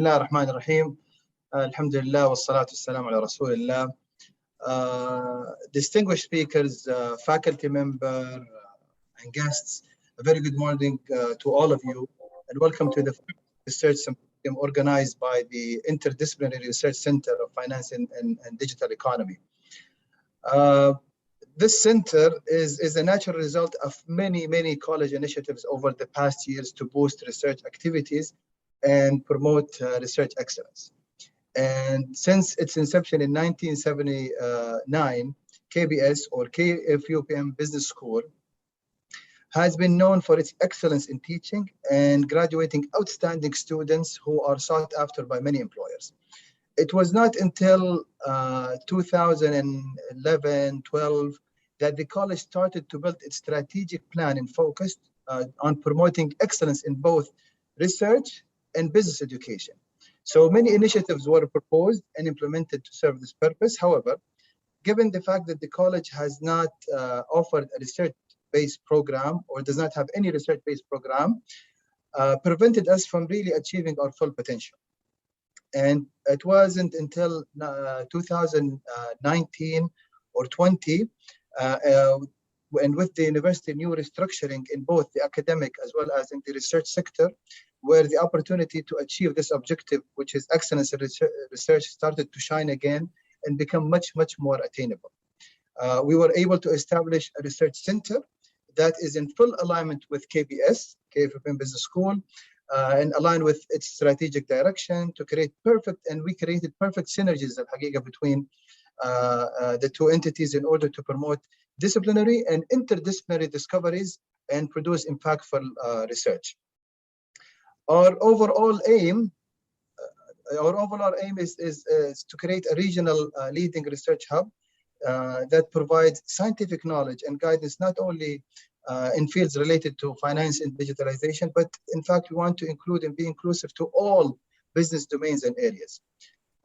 الله الرحمن الرحيم. الحمد لله والصلاة والسلام على رسول الله. Distinguished speakers, faculty member, and guests, a very good morning to all of you, and welcome to the research symposium organized by the Interdisciplinary Research Center of Finance and Digital Economy. This center is a natural result of many college initiatives over the past years to boost research activities and promote research excellence. And since its inception in 1979, KBS or KFUPM Business School has been known for its excellence in teaching and graduating outstanding students who are sought after by many employers. It was not until 2011-12 that the college started to build its strategic plan and focused on promoting excellence in both research and business education. So many initiatives were proposed and implemented to serve this purpose. However, given the fact that the college has not offered a research-based program or does not have any research-based program, prevented us from really achieving our full potential. And it wasn't until 2019 or 20, and with the university new restructuring in both the academic as well as in the research sector, where the opportunity to achieve this objective, which is excellence in research, started to shine again and become much more attainable. We were able to establish a research center that is in full alignment with KBS, KFUPM Business School, and aligned with its strategic direction to create we created perfect synergies between the two entities in order to promote disciplinary and interdisciplinary discoveries and produce impactful research. Our overall aim is to create a regional leading research hub that provides scientific knowledge and guidance not only in fields related to finance and digitalization, but in fact we want to include and be inclusive to all business domains and areas.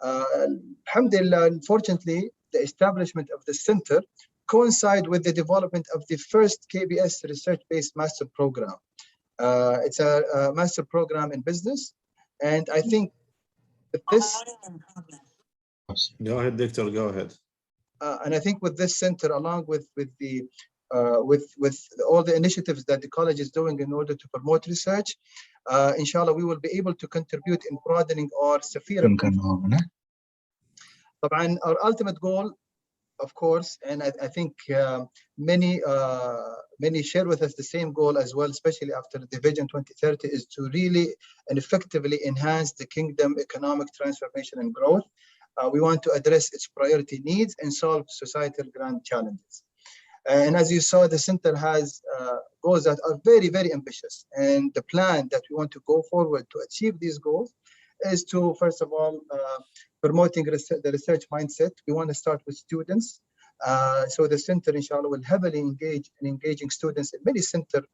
Alhamdulillah, unfortunately, the establishment of the center coincide with the development of the first KBS research-based master program. It's a master program in business, and I think with this. Go ahead, Victor. Go ahead. And I think with this center, along with all the initiatives that the college is doing in order to promote research, inshallah, we will be able to contribute in broadening our sphere of influence. Our ultimate goal, of course, and I think many share with us the same goal as well, especially after the Vision 2030, is to really and effectively enhance the kingdom economic transformation and growth. We want to address its priority needs and solve societal grand challenges. And as you saw, the center has goals that are very ambitious. And the plan that we want to go forward to achieve these goals is to, first of all, promoting the research mindset. We want to start with students. So the center, inshallah, will heavily engage in engaging students in many center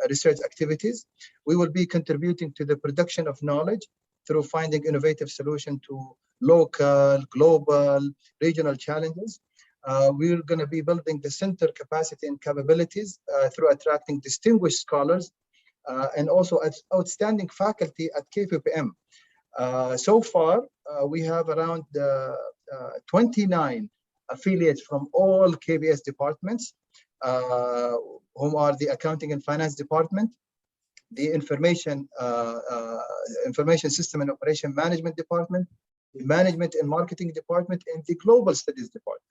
research activities. We will be contributing to the production of knowledge through finding innovative solutions to local, global, regional challenges. We're going to be building the center capacity and capabilities through attracting distinguished scholars and also outstanding faculty at KFUPM. So far, we have around 29 affiliates from all KBS departments, whom are the Accounting and Finance Department, the Information System and Operation Management Department, the Management and Marketing Department, and the Global Studies Department.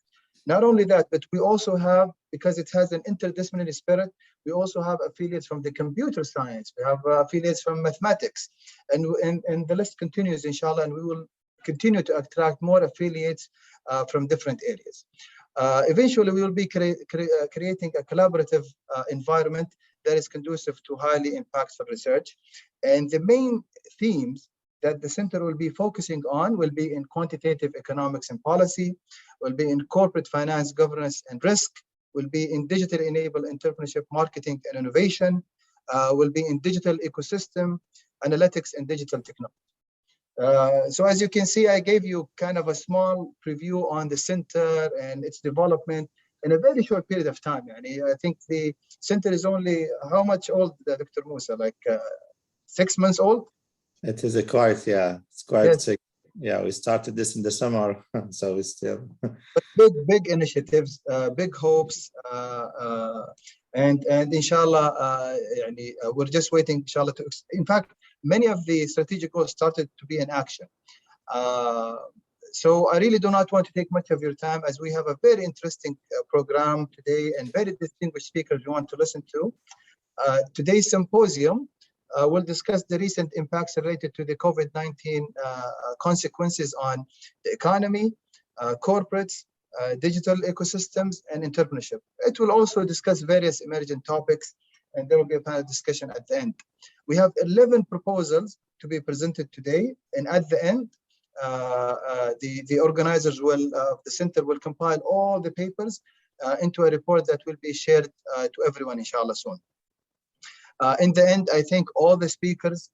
Not only that, but we also have, because it has an interdisciplinary spirit, we also have affiliates from the computer science, we have affiliates from mathematics, and the list continues, inshallah, and we will continue to attract more affiliates from different areas. Eventually, we will be creating a collaborative environment that is conducive to highly impactful research. And the main themes that the center will be focusing on will be in quantitative economics and policy, will be in corporate finance, governance and risk, will be in digital enabled entrepreneurship, marketing and innovation, will be in digital ecosystem, analytics and digital technology. So as you can see, I gave you kind of a small preview on the center and its development in a very short period of time. I think the center is only, how much old, Dr. Musa? Like 6 months old? It is a quite, yeah, it's quite, Yes. Yeah, we started this in the summer, so it's still. But big initiatives, big hopes, and inshallah, we're just waiting, inshallah, in fact, many of the strategic goals started to be in action. So I really do not want to take much of your time, as we have a very interesting program today and very distinguished speakers we want to listen to. Today's symposium will discuss the recent impacts related to the COVID-19 consequences on the economy, corporates, digital ecosystems, and entrepreneurship. It will also discuss various emerging topics, and there will be a panel discussion at the end. We have 11 proposals to be presented today, and at the end, the organizers will, the center will compile all the papers into a report that will be shared to everyone, inshallah, soon. In the end, I thank all the speakers,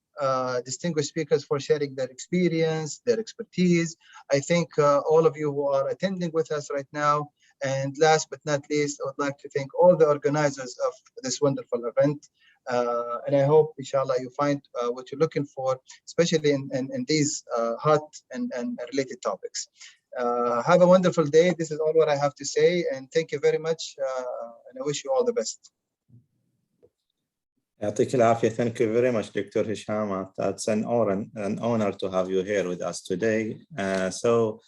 distinguished speakers, for sharing their experience, their expertise. I thank all of you who are attending with us right now. And last but not least, I would like to thank all the organizers of this wonderful event. And I hope, inshallah, you find what you're looking for, especially in these hot and related topics. Have a wonderful day. This is all what I have to say. And thank you very much. And I wish you all the best. Thank you very much, Dr. Hesham. That's an honor to have you here with us today. So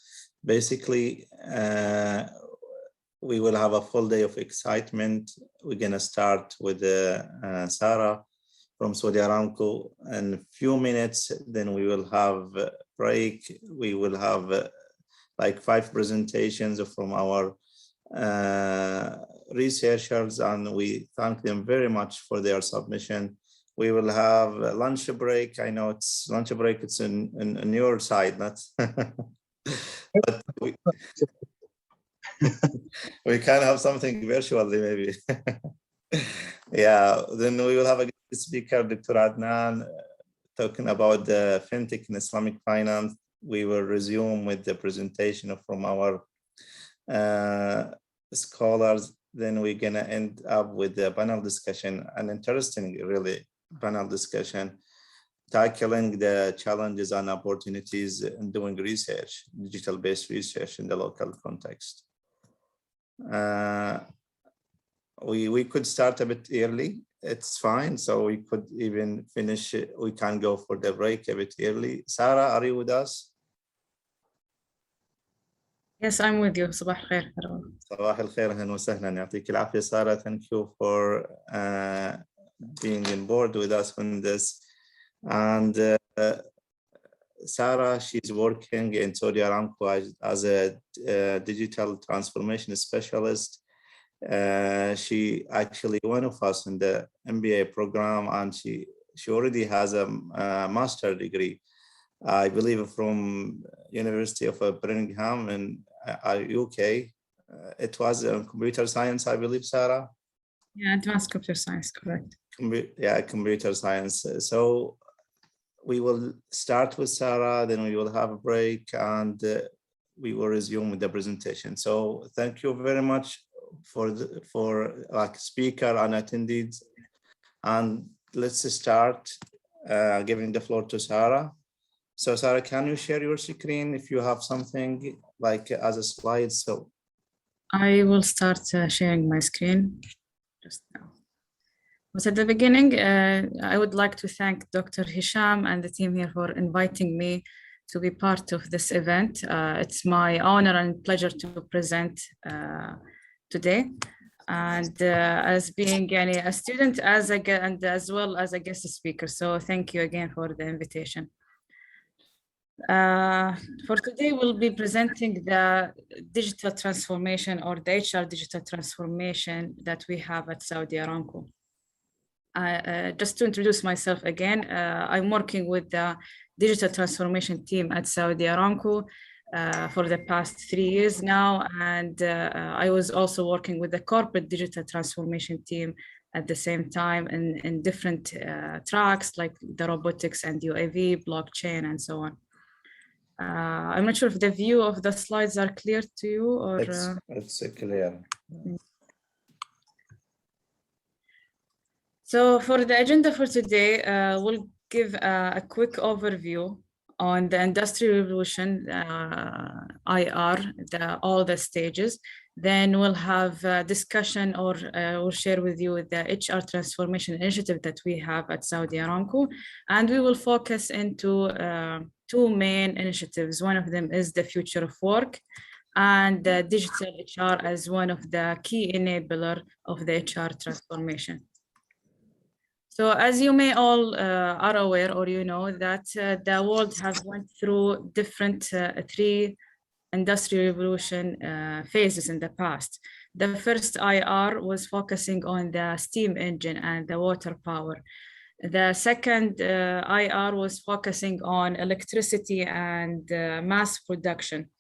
basically, we will have a full day of excitement. We're going to start with Sara from Saudi Aramco in a few minutes. Then we will have a break. We will have like 5 presentations from our researchers, and we thank them very much for their submission. We will have a lunch break. I know it's lunch break, it's in your side, not but we can have something virtually maybe. Yeah, then we will have a speaker, Dr. Adnan, talking about the Fintech and Islamic finance. We will resume with the presentation from our scholars. Then we're gonna end up with the panel discussion, an interesting really panel discussion, tackling the challenges and opportunities in doing research, digital-based research in the local context. We could start a bit early, it's fine. So we could even finish, we can go for the break a bit early. Sarah, are you with us? Yes, I'm with you. صباح الخير. صباح الخير, أهلا وسهلا. يعطيك العافية, Sarah. Thank you for being on board with us on this. And Sarah, she's working in Saudi Aramco as a digital transformation specialist. She actually one of us in the MBA program, and she already has a master degree, I believe, from University of Birmingham in UK. It was computer science, I believe, Sarah? Yeah, advanced computer science, correct. Yeah, computer science. So we will start with Sarah, then we will have a break, and we will resume with the presentation. So thank you very much for like speaker and attendees. And let's start giving the floor to Sarah. So Sarah, can you share your screen if you have something like as a slide? So I will start sharing my screen just now. But at the beginning, I would like to thank Dr. Hesham and the team here for inviting me to be part of this event. It's my honor and pleasure to present today. And as being a student, and as well as a guest speaker. So thank you again for the invitation. For today, we'll be presenting the digital transformation, or the HR digital transformation that we have at Saudi Aramco. Just to introduce myself again, I'm working with the digital transformation team at Saudi Aramco for the past 3 years now. And I was also working with the corporate digital transformation team at the same time in different tracks like the robotics and UAV, blockchain, and so on. I'm not sure if the view of the slides are clear to you, or it's clear. So for the agenda for today, we'll give a quick overview on the Industrial Revolution, IR, all the stages. Then we'll have a discussion, or we'll share with you the HR transformation initiative that we have at Saudi Aramco. And we will focus into two main initiatives. One of them is the future of work, and the digital HR as one of the key enabler of the HR transformation. So as you may all are aware, or you know, that the world has went through different three industrial revolution phases in the past. The first IR was focusing on the steam engine and the water power. The second IR was focusing on electricity and mass production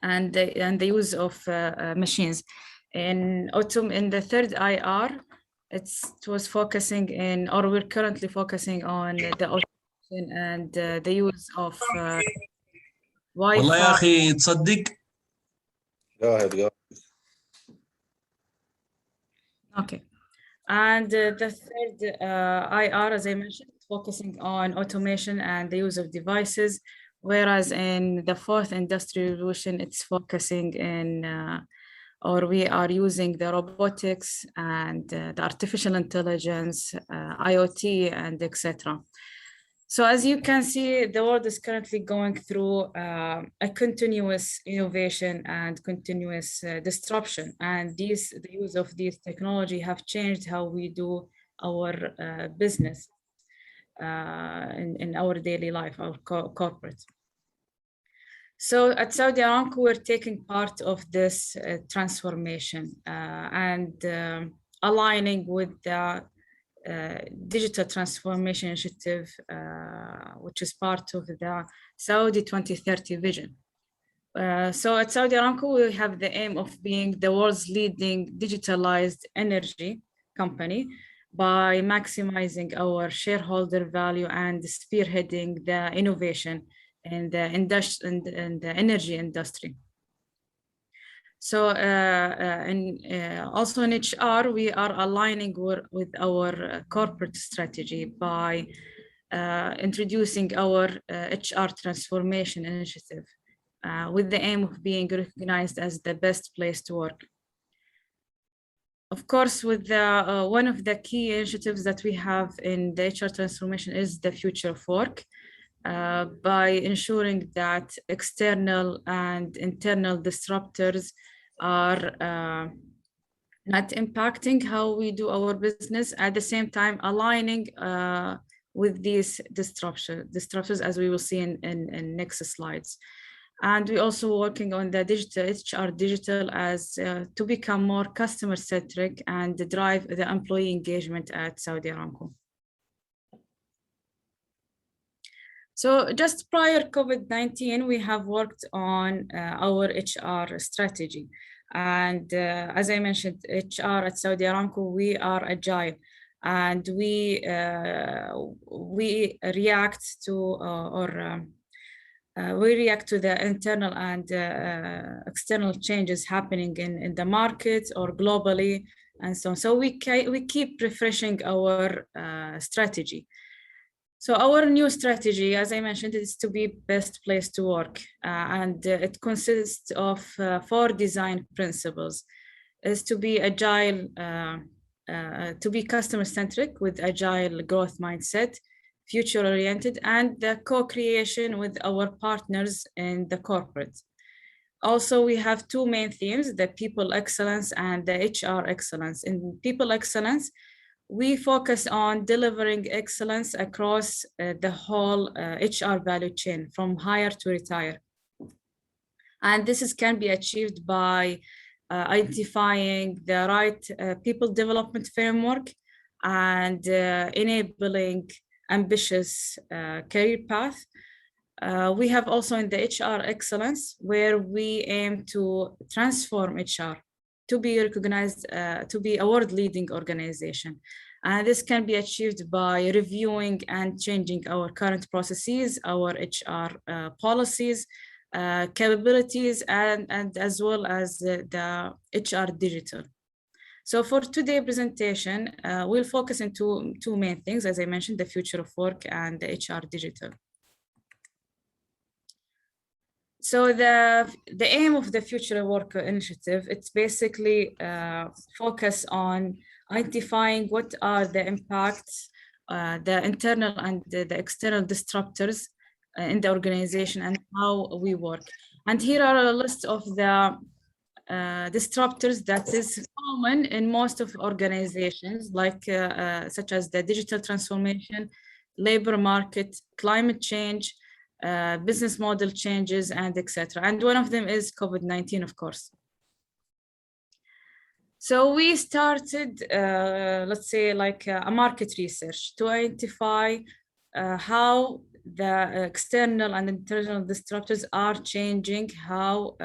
and the use of machines. In the third IR, it was focusing in, or we're currently focusing on the automation and the use of Wi-Fi. والله يا أخي تصدق. Go ahead. Okay. And the third IR, as I mentioned, focusing on automation and the use of devices, whereas in the fourth industrial revolution, it's focusing in, or we are using the robotics and the artificial intelligence, IoT, and etc. So as you can see, the world is currently going through a continuous innovation and continuous disruption. And the use of these technology have changed how we do our business in our daily life, our corporate. So at Saudi Aramco, we're taking part of this transformation and aligning with the digital transformation initiative, which is part of the Saudi 2030 vision. So at Saudi Aramco, we have the aim of being the world's leading digitalized energy company by maximizing our shareholder value and spearheading the innovation in the energy industry. So also in HR, we are aligning with our corporate strategy by introducing our HR transformation initiative with the aim of being recognized as the best place to work. Of course, with one of the key initiatives that we have in the HR transformation is the future of work. By ensuring that external and internal disruptors are not impacting how we do our business, at the same time aligning with these disruptors, as we will see in next slides. And we're also working on the digital HR as to become more customer-centric and drive the employee engagement at Saudi Aramco. So just prior COVID-19, we have worked on our HR strategy. And as I mentioned, HR at Saudi Aramco, we are agile, and we react to the internal and external changes happening in the market or globally, and so on. So we keep refreshing our strategy. So our new strategy, as I mentioned, is to be best place to work. And it consists of 4 design principles. Is to be agile, to be customer-centric with agile growth mindset, future-oriented, and the co-creation with our partners in the corporate. Also, we have 2 main themes, the people excellence and the HR excellence. In people excellence, we focus on delivering excellence across the whole HR value chain, from hire to retire. And this can be achieved by identifying the right people development framework and enabling ambitious career path. We have also in the HR excellence, where we aim to transform HR to be recognized, to be a world-leading organization. And this can be achieved by reviewing and changing our current processes, our HR policies, capabilities, and as well as the HR digital. So for today's presentation, we'll focus on two main things, as I mentioned, the future of work and the HR digital. So the aim of the Future of Work initiative, it's basically focus on identifying what are the impacts, the internal and the external disruptors in the organization and how we work. And here are a list of the disruptors that is common in most of organizations, like such as the digital transformation, labor market, climate change, business model changes, and etc. And one of them is COVID-19, of course. So we started, let's say, like a market research to identify how the external and internal disruptors are changing, how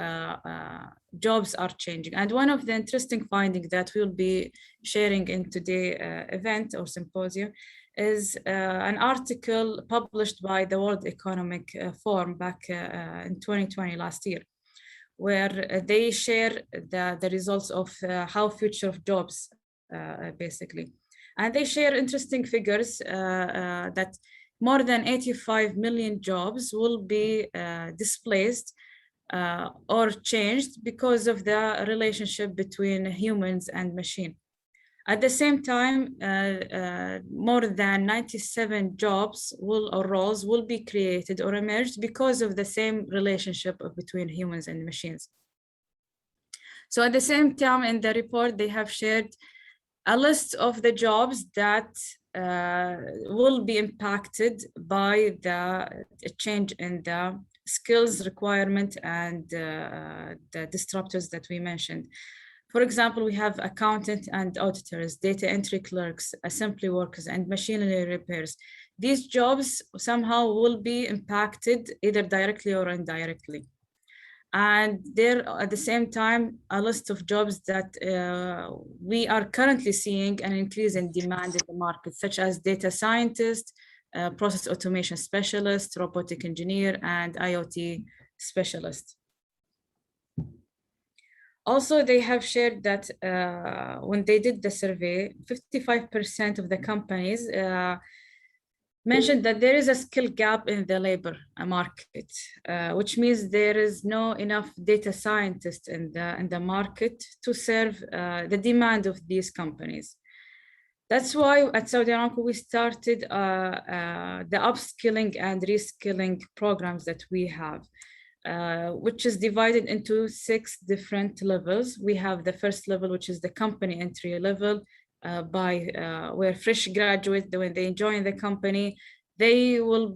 jobs are changing. And one of the interesting findings that we'll be sharing in today's event or symposium is an article published by the World Economic Forum back in 2020, last year, where they share the results of how future of jobs, basically. And they share interesting figures that more than 85 million jobs will be displaced or changed because of the relationship between humans and machine. At the same time, more than 97 jobs or roles will be created or emerged because of the same relationship between humans and machines. So at the same time, in the report, they have shared a list of the jobs that will be impacted by the change in the skills requirement and the disruptors that we mentioned. For example, we have accountant and auditors, data entry clerks, assembly workers, and machinery repairs. These jobs somehow will be impacted either directly or indirectly. And there, at the same time, a list of jobs that we are currently seeing an increase in demand in the market, such as data scientist, process automation specialist, robotic engineer, and IoT specialist. Also, they have shared that when they did the survey, 55% of the companies mentioned that there is a skill gap in the labor market, which means there is no enough data scientists in the market to serve the demand of these companies. That's why at Saudi Aramco, we started the upskilling and reskilling programs that we have. Which is divided into 6 different levels. We have the first level, which is the company entry level, where fresh graduates, when they join the company, they will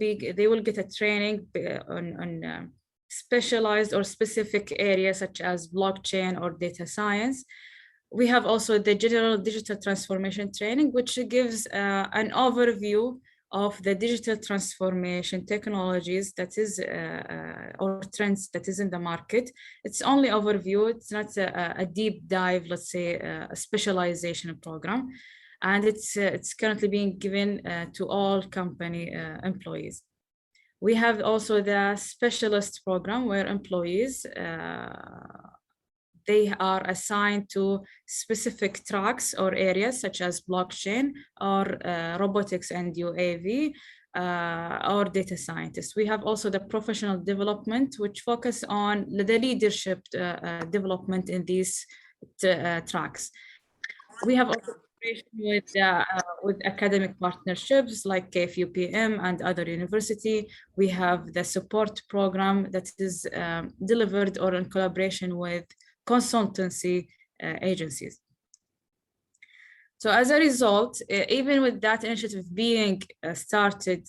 get a training on specialized or specific areas such as blockchain or data science. We have also the general digital transformation training, which gives an overview of the digital transformation technologies that is, or trends that is in the market. It's only overview, it's not a deep dive, let's say, a specialization program. And it's currently being given to all company employees. We have also the specialist program where employees, they are assigned to specific tracks or areas such as blockchain or robotics and UAV or data scientists. We have also the professional development, which focus on the leadership development in these tracks. We have also with academic partnerships like KFUPM and other university. We have the support program that is delivered or in collaboration with consultancy agencies. So as a result, even with that initiative being started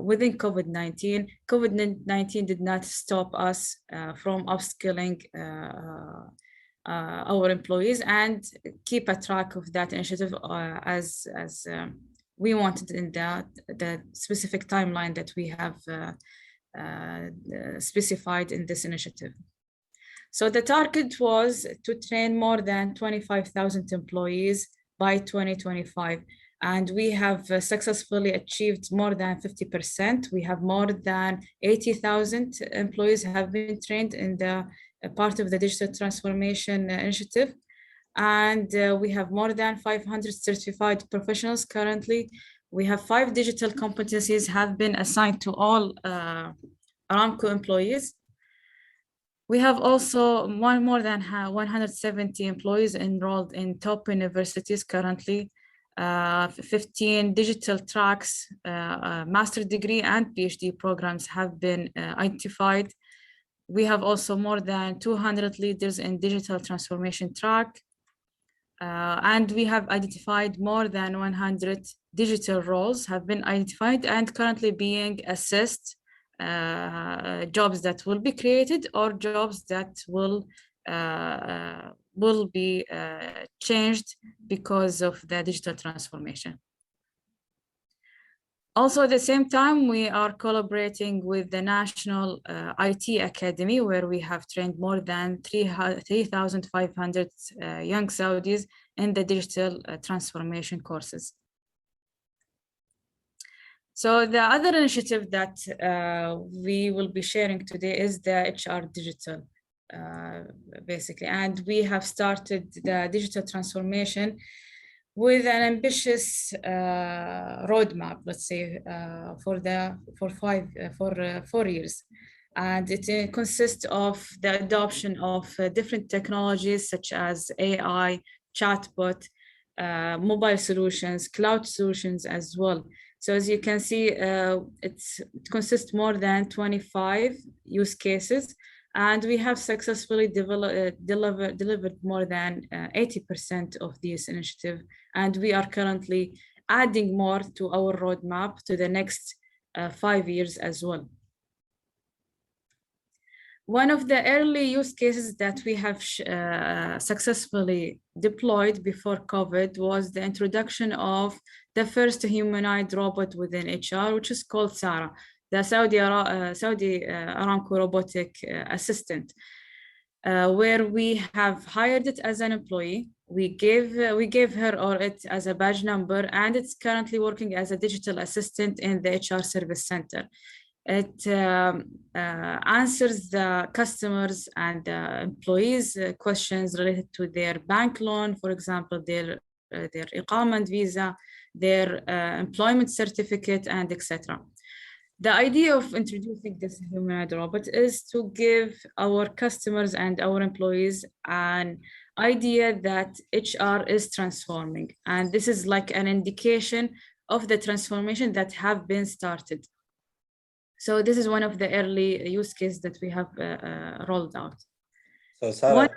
within COVID-19, COVID-19 did not stop us from upskilling our employees and keep a track of that initiative as we wanted in the specific timeline that we have specified in this initiative. So the target was to train more than 25,000 employees by 2025. And we have successfully achieved more than 50%. We have more than 80,000 employees have been trained in the part of the digital transformation initiative. And we have more than 500 certified professionals currently. We have 5 digital competencies have been assigned to all Aramco employees. We have also more than 170 employees enrolled in top universities currently. 15 digital tracks, master degree and PhD programs have been identified. We have also more than 200 leaders in digital transformation track. And we have identified more than 100 digital roles have been identified and currently being assessed, jobs that will be created or jobs that will be changed because of the digital transformation. Also, at the same time, we are collaborating with the National IT Academy, where we have trained more than 3,500 young Saudis in the digital transformation courses. So the other initiative that we will be sharing today is the HR Digital, basically. And we have started the digital transformation with an ambitious roadmap, let's say, for 4 years. And it consists of the adoption of different technologies such as AI, chatbot, mobile solutions, cloud solutions as well. So as you can see, it consists more than 25 use cases, and we have successfully delivered more than 80% of this initiative. And we are currently adding more to our roadmap to the next 5 years as well. One of the early use cases that we have successfully deployed before COVID was the introduction of the first humanoid robot within HR, which is called Sara, the Saudi Aramco robotic assistant, where we have hired it as an employee. We gave her or it as a badge number, and it's currently working as a digital assistant in the HR service center. It answers the customers and employees' questions related to their bank loan, for example, their Iqama visa, their employment certificate, and etc. The idea of introducing this humanoid robot is to give our customers and our employees an idea that HR is transforming. And this is like an indication of the transformation that have been started. So this is one of the early use cases that we have rolled out. So Sarah,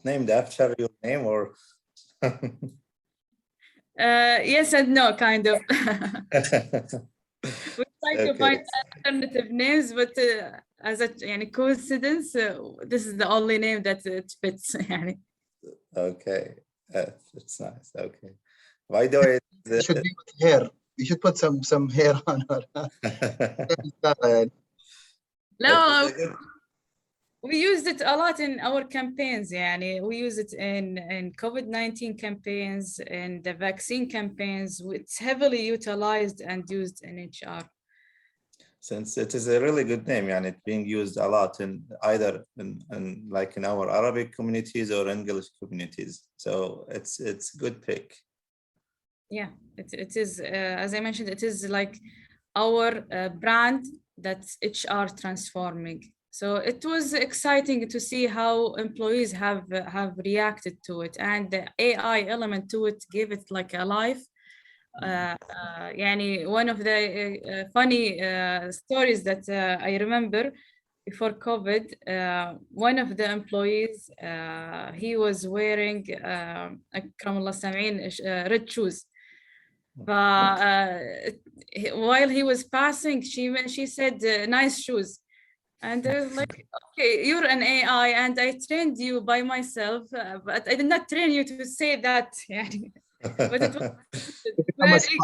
named after your name or? Yes and no, kind of. We try to find alternative names, but as a coincidence, this is the only name that it fits. Okay, that's nice. Okay. By the way, it should be with hair. You should put some hair on her. No, we used it a lot in our campaigns. We use it in COVID-19 campaigns and the vaccine campaigns. It's heavily utilized and used in HR. Since it is a really good name, and it's being used a lot in either like in our Arabic communities or English communities. So it's a good pick. Yeah, it is, as I mentioned, it is like our brand that's HR transforming. So it was exciting to see how employees have reacted to it, and the AI element to it gave it like a life. One of the funny stories that I remember before COVID, one of the employees, he was wearing red shoes. But while he was passing, she said, "Nice shoes." And I was like, "Okay, you're an AI, and I trained you by myself, but I did not train you to say that." But it was very...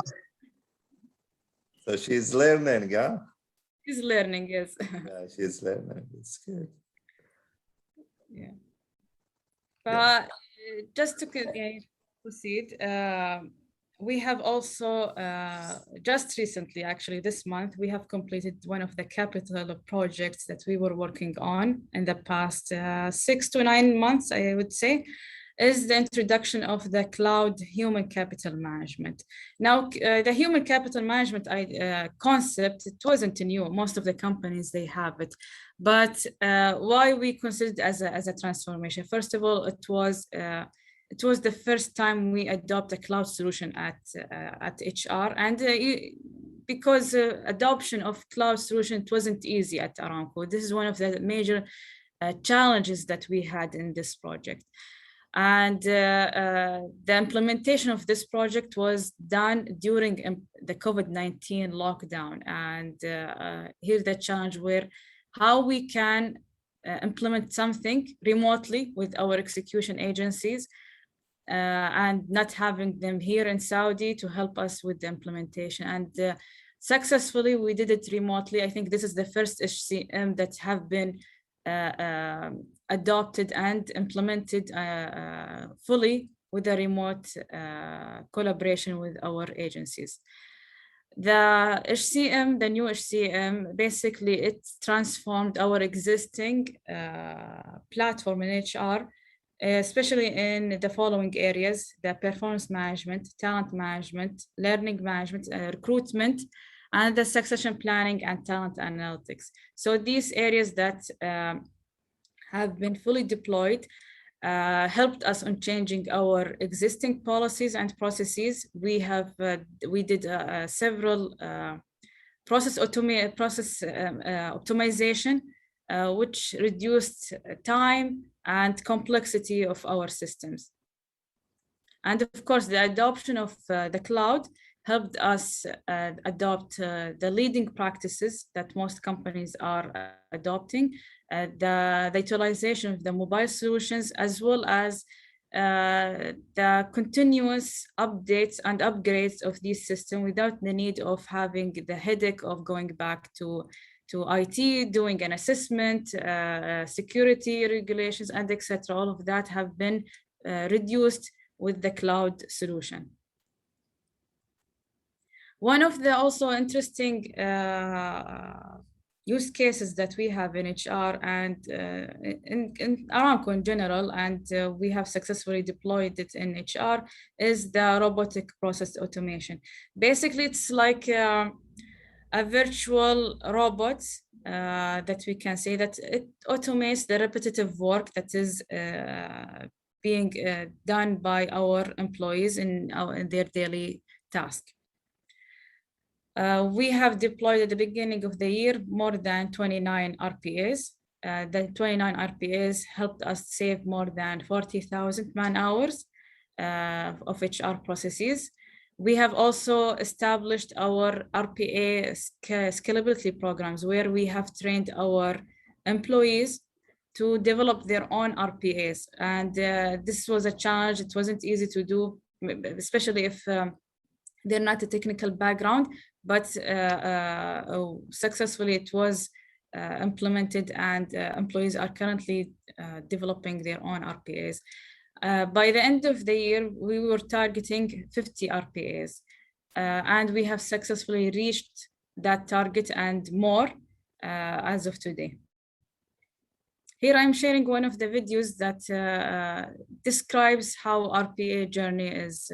So she's learning, yeah? She's learning, yes. Yeah, she's learning. It's good. Yeah. But just to proceed, we have also, just recently, actually this month, we have completed one of the capital projects that we were working on in the past 6 to 9 months, I would say. is the introduction of the cloud human capital management. Now, the human capital management concept, it wasn't new. Most of the companies, they have it. But why we consider it as a transformation? First of all, it was the first time we adopt a cloud solution at HR, and because adoption of cloud solution, it wasn't easy at Aramco. This is one of the major challenges that we had in this project. And the implementation of this project was done during the COVID-19 lockdown. And here's the challenge where how we can implement something remotely with our execution agencies and not having them here in Saudi to help us with the implementation. And successfully, we did it remotely. I think this is the first HCM that have been adopted and implemented fully with a remote collaboration with our agencies. The HCM, the new HCM, basically it transformed our existing platform in HR, especially in the following areas: the performance management, talent management, learning management, recruitment, and the succession planning and talent analytics. So these areas that have been fully deployed helped us on changing our existing policies and processes. We did several process optimization, which reduced time and complexity of our systems. And of course, the adoption of the cloud helped us adopt the leading practices that most companies are adopting, the utilization of the mobile solutions, as well as the continuous updates and upgrades of these systems without the need of having the headache of going back to IT, doing an assessment, security regulations, and etc. All of that have been reduced with the cloud solution. One of the also interesting use cases that we have in HR and in Aramco in general, and we have successfully deployed it in HR, is the robotic process automation. Basically, it's like a virtual robot that we can say that it automates the repetitive work that is being done by our employees in their daily task. We have deployed at the beginning of the year more than 29 RPAs. The 29 RPAs helped us save more than 40,000 man-hours of HR processes. We have also established our RPA scalability programs, where we have trained our employees to develop their own RPAs. And this was a challenge. It wasn't easy to do, especially if they're not a technical background, but successfully it was implemented, and employees are currently developing their own RPAs. By the end of the year, we were targeting 50 RPAs, and we have successfully reached that target and more as of today. Here I'm sharing one of the videos that describes how RPA journey is.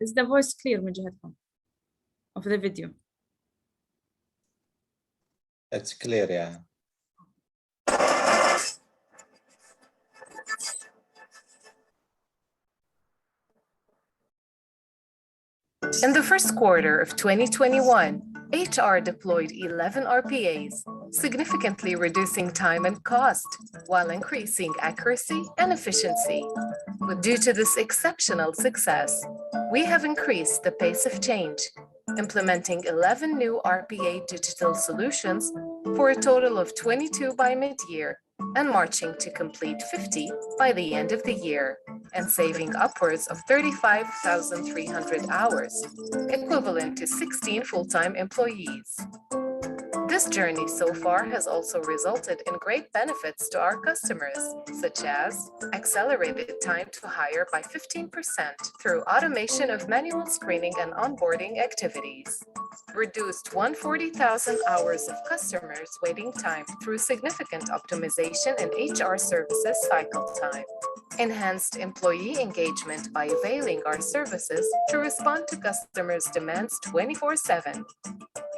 Is the voice clear من جهتكم of the video? It's clear, yeah. In the first quarter of 2021, HR deployed 11 RPAs, significantly reducing time and cost while increasing accuracy and efficiency. Due to this exceptional success, we have increased the pace of change, implementing 11 new RPA digital solutions for a total of 22 by mid-year, and marching to complete 50 by the end of the year, and saving upwards of 35,300 hours, equivalent to 16 full-time employees. This This journey so far has also resulted in great benefits to our customers, such as accelerated time to hire by 15% through automation of manual screening and onboarding activities, reduced 140,000 hours of customers' waiting time through significant optimization in HR services cycle time, enhanced employee engagement by availing our services to respond to customers' demands 24/7.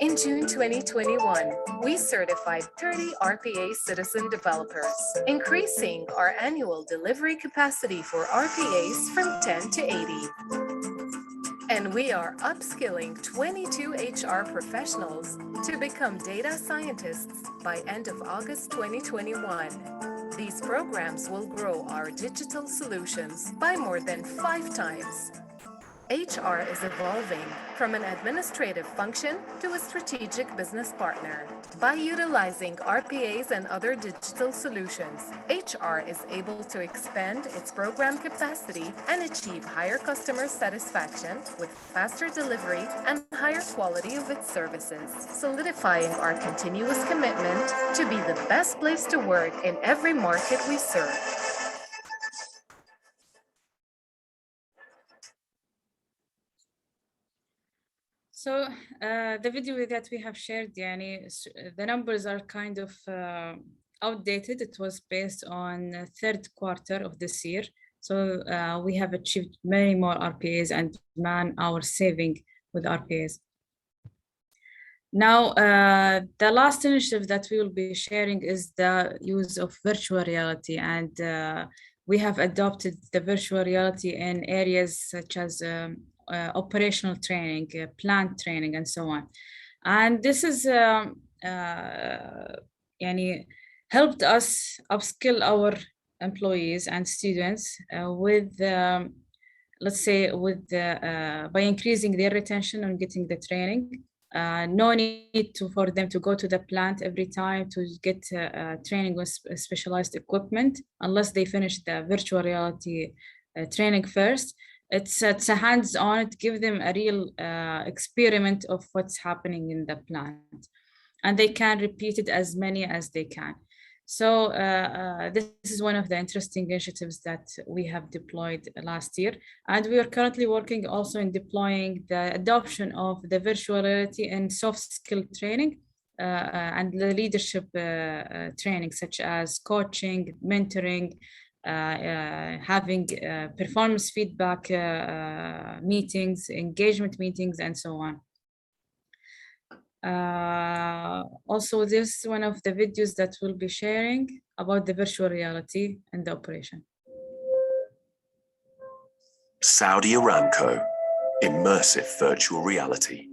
In June 2021, we certified 30 RPA citizen developers, increasing our annual delivery capacity for RPAs from 10 to 80. And we are upskilling 22 HR professionals to become data scientists by end of August 2021. These programs will grow our digital solutions by more than 5 times. HR is evolving from an administrative function to a strategic business partner. By utilizing RPAs and other digital solutions, HR is able to expand its program capacity and achieve higher customer satisfaction with faster delivery and higher quality of its services, solidifying our continuous commitment to be the best place to work in every market we serve. So the video that we have shared, the numbers are kind of outdated. It was based on the third quarter of this year. So we have achieved many more RPAs and man-hour saving with RPAs. Now, the last initiative that we will be sharing is the use of virtual reality. And we have adopted the virtual reality in areas such as operational training, plant training, and so on. And this is helped us upskill our employees and students with, let's say, by increasing their retention and getting the training. No need for them to go to the plant every time to get training with specialized equipment unless they finish the virtual reality training first. It's a hands-on, it gives them a real experiment of what's happening in the plant. And they can repeat it as many as they can. So this is one of the interesting initiatives that we have deployed last year. And we are currently working also in deploying the adoption of the virtual reality in soft skill training and the leadership training, such as coaching, mentoring, having performance feedback meetings, engagement meetings, and so on. Also, this is one of the videos that we'll be sharing about the virtual reality and the operation. Saudi Aramco, immersive virtual reality.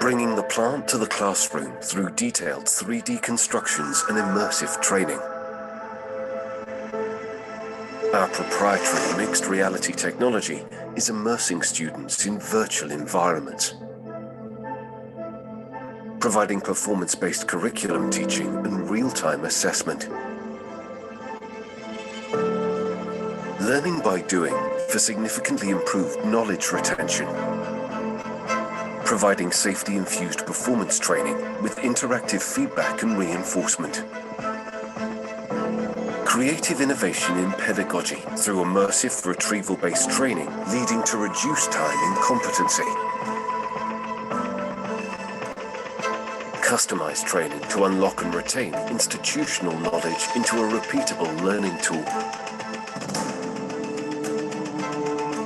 Bringing the plant to the classroom through detailed 3D constructions and immersive training. Our proprietary mixed reality technology is immersing students in virtual environments, providing performance-based curriculum teaching and real-time assessment. Learning by doing for significantly improved knowledge retention. Providing safety-infused performance training with interactive feedback and reinforcement. Creative innovation in pedagogy through immersive retrieval-based training leading to reduced time in competency. Customized training to unlock and retain institutional knowledge into a repeatable learning tool.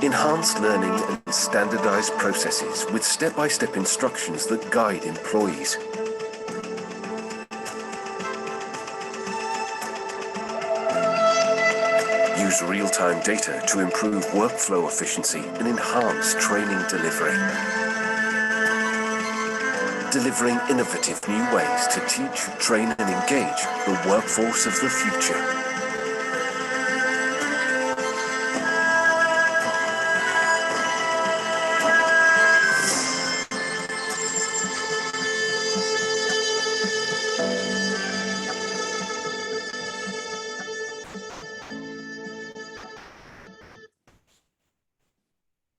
Enhanced learning and standardized processes with step-by-step instructions that guide employees. Use real-time data to improve workflow efficiency and enhance training delivery. Delivering innovative new ways to teach, train and engage the workforce of the future.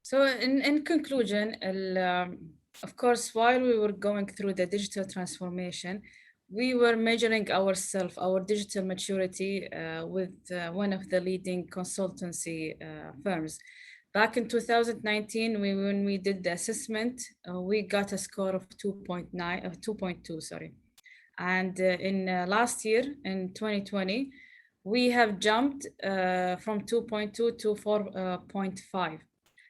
So in conclusion, of course, while we were going through the digital transformation, we were measuring ourselves, our digital maturity with one of the leading consultancy firms. Back in 2019, when we did the assessment, we got a score of 2.2, sorry. And in last year, in 2020, we have jumped from 2.2 to 4.5.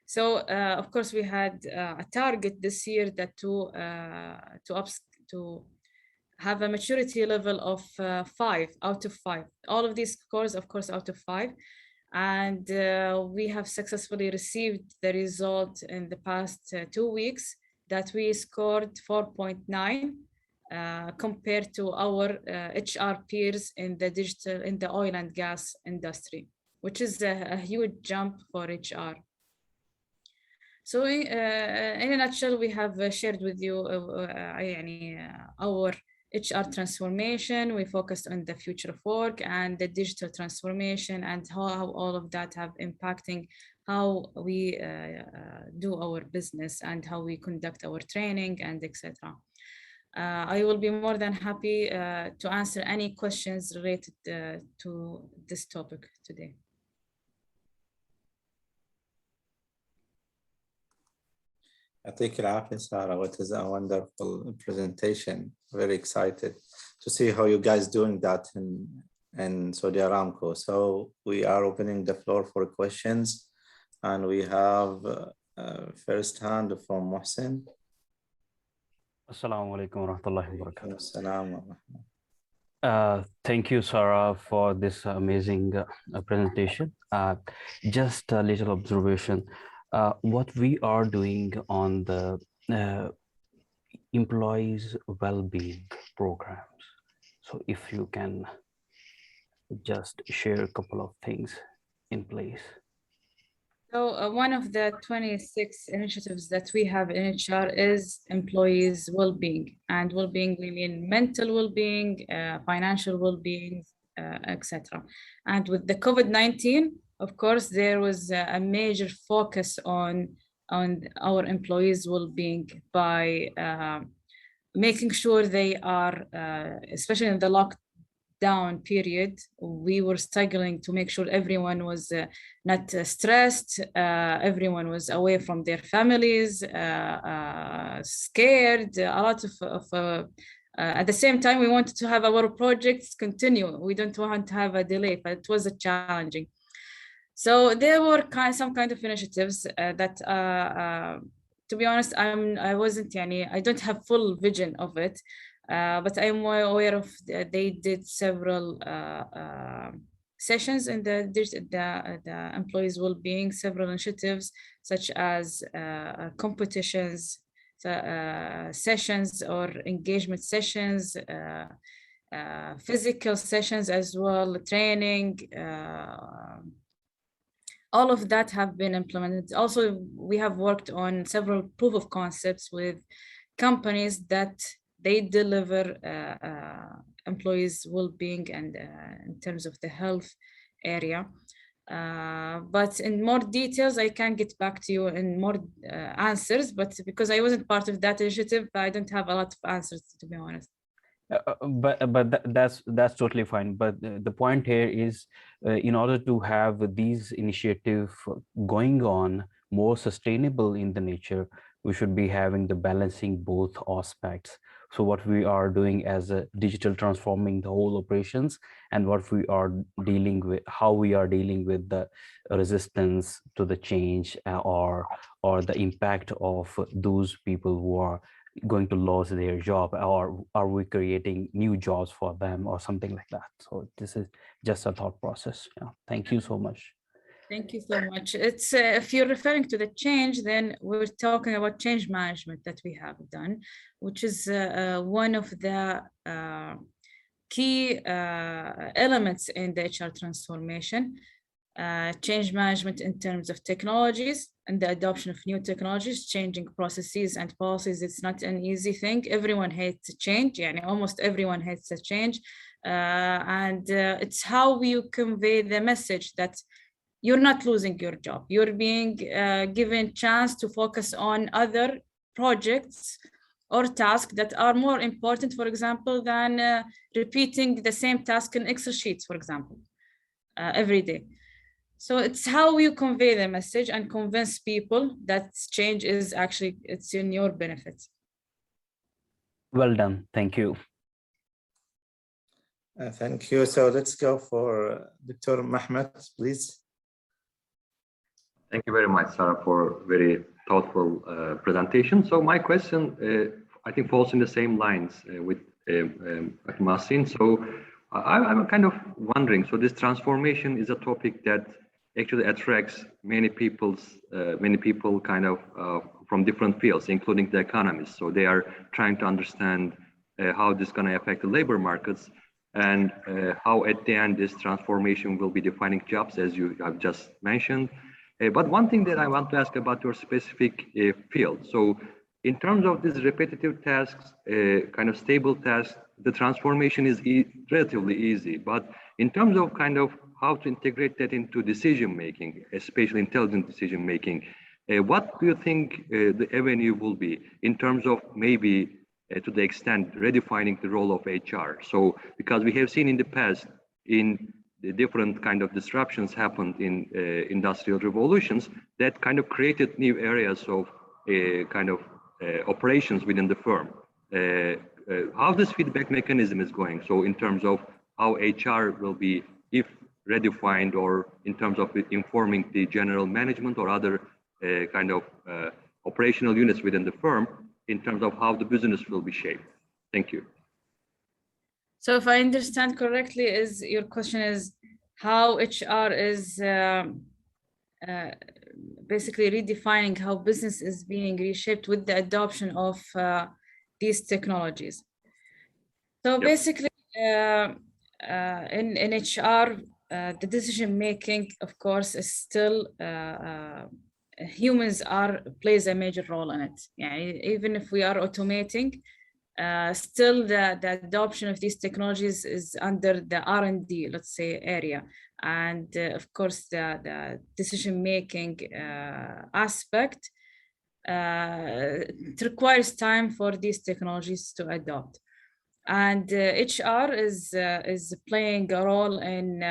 So of course we had a target this year that to have a maturity level of 5 out of 5. All of these scores, of course, out of 5. And we have successfully received the result in the past 2 weeks that we scored 4.9 compared to our HR peers in the oil and gas industry, which is a huge jump for HR. So in a nutshell, we have shared with you our HR transformation. We focused on the future of work and the digital transformation and how all of that have impacting how we do our business and how we conduct our training and etc. I will be more than happy to answer any questions related to this topic today. Sarah, what is a wonderful presentation. Very excited to see how you guys doing that in Saudi Aramco. So we are opening the floor for questions, and we have first hand from Mohsen. Assalamu alaikum wa rahmatullahi wa barakatuh. Assalamu. Thank you, Sarah, for this amazing presentation. Just a little observation. What we are doing on the employees' well-being programs. So if you can just share a couple of things in place. So one of the 26 initiatives that we have in HR is employees' well-being. And well-being, we mean mental well-being, financial well-being, etc. And with the COVID-19, of course, there was a major focus on our employees' well-being by making sure they are, especially in the lockdown period, we were struggling to make sure everyone was not stressed, everyone was away from their families, scared, a lot of at the same time, we wanted to have our projects continue. We don't want to have a delay, but it was challenging. So there were some kind of initiatives that, to be honest, I don't have full vision of it, but I'm aware of. They did several sessions in the employees' well-being, several initiatives such as competitions, sessions or engagement sessions, physical sessions as well, training. All of that have been implemented. Also, we have worked on several proof of concepts with companies that they deliver employees' well-being and in terms of the health area. But in more details, I can get back to you in more answers, but because I wasn't part of that initiative, I don't have a lot of answers, to be honest. But that's totally fine. But the point here is, in order to have these initiatives going on more sustainable in the nature, we should be having the balancing both aspects. So what we are doing as a digital transforming the whole operations, and what we are dealing with, how we are dealing with the resistance to the change or the impact of those people who are going to lose their job, or are we creating new jobs for them or something like that. So this is just a thought process. Yeah. Thank you so much. Thank you so much. It's if you're referring to the change, then we're talking about change management that we have done, which is one of the key elements in the HR transformation. Change management in terms of technologies and the adoption of new technologies, changing processes and policies. It's not an easy thing. Everyone hates change. Almost everyone hates a change. And it's how you convey the message that you're not losing your job. You're being given chance to focus on other projects or tasks that are more important, for example, than repeating the same task in Excel sheets, for example, every day. So it's how you convey the message and convince people that change is actually, it's in your benefit. Well done. Thank you. Thank you. So let's go for Dr. Mehmet, please. Thank you very much, Sarah, for very thoughtful presentation. So my question, I think, falls in the same lines with Masin. So I'm kind of wondering, so this transformation is a topic that actually attracts many people kind of from different fields, including the economists. So they are trying to understand how this is going to affect the labor markets and how at the end this transformation will be defining jobs, as you have just mentioned. But one thing that I want to ask about your specific field. So in terms of these repetitive tasks, kind of stable tasks, the transformation is relatively easy. But in terms of kind of how to integrate that into decision-making, especially intelligent decision-making, what do you think the avenue will be in terms of maybe to the extent redefining the role of HR? So because we have seen in the past in the different kind of disruptions happened in industrial revolutions that kind of created new areas of kind of operations within the firm. How this feedback mechanism is going? So in terms of how HR will be, if redefined, or in terms of informing the general management or other kind of operational units within the firm, in terms of how the business will be shaped. Thank you. So if I understand correctly, your question is how HR is basically redefining how business is being reshaped with the adoption of these technologies. So basically, in HR, the decision making, of course, is still humans plays a major role in it. Yeah, even if we are automating, still the adoption of these technologies is under the R&D, let's say, area. And of course, the decision-making aspect, it requires time for these technologies to adopt. And HR is playing a role in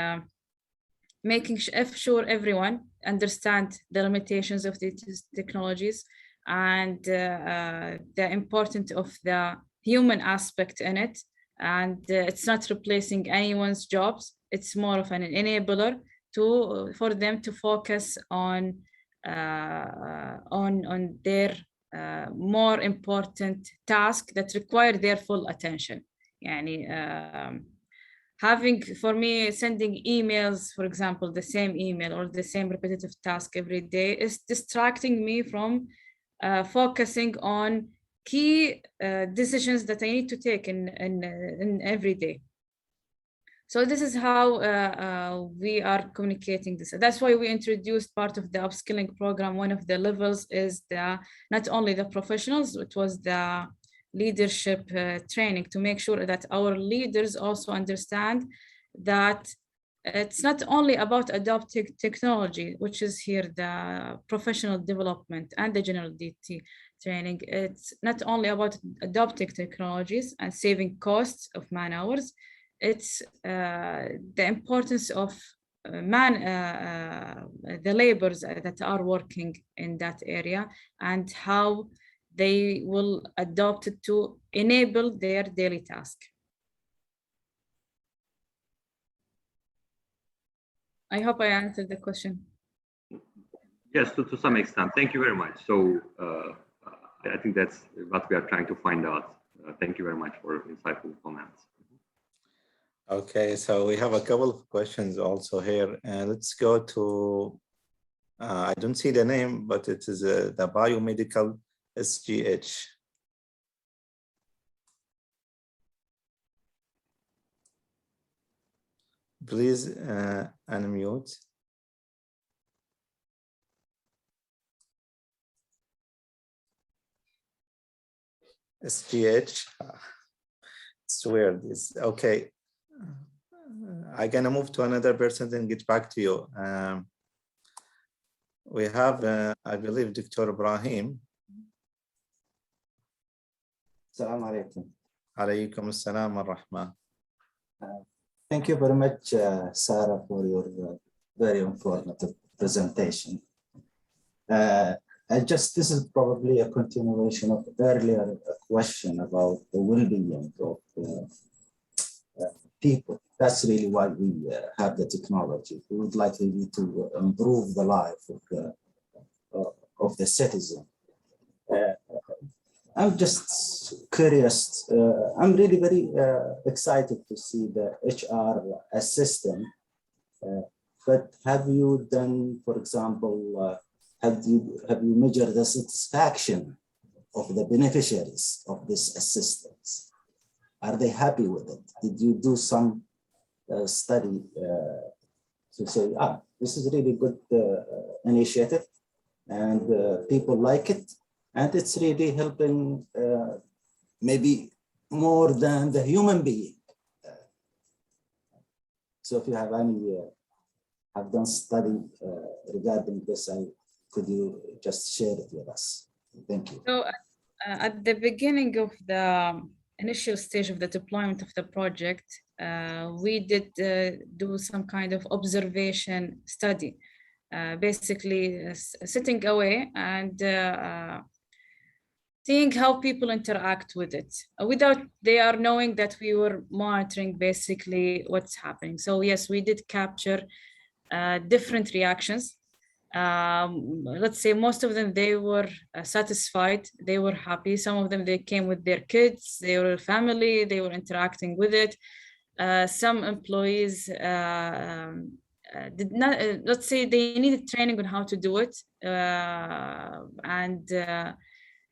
making sure everyone understand the limitations of these technologies and the importance of the human aspect in it. And it's not replacing anyone's jobs. It's more of an enabler for them to focus on their more important tasks that require their full attention. For me, sending emails, for example, the same email or the same repetitive task every day is distracting me from focusing on key decisions that I need to take in every day. So this is how we are communicating this. That's why we introduced part of the upskilling program. One of the levels is not only the professionals, it was the leadership training to make sure that our leaders also understand that it's not only about adopting technology, which is here the professional development and the general DT training. It's not only about adopting technologies and saving costs of man hours. It's the importance of the laborers that are working in that area and how they will adopt it to enable their daily task. I hope I answered the question. Yes, to some extent. Thank you very much. So I think that's what we are trying to find out. Thank you very much for insightful comments. Okay, so we have a couple of questions also here. Let's go to, I don't see the name, but it is the biomedical SGH. Please unmute. SGH. It's weird. It's okay. I'm gonna move to another person and get back to you. We have, I believe, Dr. Ibrahim. Assalamu alaikum. Alaykum assalam wa rahmah. Thank you very much, Sarah, for your very informative presentation. This is probably a continuation of earlier question about the well-being of people. That's really why we have the technology. We would like really to improve the life of the citizen. I'm just curious. I'm really very excited to see the HR assistant. But have you done, for example, have you measured the satisfaction of the beneficiaries of this assistance? Are they happy with it? Did you do some study to say, this is a really good initiative and people like it, and it's really helping maybe more than the human being? So if you have any, have done study regarding this, could you just share it with us? Thank you. So at the beginning of the initial stage of the deployment of the project, we did do some kind of observation study, basically sitting away and seeing how people interact with it without they are knowing that we were monitoring basically what's happening. So yes, we did capture different reactions. Let's say most of them, they were satisfied, they were happy. Some of them, they came with their kids, they were family, they were interacting with it. Some employees did not, let's say they needed training on how to do it. And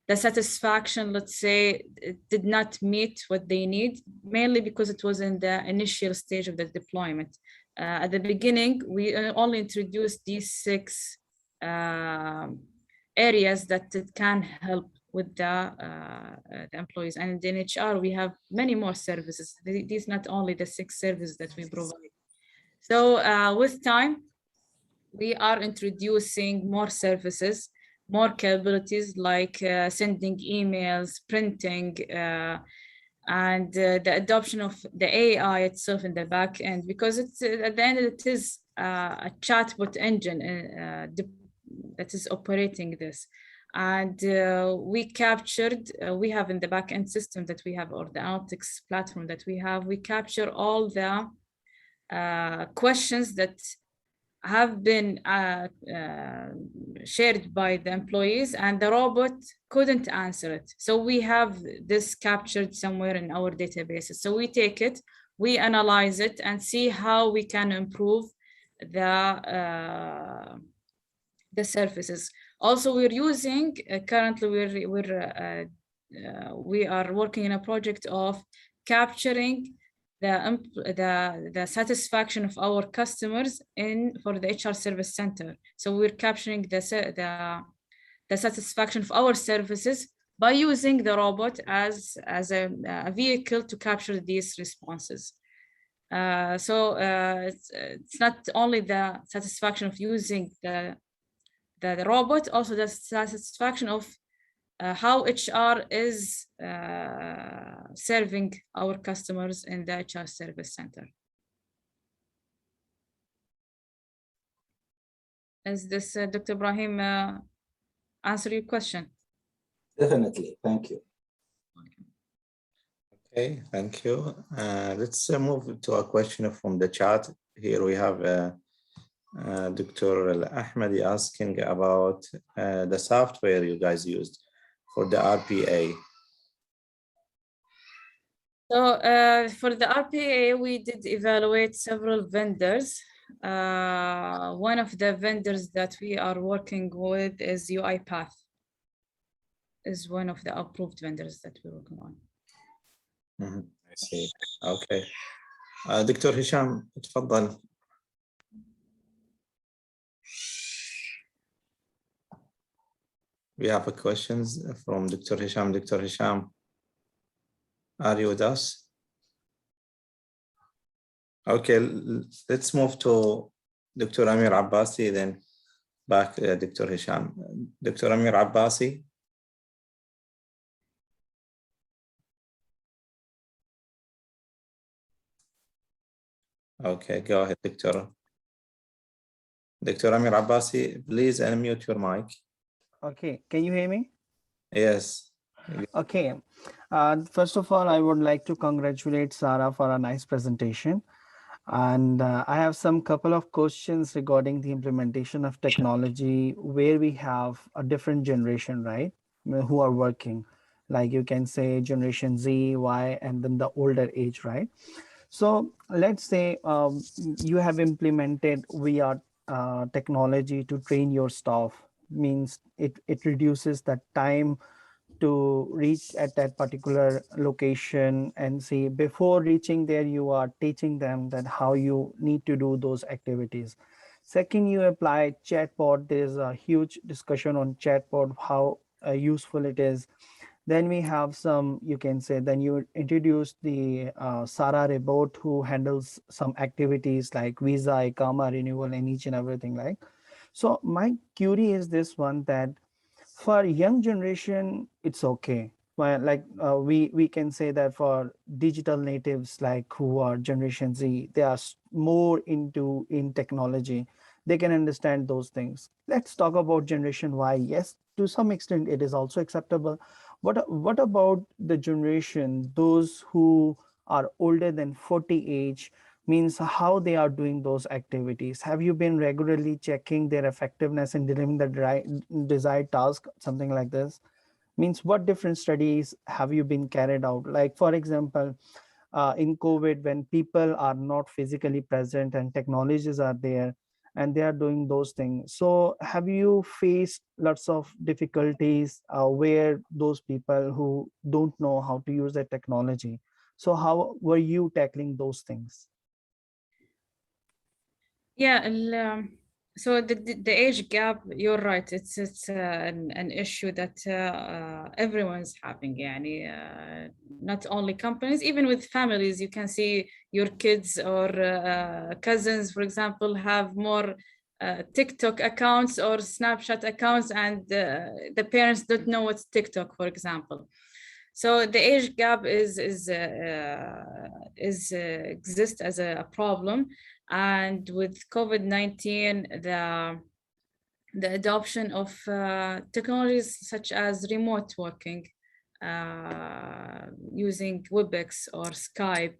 the satisfaction, let's say, it did not meet what they need, mainly because it was in the initial stage of the deployment. At the beginning, we only introduced these 6 areas that it can help with the employees. And in HR, we have many more services. These not only the 6 services that we provide. So with time, we are introducing more services, more capabilities like sending emails, printing, and the adoption of the AI itself in the back end, because it's at the end it is a chatbot engine that is operating this. And we captured, we have in the back end system that we have, or the analytics platform that we have, we capture all the questions that have been shared by the employees, and the robot couldn't answer it. So we have this captured somewhere in our databases. So we take it, we analyze it, and see how we can improve the services. Also, we're using currently we are working in a project of capturing the satisfaction of our customers for the HR service center. So we're capturing the satisfaction of our services by using the robot as a vehicle to capture these responses. So it's not only the satisfaction of using the robot, also the satisfaction of how HR is serving our customers in the HR service center. Is this, Dr. Ibrahim, answer your question? Definitely, thank you. Okay, thank you. Let's move to a question from the chat. Here we have Dr. Al-Ahmadi asking about the software you guys used for the RPA. So for the RPA, we did evaluate several vendors. One of the vendors that we are working with is UiPath, is one of the approved vendors that we're working on. I see. Okay. Dr. Hesham, تفضل. We have questions from Dr. Hesham. Dr. Hesham, are you with us? Okay, let's move to Dr. Amir Abbasi then. back Dr. Hesham. Dr. Amir Abbasi. Okay, go ahead, Dr. Dr. Amir Abbasi, please unmute your mic. Okay, can you hear me? Yes. Okay, first of all, I would like to congratulate Sara for a nice presentation. And I have some couple of questions regarding the implementation of technology where we have a different generation, right, who are working. Like you can say generation Z, Y, and then the older age, right? So let's say you have implemented VR technology to train your staff, means it reduces the time to reach at that particular location, and see before reaching there you are teaching them that how you need to do those activities. Second, you apply chatbot. There is a huge discussion on chatbot, how useful it is. Then we have some, you can say, then you introduce the Sara robot who handles some activities like visa, ICAMA renewal, and each and everything like. So my query is this one, that for young generation, it's okay. Well, like we can say that for digital natives, like who are Generation Z, they are more in technology. They can understand those things. Let's talk about Generation Y. Yes, to some extent, it is also acceptable. What about the generation, those who are older than 40 age, means how they are doing those activities? Have you been regularly checking their effectiveness in delivering the desired task, something like this? Means what different studies have you been carried out? Like, for example, in COVID, when people are not physically present and technologies are there and they are doing those things. So have you faced lots of difficulties where those people who don't know how to use the technology? So how were you tackling those things? Yeah, so the age gap, you're right. It's an issue that everyone's having. Yani, not only companies, even with families. You can see your kids or cousins, for example, have more TikTok accounts or Snapchat accounts, and the parents don't know what's TikTok, for example. So the age gap exists as a problem. And with COVID-19, the adoption of technologies such as remote working, using WebEx or Skype,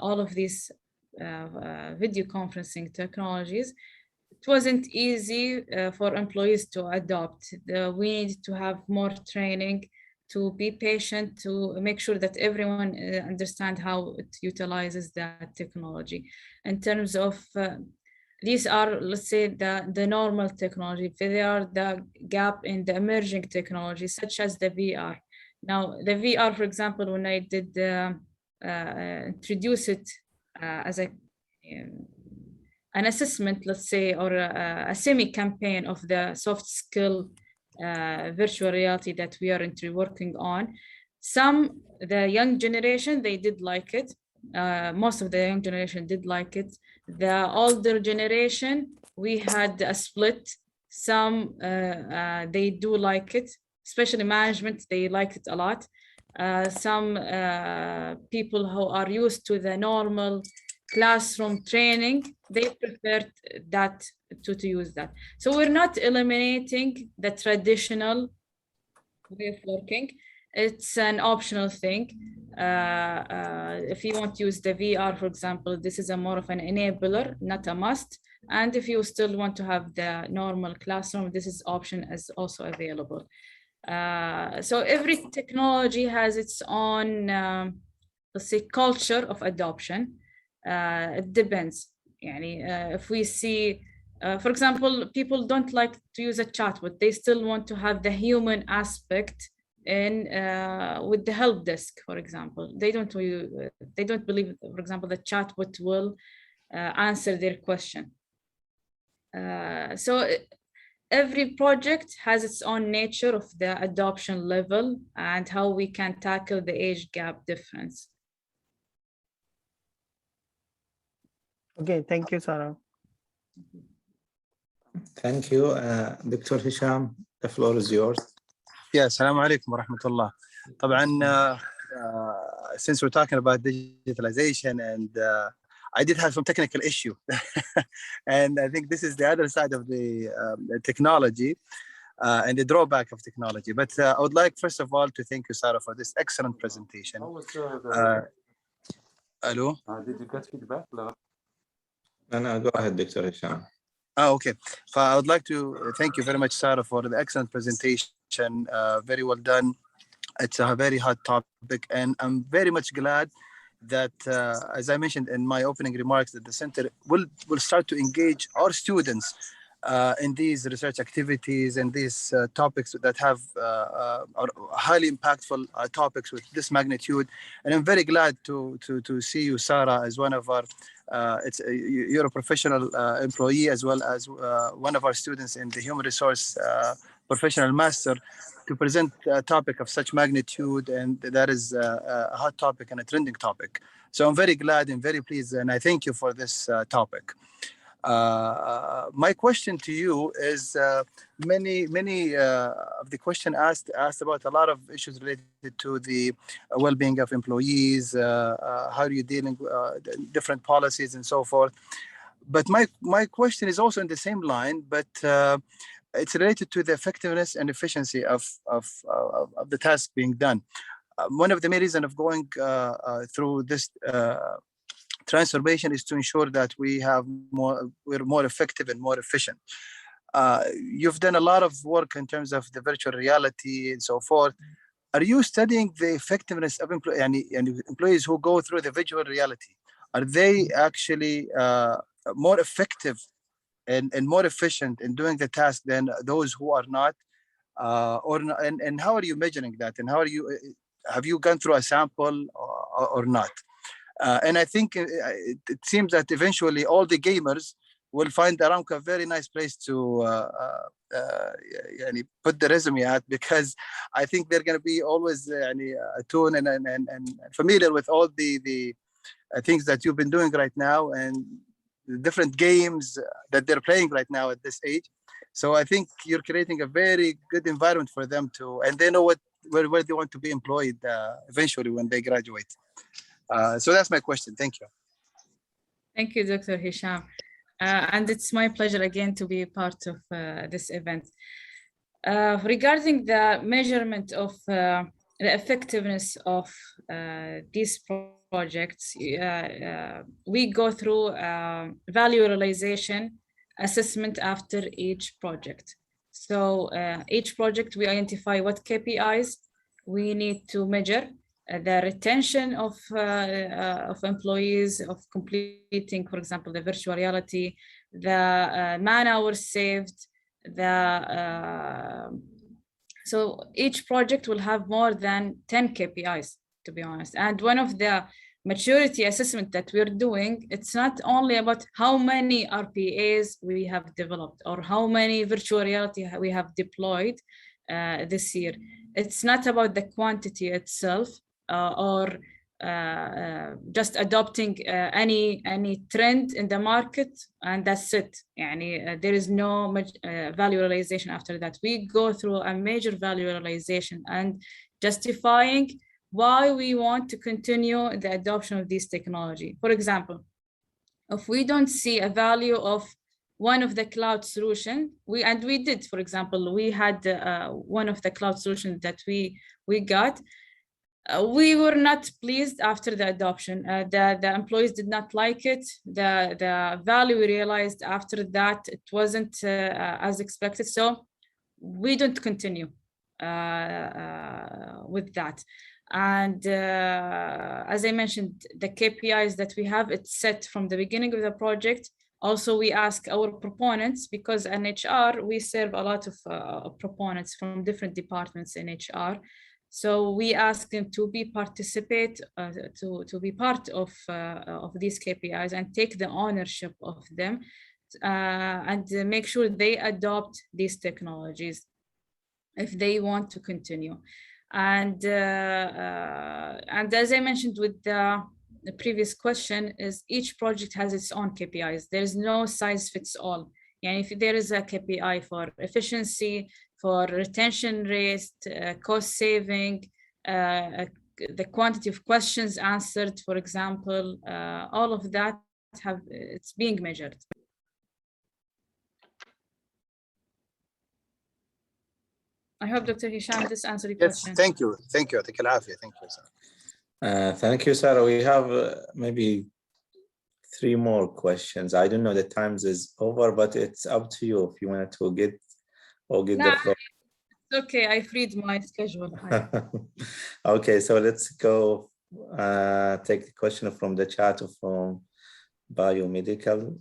all of these video conferencing technologies, it wasn't easy for employees to adopt. We need to have more training, to be patient, to make sure that everyone understand how it utilizes that technology. In terms of, these are, let's say, the normal technology. There are the gap in the emerging technologies, such as the VR. Now, the VR, for example, when I did introduce it as an assessment, let's say, or a semi-campaign of the soft skill virtual reality that we are working on. The young generation, they did like it. Most of the young generation did like it. The older generation, we had a split. Some, they do like it, especially management, they like it a lot. Some people who are used to the normal classroom training, they prefer that to use that. So we're not eliminating the traditional way of working. It's an optional thing. If you want to use the VR, for example, this is more of an enabler, not a must. And if you still want to have the normal classroom, this is option is also available. So every technology has its own, let's say, culture of adoption. It depends. If we see, for example, people don't like to use a chatbot. They still want to have the human aspect in with the help desk, for example. They don't believe, for example, the chatbot will answer their question. So every project has its own nature of the adoption level and how we can tackle the age gap difference. Okay, thank you, Sara. Thank you. Dr. Hesham, the floor is yours. Yeah, assalamu alaikum wa rahmatullah. طبعا, since we're talking about digitalization, and I did have some technical issue, and I think this is the other side of the technology and the drawback of technology. But I would like, first of all, to thank you, Sarah, for this excellent presentation. Hello? Did you get feedback? No, go ahead, Dr. Hesham. Okay. I would like to thank you very much, Sarah, for the excellent presentation. Very well done. It's a very hot topic, and I'm very much glad that, as I mentioned in my opening remarks, that the center will start to engage our students in these research activities and these topics that have are highly impactful topics with this magnitude. And I'm very glad to see you, Sarah, as one of our you're a professional employee, as well as one of our students in the human resource professional master, to present a topic of such magnitude, and that is a hot topic and a trending topic. So I'm very glad and very pleased, and I thank you for this topic. My question to you is, many of the question asked about a lot of issues related to the well-being of employees, how are you dealing with different policies and so forth. But my question is also in the same line, but it's related to the effectiveness and efficiency of the task being done. One of the main reasons of going through this transformation is to ensure that we're more effective and more efficient. You've done a lot of work in terms of the virtual reality and so forth. Are you studying the effectiveness of employees who go through the virtual reality? Are they actually more effective and more efficient in doing the task than those who are not? And how are you measuring that? And have you gone through a sample or not? And I think it seems that eventually all the gamers will find Aramco a very nice place to put the resume at, because I think they're going to be always attuned and familiar with all the things that you've been doing right now, and the different games that they're playing right now at this age. So I think you're creating a very good environment for them and they know where they want to be employed eventually when they graduate. So that's my question. Thank you. Thank you, Dr. Hesham. And it's my pleasure again to be a part of this event. Regarding the measurement of the effectiveness of these projects, we go through value realization assessment after each project. So each project, we identify what KPIs we need to measure, the retention of employees, of completing, for example, the virtual reality, the man hours saved, so each project will have more than 10 KPIs, to be honest. And one of the maturity assessment that we're doing, it's not only about how many RPAs we have developed or how many virtual reality we have deployed this year. It's not about the quantity itself or just adopting any trend in the market, and that's it. There is no value realization after that. We go through a major value realization and justifying why we want to continue the adoption of this technology. For example, if we don't see a value of one of the cloud solution, we did, for example, we had one of the cloud solutions that we got. We were not pleased after the adoption. The employees did not like it. The value we realized after that, it wasn't as expected. So we don't continue with that. And as I mentioned, the KPIs that we have, it's set from the beginning of the project. Also, we ask our proponents, because in HR, we serve a lot of proponents from different departments in HR. So we ask them to be part of these KPIs and take the ownership of them and make sure they adopt these technologies if they want to continue. And as I mentioned with the previous question, is each project has its own KPIs. There's no size fits all. يعني if there is a KPI for efficiency, for retention rate, cost saving, the quantity of questions answered, for example, all of that it's being measured. I hope Dr. Hesham, this answered your question. Thank you. Thank you. Thank you, Sarah. Thank you, Sarah. We have maybe 3 more questions. I don't know, the times is over, but it's up to you if you wanted to get the floor. It's okay, I freed my schedule. Okay, so let's go take the question from the chat from biomedical.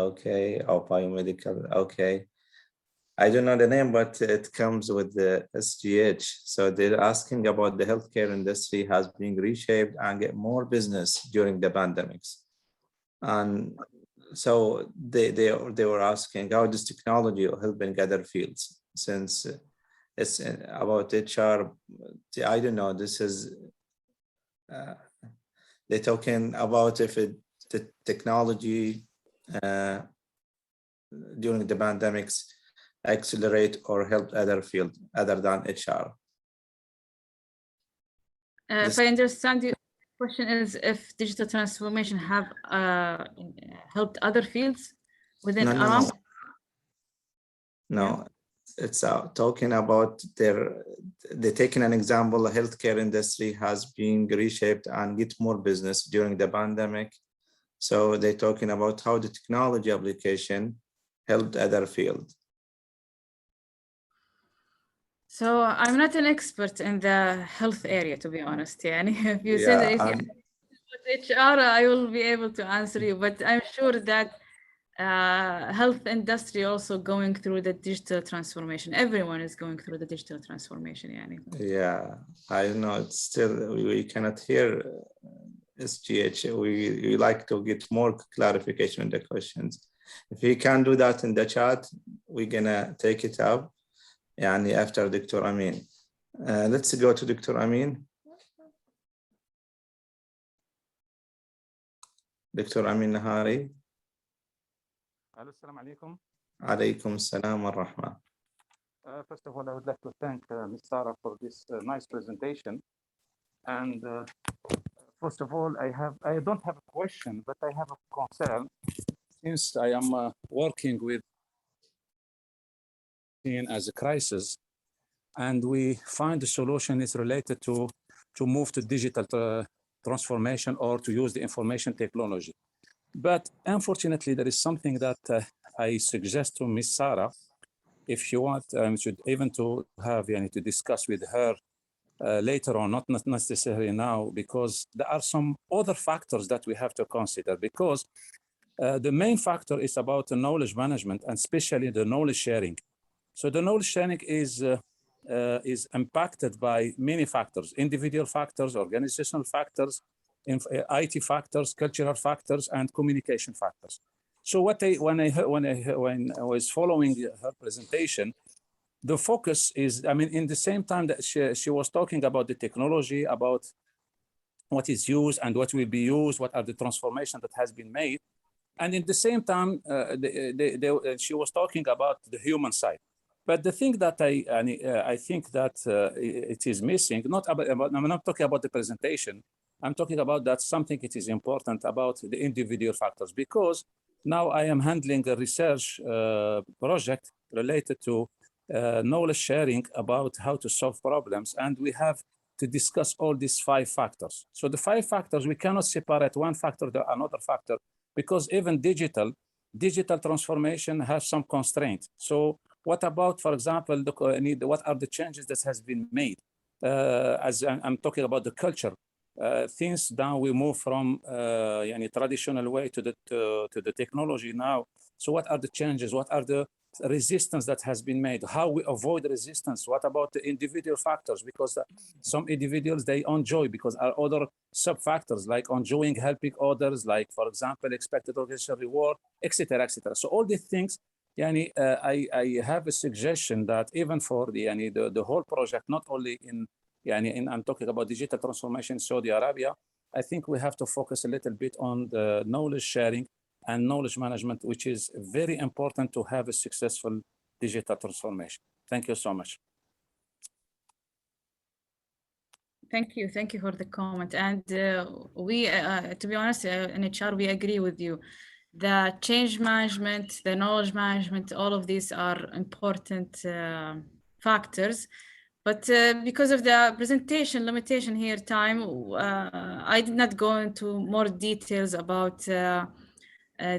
Okay, or biomedical. Okay. I don't know the name, but it comes with the SGH. So they're asking about the healthcare industry has been reshaped and get more business during the pandemics. And so they were asking how this technology will help in other fields, since it's about HR. I don't know, this is, they're talking about if the technology during the pandemics accelerate or help other fields other than HR. If I understand you, the question is if digital transformation have helped other fields within Aramco? No, it's talking about they're taking an example, the healthcare industry has been reshaped and get more business during the pandemic. So they're talking about how the technology application helped other fields. So I'm not an expert in the health area, to be honest. Yeah, if you said HR, I will be able to answer you. But I'm sure that health industry also going through the digital transformation. Everyone is going through the digital transformation. Yeah, I know. It's still we cannot hear SGH. We like to get more clarification on the questions. If you can do that in the chat, we're gonna take it up. يعني after Dr. Amin. Let's go to Dr. Amin. Dr. Amin Nahari. Assalamu alaikum. Alaikum salam wa rahmah. First of all, I would like to thank Ms. Sarah for this nice presentation. And first of all, I don't have a question, but I have a concern. Since I am working with as a crisis, and we find the solution is related to move to digital transformation or to use the information technology. But unfortunately, there is something that I suggest to Ms. Sarah, if you want, should even to have to discuss with her later on, not necessarily now, because there are some other factors that we have to consider. Because the main factor is about the knowledge management, and especially the knowledge sharing. So the knowledge sharing is impacted by many factors: individual factors, organizational factors, IT factors, cultural factors, and communication factors. So when I was following her presentation, the focus is, in the same time that she was talking about the technology, about what is used and what will be used, what are the transformations that has been made, and in the same time, she was talking about the human side. But the thing that I think that it is missing, I'm not talking about the presentation, I'm talking about that something it is important about the individual factors, because now I am handling a research project related to knowledge sharing about how to solve problems, and we have to discuss all these 5 factors. So the 5 factors, we cannot separate one factor to another factor, because even digital transformation has some constraints. So what about, for example, what are the changes that has been made? As I'm talking about the culture, things now we move from traditional way to the technology now. So what are the changes? What are the resistance that has been made? How we avoid resistance? What about the individual factors? Because some individuals, they enjoy, because are other sub-factors like enjoying helping others, like, for example, expected organizational reward, etc., etc. So all these things, I have a suggestion that even for the whole project, not only in I'm talking about digital transformation in Saudi Arabia, I think we have to focus a little bit on the knowledge sharing and knowledge management, which is very important to have a successful digital transformation. Thank you so much. Thank you for the comment. And we, to be honest, in HR, we agree with you. The change management, the knowledge management, all of these are important factors. But because of the presentation limitation here, time, I did not go into more details about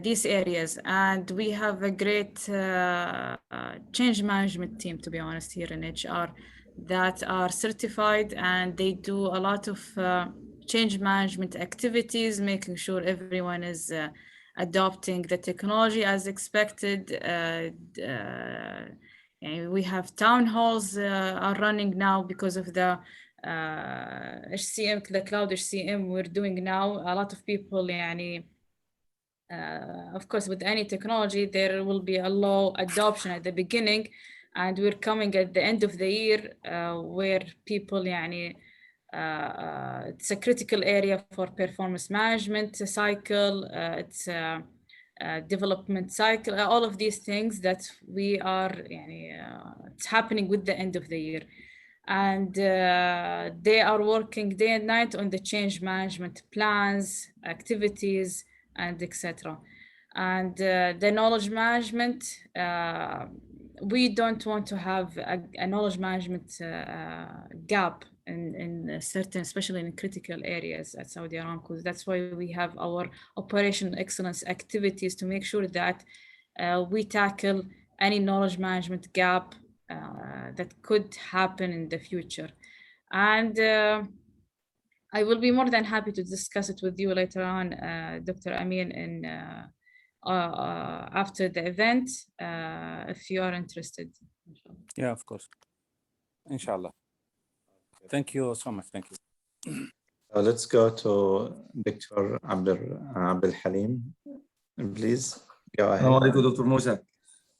these areas. And we have a great change management team, to be honest, here in HR, that are certified, and they do a lot of change management activities, making sure everyone is adopting the technology as expected. And we have town halls are running now because of the HCM, the cloud HCM we're doing now. A lot of people, of course, with any technology, there will be a low adoption at the beginning, and we're coming at the end of the year where people, it's a critical area for performance management cycle, it's a development cycle, all of these things that we are, it's happening with the end of the year. And they are working day and night on the change management plans, activities, and etc. And the knowledge management, we don't want to have a knowledge management gap in certain, especially in critical areas at Saudi Aramco. That's why we have our operational excellence activities to make sure that we tackle any knowledge management gap that could happen in the future. And I will be more than happy to discuss it with you later on, Dr. Amin, after the event, if you are interested. Yeah, of course. Inshallah. Thank you so much. Thank you. Let's go to Dr. Abdul Halim. Please go ahead. Assalamu alaikum, Dr. Musa.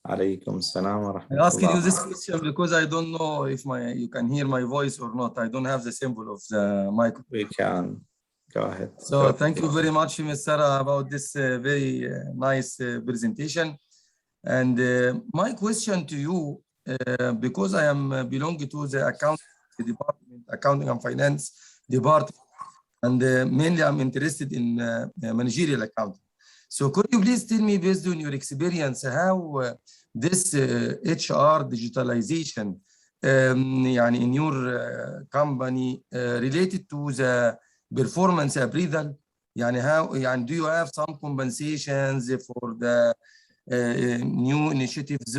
Alaikum salam wa rahmatullah. I asked you this question because I don't know if you can hear my voice or not. I don't have the symbol of the mic. We can. Go ahead. So thank you very much, Ms. Sarah, about this very nice presentation. And my question to you, because I am belonging to the accounting and finance department, and mainly I'm interested in managerial accounting. So could you please tell me, based on your experience, how this HR digitalization in your company related to the performance appraisal? How do you have some compensations for the new initiatives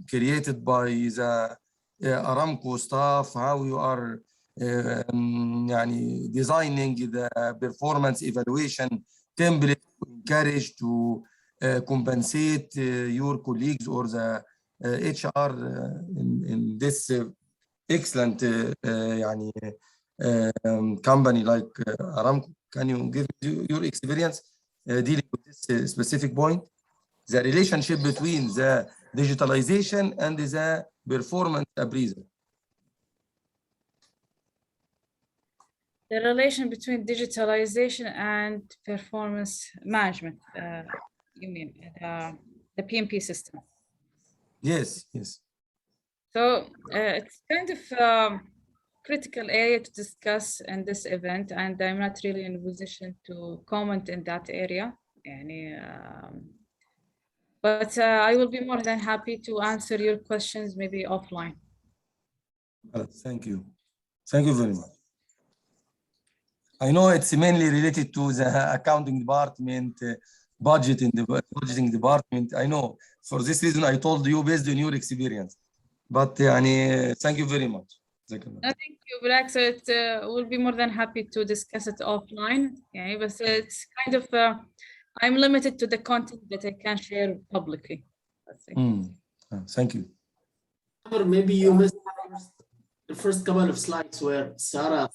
created by the Aramco staff? How you are designing the performance evaluation template to encourage to compensate your colleagues or the HR in this excellent company like Aramco? Can you give your experience dealing with this specific point? The relationship between the digitalization and the performance appraisal. The relation between digitalization and performance management, you mean the PMP system? Yes, yes. So it's kind of critical area to discuss in this event, and I'm not really in a position to comment in that area. But I will be more than happy to answer your questions, maybe offline. Thank you. Thank you very much. I know it's mainly related to the accounting department, budgeting department. I know. For this reason, I told you based on your experience. But thank you very much. Thank you, Black. So it will be more than happy to discuss it offline. Yeah, but it's kind of I'm limited to the content that I can share publicly. Thank you. Maybe you missed the first couple of slides where Sarah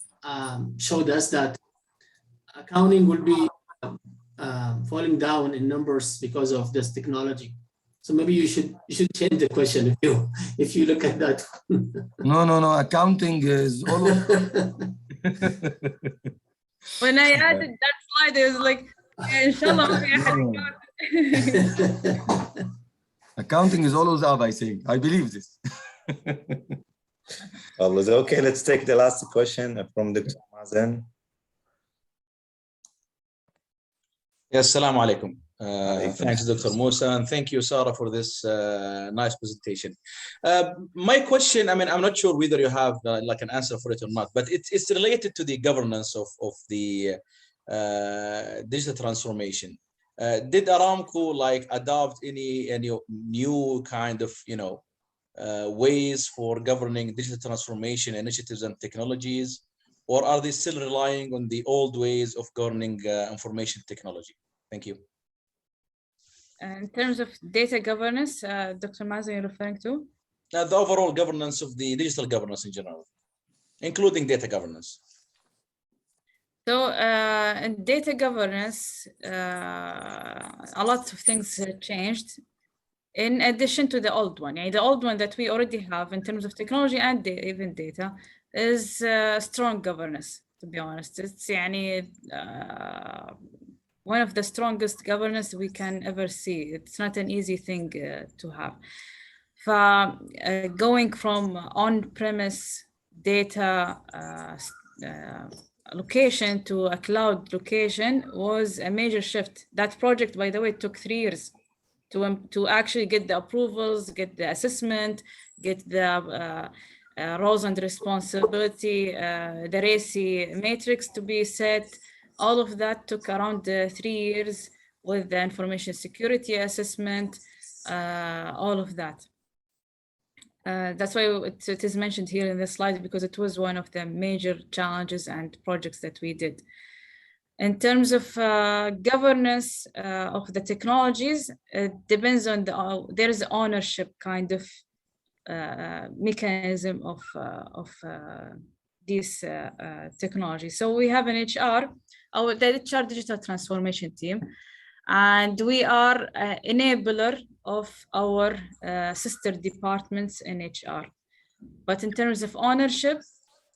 showed us that accounting will be falling down in numbers because of this technology. So maybe you should change the question if you look at that. No. Accounting is all. When I added that slide, it was like, inshallah, Accounting is always up, I think. I believe this. Always. Okay, let's take the last question from Dr. Mazen. Yes, assalamu alaikum. Thanks, Dr. Musa, and thank you, Sarah, for this nice presentation. My question, I mean, I'm not sure whether you have like an answer for it or not, but it's related to the governance of the digital transformation. Did Aramco like adopt any new kind of, you know, ways for governing digital transformation initiatives and technologies, or are they still relying on the old ways of governing information technology? Thank you. In terms of data governance, Dr. Mazen, you're referring to? The overall governance of the digital governance in general, including data governance. So in data governance, a lot of things have changed in addition to the old one. The old one that we already have in terms of technology and even data is strong governance, to be honest. It's one of the strongest governance we can ever see. It's not an easy thing to have. Going from on-premise data location to a cloud location was a major shift. That project, by the way, took 3 years to actually get the approvals, get the assessment, get the roles and responsibility, the RACI matrix to be set. All of that took around 3 years with the information security assessment, all of that. That's why it is mentioned here in this slide, because it was one of the major challenges and projects that we did. In terms of governance of the technologies, it depends on there is ownership kind of mechanism of these technologies. So we have an HR, the HR digital transformation team, and we are an enabler of our sister departments in HR. But in terms of ownership,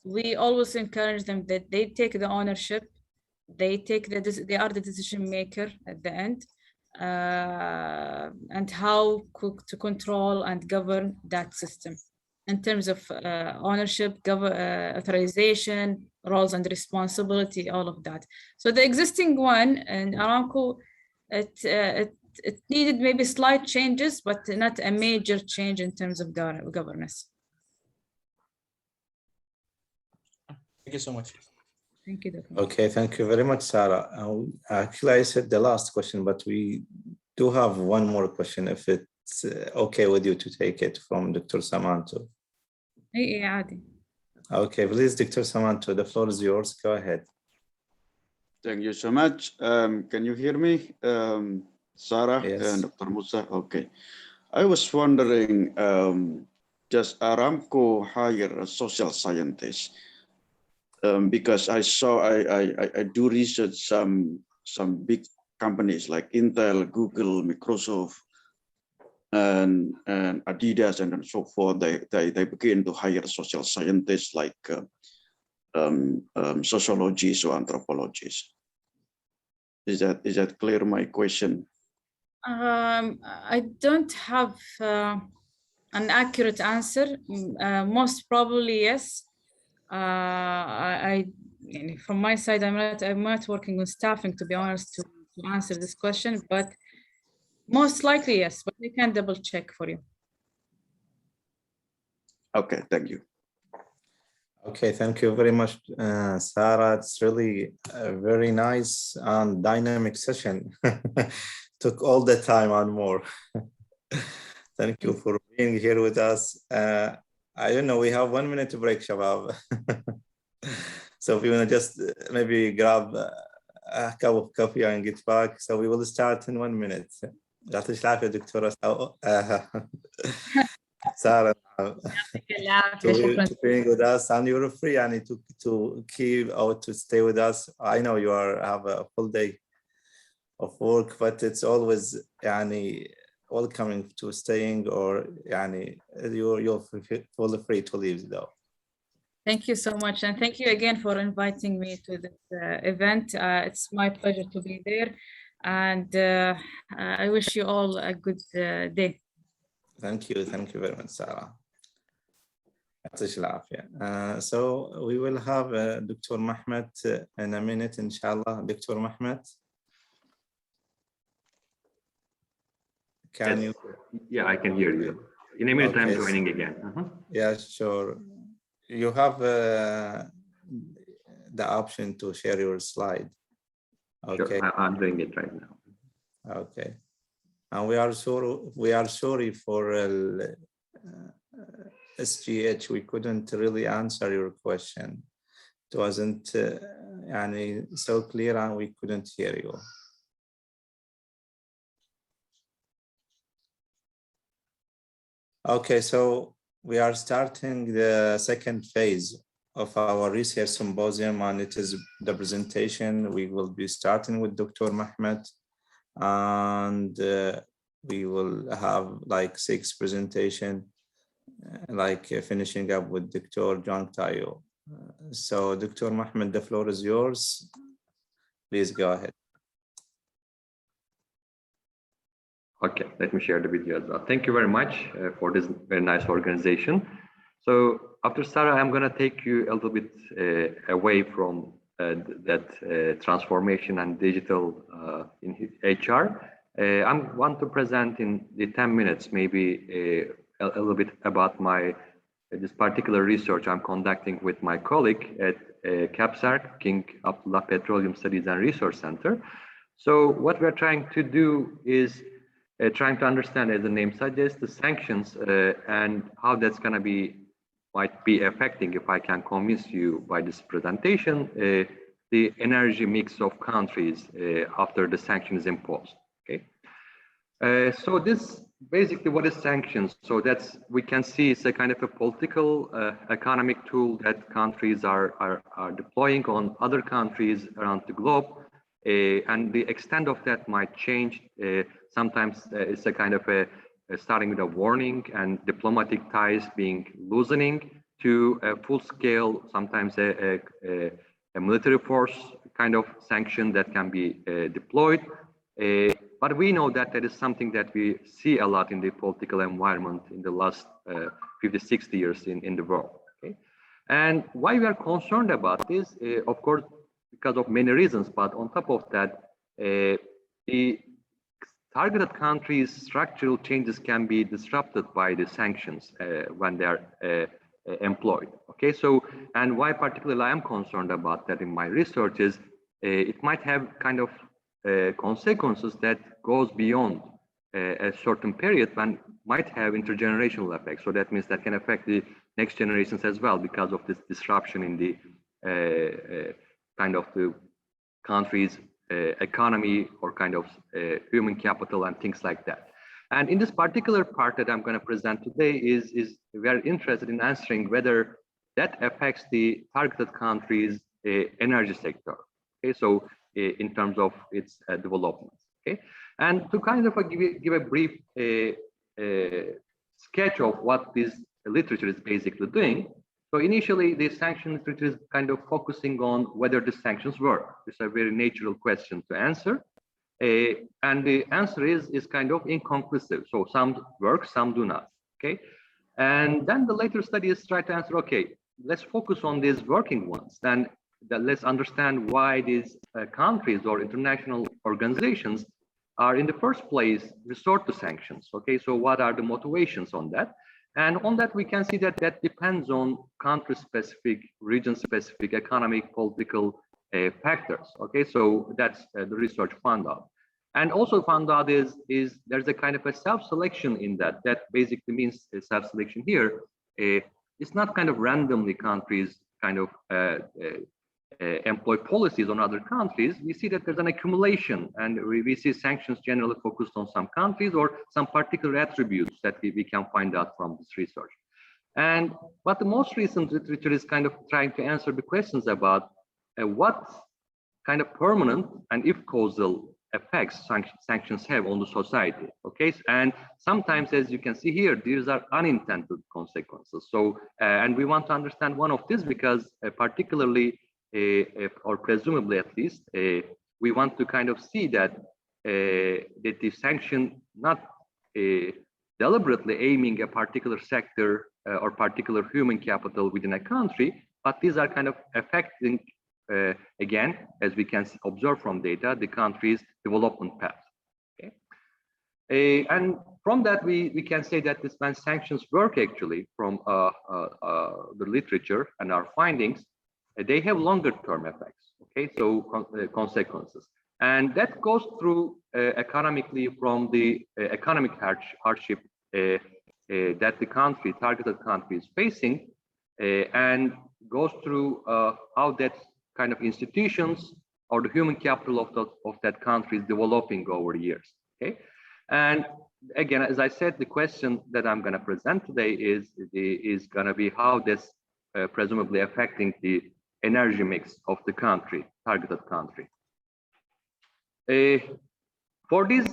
we always encourage them that they take the ownership, they are the decision maker at the end, and how to control and govern that system. In terms of ownership, authorization, roles and responsibility, all of that. So the existing one in Aramco, it needed maybe slight changes, but not a major change in terms of governance. Thank you so much. Thank you, Dr. Okay, thank you very much, Sarah. Actually, I said the last question, but we do have one more question, if it's okay with you to take it from Dr. Samanto. Okay, please, Dr. Samanto, the floor is yours. Go ahead. Thank you so much. Can you hear me, Sarah Yes. and Dr. Musa? Okay. I was wondering, does Aramco hire a social scientist? Because I do research some big companies like Intel, Google, Microsoft, and Adidas, and so forth. They begin to hire social scientists like sociologists or anthropologists. Is that clear? My question. I don't have an accurate answer. Most probably yes. From my side, I'm not working on staffing, to be honest, to answer this question, but most likely yes, but we can double check for you. Okay, thank you. Okay, thank you very much, Sarah. It's really a very nice and dynamic session. Took all the time and more. Thank you for being here with us. I don't know, we have 1 minute to break, Shabab. So if you want to just maybe grab a cup of coffee and get back. So we will start in 1 minute. يعطيك العافية دكتورة Sarah, to being with us, and you're free to keep or to stay with us. I know you have a full day of work, but it's always welcoming to staying, or you're fully free to leave though. Thank you so much, and thank you again for inviting me to this event. It's my pleasure to be there. And I wish you all a good day. Thank you very much, Sarah. So we will have Dr. Mehmet in a minute, inshallah. Dr. Mehmet, can you? Yeah, I can hear you. In a minute, I'm joining again. Yeah, sure. You have the option to share your slide. Okay. Sure, I'm doing it right now. Okay. And we are sorry for SGH. We couldn't really answer your question. It wasn't so clear and we couldn't hear you. Okay, so we are starting the second phase of our research symposium, and it is the presentation. We will be starting with Dr. Mehmet, and we will have like 6 presentations, finishing up with Dr. Jongtae Yu. So Dr. Mehmet, the floor is yours. Please go ahead. Okay, let me share the video as well. Thank you very much for this very nice organization. So after Sarah, I'm going to take you a little bit away from that transformation and digital in HR. I want to present in the 10 minutes, maybe a little bit about this particular research I'm conducting with my colleague at CAPSARC, King Abdullah Petroleum Studies and Research Center. So what we're trying to do is trying to understand, as the name suggests, the sanctions and how that's going to might be affecting, if I can convince you by this presentation, the energy mix of countries after the sanction is imposed. Okay. So this basically what is sanctions. So we can see it's a kind of a political economic tool that countries are deploying on other countries around the globe. And the extent of that might change. Sometimes it's a kind of starting with a warning and diplomatic ties being loosening to a full scale, sometimes a military force kind of sanction that can be deployed. But we know that is something that we see a lot in the political environment in the last 50, 60 years in the world. Okay? And why we are concerned about this, of course, because of many reasons, but on top of that, the targeted countries' structural changes can be disrupted by the sanctions when they are employed. Okay, so, and why particularly I am concerned about that in my research is it might have kind of consequences that goes beyond a certain period and might have intergenerational effects. So that means that can affect the next generations as well because of this disruption in the kind of the country's economy or kind of human capital and things like that. And in this particular part that I'm going to present today is very interested in answering whether that affects the targeted country's energy sector. Okay, so in terms of its development. Okay, and to kind of give a brief sketch of what this literature is basically doing. So initially, the sanction literature is kind of focusing on whether the sanctions work. It's a very natural question to answer. And the answer is kind of inconclusive. So some work, some do not. Okay. And then the later studies try to answer, okay, let's focus on these working ones. Then let's understand why these countries or international organizations are in the first place resort to sanctions. Okay, so what are the motivations on that? And on that, we can see that that depends on country-specific, region-specific, economic, political factors. Okay, so that's the research found out. And also found out is there's a kind of a self-selection in that. That basically means self-selection here. It's not kind of randomly countries kind of employ policies on other countries. We see that there's an accumulation, and we see sanctions generally focused on some countries or some particular attributes that we can find out from this research. And what the most recent literature is kind of trying to answer the questions about what kind of permanent and if causal effects sanctions have on the society. Okay, and sometimes, as you can see here, these are unintended consequences. So, and we want to understand one of these because particularly or presumably at least, we want to kind of see that that the sanction not deliberately aiming a particular sector or particular human capital within a country, but these are kind of affecting, again, as we can observe from data, the country's development path. Okay? And from that, we can say that this when sanctions work actually from the literature and our findings, they have longer term effects, okay? So consequences. And that goes through economically from the economic hardship that the country, targeted country is facing, and goes through how that kind of institutions or the human capital of that country is developing over years, okay? And again, as I said, the question that I'm going to present today is going to be how this presumably affecting the energy mix of the country, targeted country. For these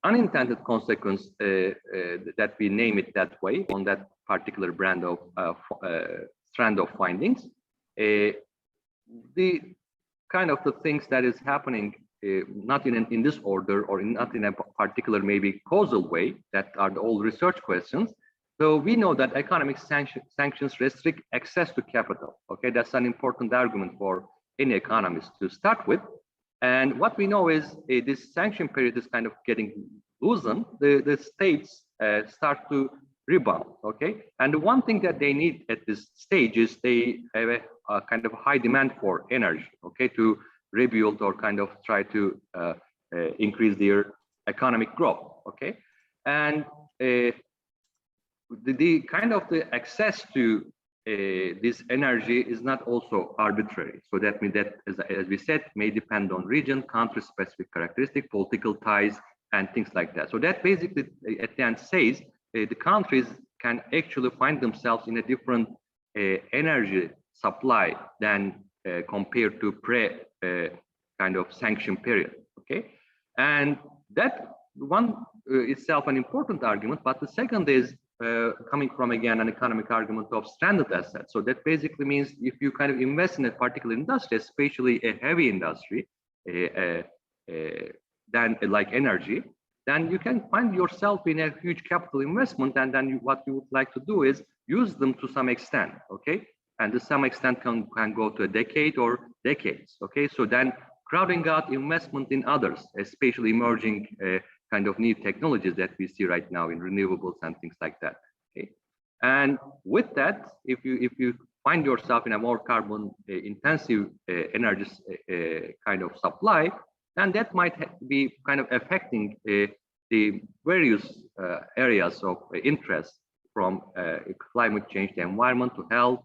unintended consequence that we name it that way on that particular brand of strand of findings, the kind of the things that is happening not in this order or not in a particular maybe causal way, that are the old research questions. So we know that economic sanctions restrict access to capital. Okay, that's an important argument for any economist to start with. And what we know is this sanction period is kind of getting loosened. The states start to rebound. Okay, and the one thing that they need at this stage is they have a kind of high demand for energy. Okay, to rebuild or kind of try to increase their economic growth. Okay, and the kind of the access to this energy is not also arbitrary. So that means that, as we said, may depend on region, country-specific characteristic, political ties, and things like that. So that basically, at the end, says the countries can actually find themselves in a different energy supply than compared to kind of sanction period. Okay, and that one itself an important argument, but the second is coming from, again, an economic argument of stranded assets. So that basically means if you kind of invest in a particular industry, especially a heavy industry, then like energy, then you can find yourself in a huge capital investment, and then what you would like to do is use them to some extent, okay? And to some extent can go to a decade or decades, okay? So then crowding out investment in others, especially emerging kind of new technologies that we see right now in renewables and things like that. Okay, and with that, if you find yourself in a more carbon intensive energy kind of supply, then that might be kind of affecting the various areas of interest, from climate change, the environment, to health,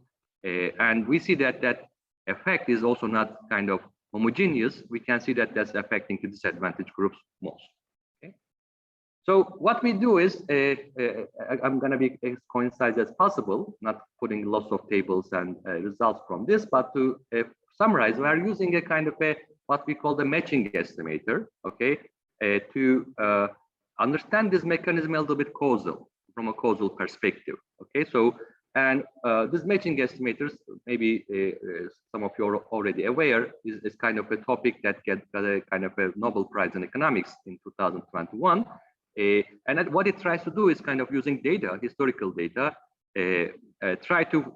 and we see that that effect is also not kind of homogeneous. We can see that that's affecting the disadvantaged groups most. So what we do is, I'm going to be as concise as possible, not putting lots of tables and results from this, but to summarize, we are using a kind of what we call the matching estimator, okay, to understand this mechanism a little bit causal, from a causal perspective, okay. So, and this matching estimators, maybe some of you are already aware, is kind of a topic that gets a kind of a Nobel Prize in Economics in 2021. And what it tries to do is kind of using data, historical data, try to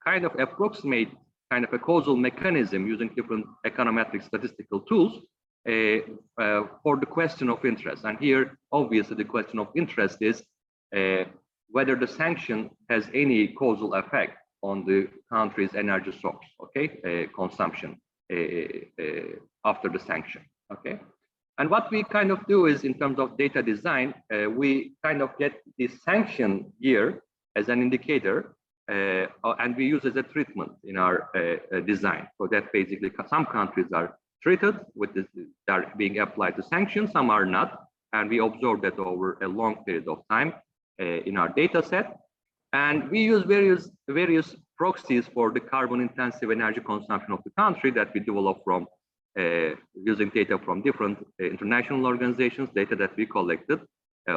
kind of approximate kind of a causal mechanism using different econometric statistical tools for the question of interest. And here, obviously, the question of interest is whether the sanction has any causal effect on the country's energy source, okay, consumption after the sanction, okay. And what we kind of do is, in terms of data design, we kind of get the sanction year as an indicator, and we use as a treatment in our design. So that basically some countries are treated with this, are being applied to sanctions, some are not, and we observe that over a long period of time in our data set. And we use various proxies for the carbon intensive energy consumption of the country that we develop from using data from different international organizations, data that we collected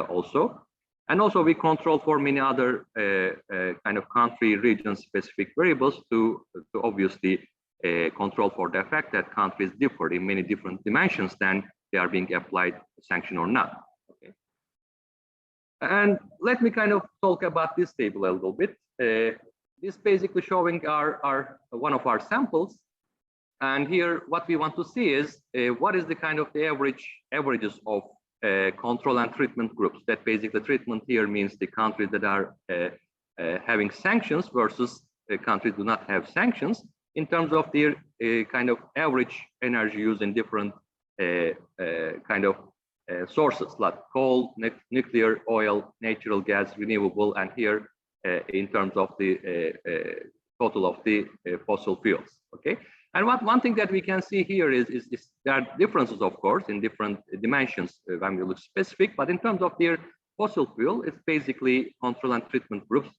also. And also we control for many other kind of country region specific variables to obviously control for the fact that countries differ in many different dimensions than they are being applied sanction or not. Okay. And let me kind of talk about this table a little bit. This basically showing our one of our samples. And here what we want to see is what is the kind of the averages of control and treatment groups. That basically treatment here means the countries that are having sanctions versus the countries do not have sanctions in terms of their kind of average energy use in different kind of sources like coal, nuclear, oil, natural gas, renewable, and here in terms of the total of the fossil fuels. Okay, and one thing that we can see here is there are differences, of course, in different dimensions when we look specific, but in terms of their fossil fuel, it's basically control and treatment groups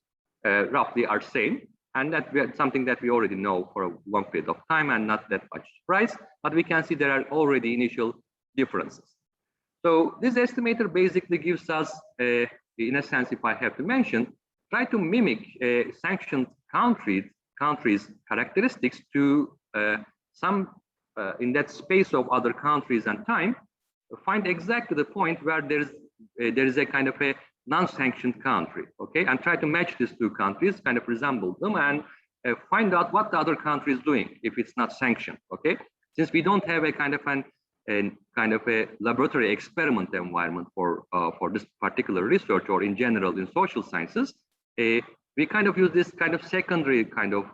roughly are same, and that's something that we already know for a long period of time and not that much surprise, but we can see there are already initial differences. So this estimator basically gives us, in a sense, if I have to mention, try to mimic sanctioned countries' characteristics to some in that space of other countries and time, find exactly the point where there is a kind of a non-sanctioned country, okay, and try to match these two countries, kind of resemble them, and find out what the other country is doing if it's not sanctioned, okay. Since we don't have a kind of a laboratory experiment environment for this particular research, or in general in social sciences, we kind of use this kind of secondary kind of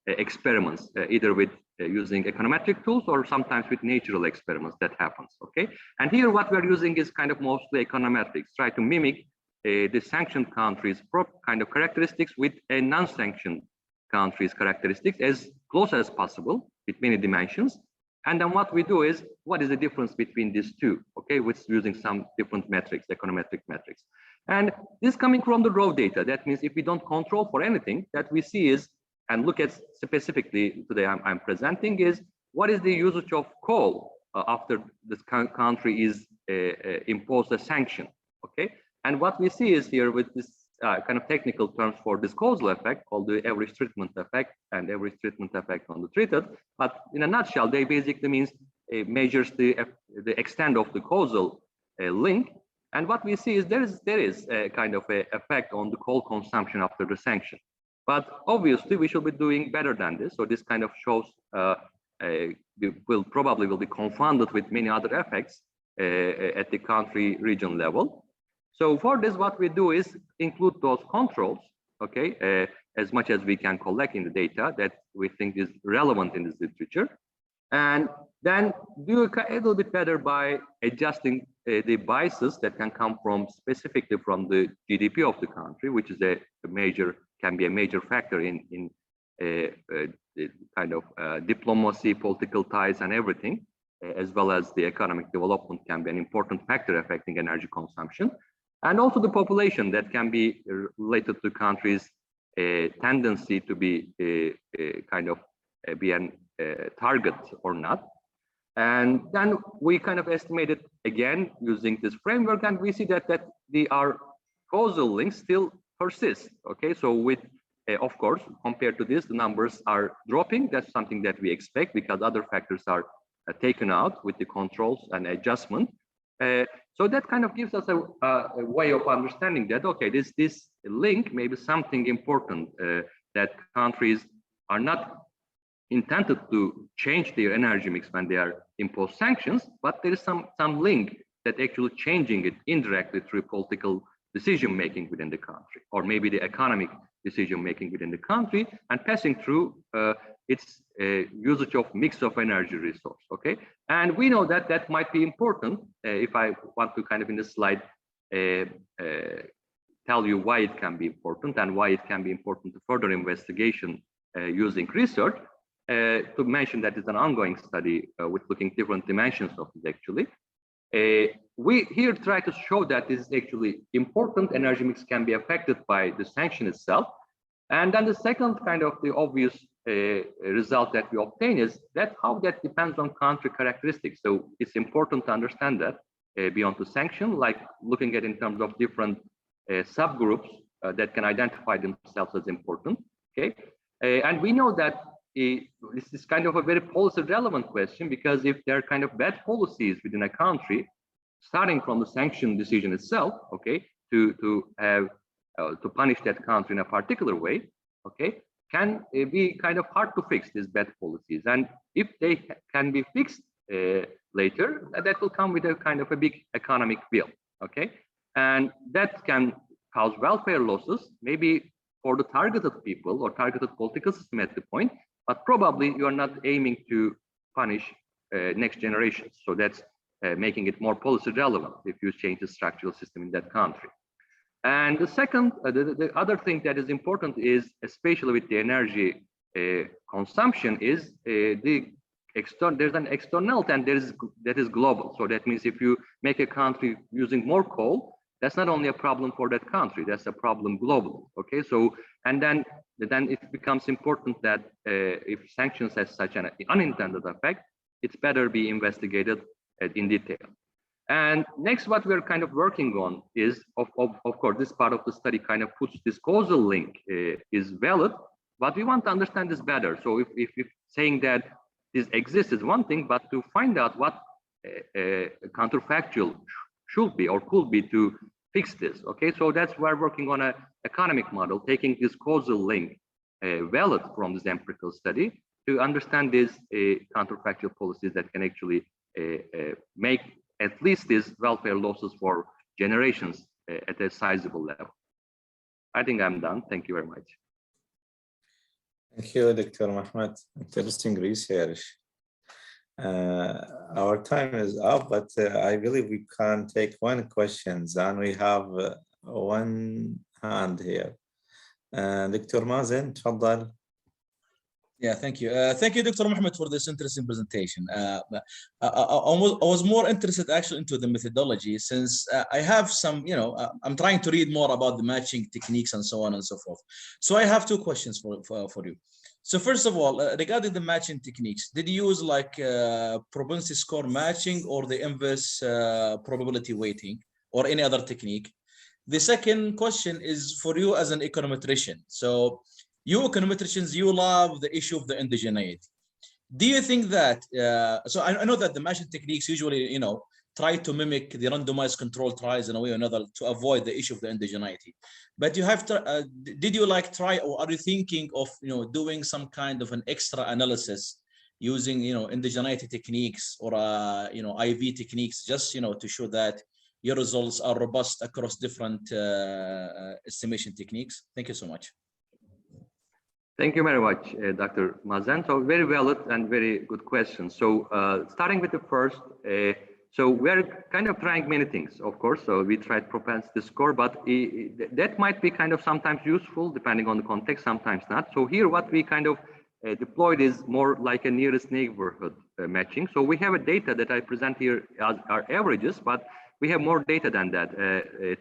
experiments, either with using econometric tools or sometimes with natural experiments that happens, okay. And here what we're using is kind of mostly econometrics, try to mimic the sanctioned countries' kind of characteristics with a non-sanctioned countries' characteristics as close as possible with many dimensions. And then what we do is, what is the difference between these two, okay, with using some different metrics, econometric metrics. And this coming from the raw data. That means if we don't control for anything, that we see is, and look at specifically today I'm presenting, is what is the usage of coal after this country is imposed a sanction, okay? And what we see is here with this kind of technical terms for this causal effect called the average treatment effect and average treatment effect on the treated. But in a nutshell, they basically means measures the extent of the causal link. And what we see is there is a kind of a effect on the coal consumption after the sanction. But obviously we should be doing better than this. So this kind of shows will probably be confounded with many other effects at the country region level. So for this, what we do is include those controls, okay, as much as we can collect in the data that we think is relevant in this literature, and then do a little bit better by adjusting the biases that can come from specifically from the GDP of the country, which is can be a major factor in kind of diplomacy, political ties, and everything, as well as the economic development can be an important factor affecting energy consumption. And also the population that can be related to countries' tendency to be kind of be an target or not. And then we kind of estimated again using this framework, and we see that our causal links still persist. Okay, so with of course compared to this, the numbers are dropping. That's something that we expect because other factors are taken out with the controls and adjustment. So that kind of gives us a way of understanding that, okay, this link may be something important, that countries are not intended to change their energy mix when they are imposed sanctions, but there is some link that actually changing it indirectly through political decision making within the country, or maybe the economic decision making within the country, and passing through its usage of mix of energy resource. Okay, and we know that that might be important. If I want to kind of in this slide tell you why it can be important and why it can be important to further investigation using research, to mention that it's an ongoing study with looking different dimensions of it actually. We here try to show that this is actually important. Energy mix can be affected by the sanction itself. And then the second kind of the obvious result that we obtain is that how that depends on country characteristics. So it's important to understand that beyond the sanction, like looking at in terms of different subgroups that can identify themselves as important. Okay, and we know that this is kind of a very policy relevant question, because if there are kind of bad policies within a country, starting from the sanction decision itself, okay, to punish that country in a particular way, okay, can be kind of hard to fix these bad policies. And if they can be fixed later, that will come with a kind of a big economic bill, okay, and that can cause welfare losses, maybe for the targeted people or targeted political system at the point, but probably you are not aiming to punish next generations. So that's making it more policy relevant if you change the structural system in that country. And the second, the other thing that is important is, especially with the energy consumption, is there's an externality, and that is global. So that means if you make a country using more coal, that's not only a problem for that country, that's a problem globally. Okay, so and then it becomes important that if sanctions has such an unintended effect, it's better be investigated in detail. And next, what we're kind of working on is, of course, this part of the study kind of puts this causal link is valid, but we want to understand this better. So if saying that this exists is one thing, but to find out what counterfactual should be or could be to fix this. Okay, so that's why we're working on an economic model, taking this causal link valid from this empirical study to understand these counterfactual policies that can actually make at least these welfare losses for generations at a sizable level. I think I'm done. Thank you very much. Thank you, Dr. Mehmet. Interesting research. Our time is up, but I believe we can take one question, and we have one hand here. Dr. Mazen, تفضل. Yeah, thank you. Thank you, Dr. Mohammed, for this interesting presentation. I was more interested actually into the methodology, since I have some, I'm trying to read more about the matching techniques and so on and so forth. So I have two questions for you. So first of all, regarding the matching techniques, did you use like propensity score matching or the inverse probability weighting or any other technique? The second question is for you as an econometrician. So you econometricians, you love the issue of the indigeneity. Do you think that, so I know that the matching techniques usually, try to mimic the randomized control trials in a way or another to avoid the issue of the indigeneity. But you have to, did you try, or are you thinking of, doing some kind of an extra analysis using, indigeneity techniques or, IV techniques, just, to show that your results are robust across different estimation techniques? Thank you so much. Thank you very much, Dr. Mazen. So very valid and very good question. So starting with the first, so we're kind of trying many things, of course. So we tried propensity score, but that might be kind of sometimes useful depending on the context, sometimes not. So here what we kind of deployed is more like a nearest neighborhood matching. So we have a data that I present here as our averages, but we have more data than that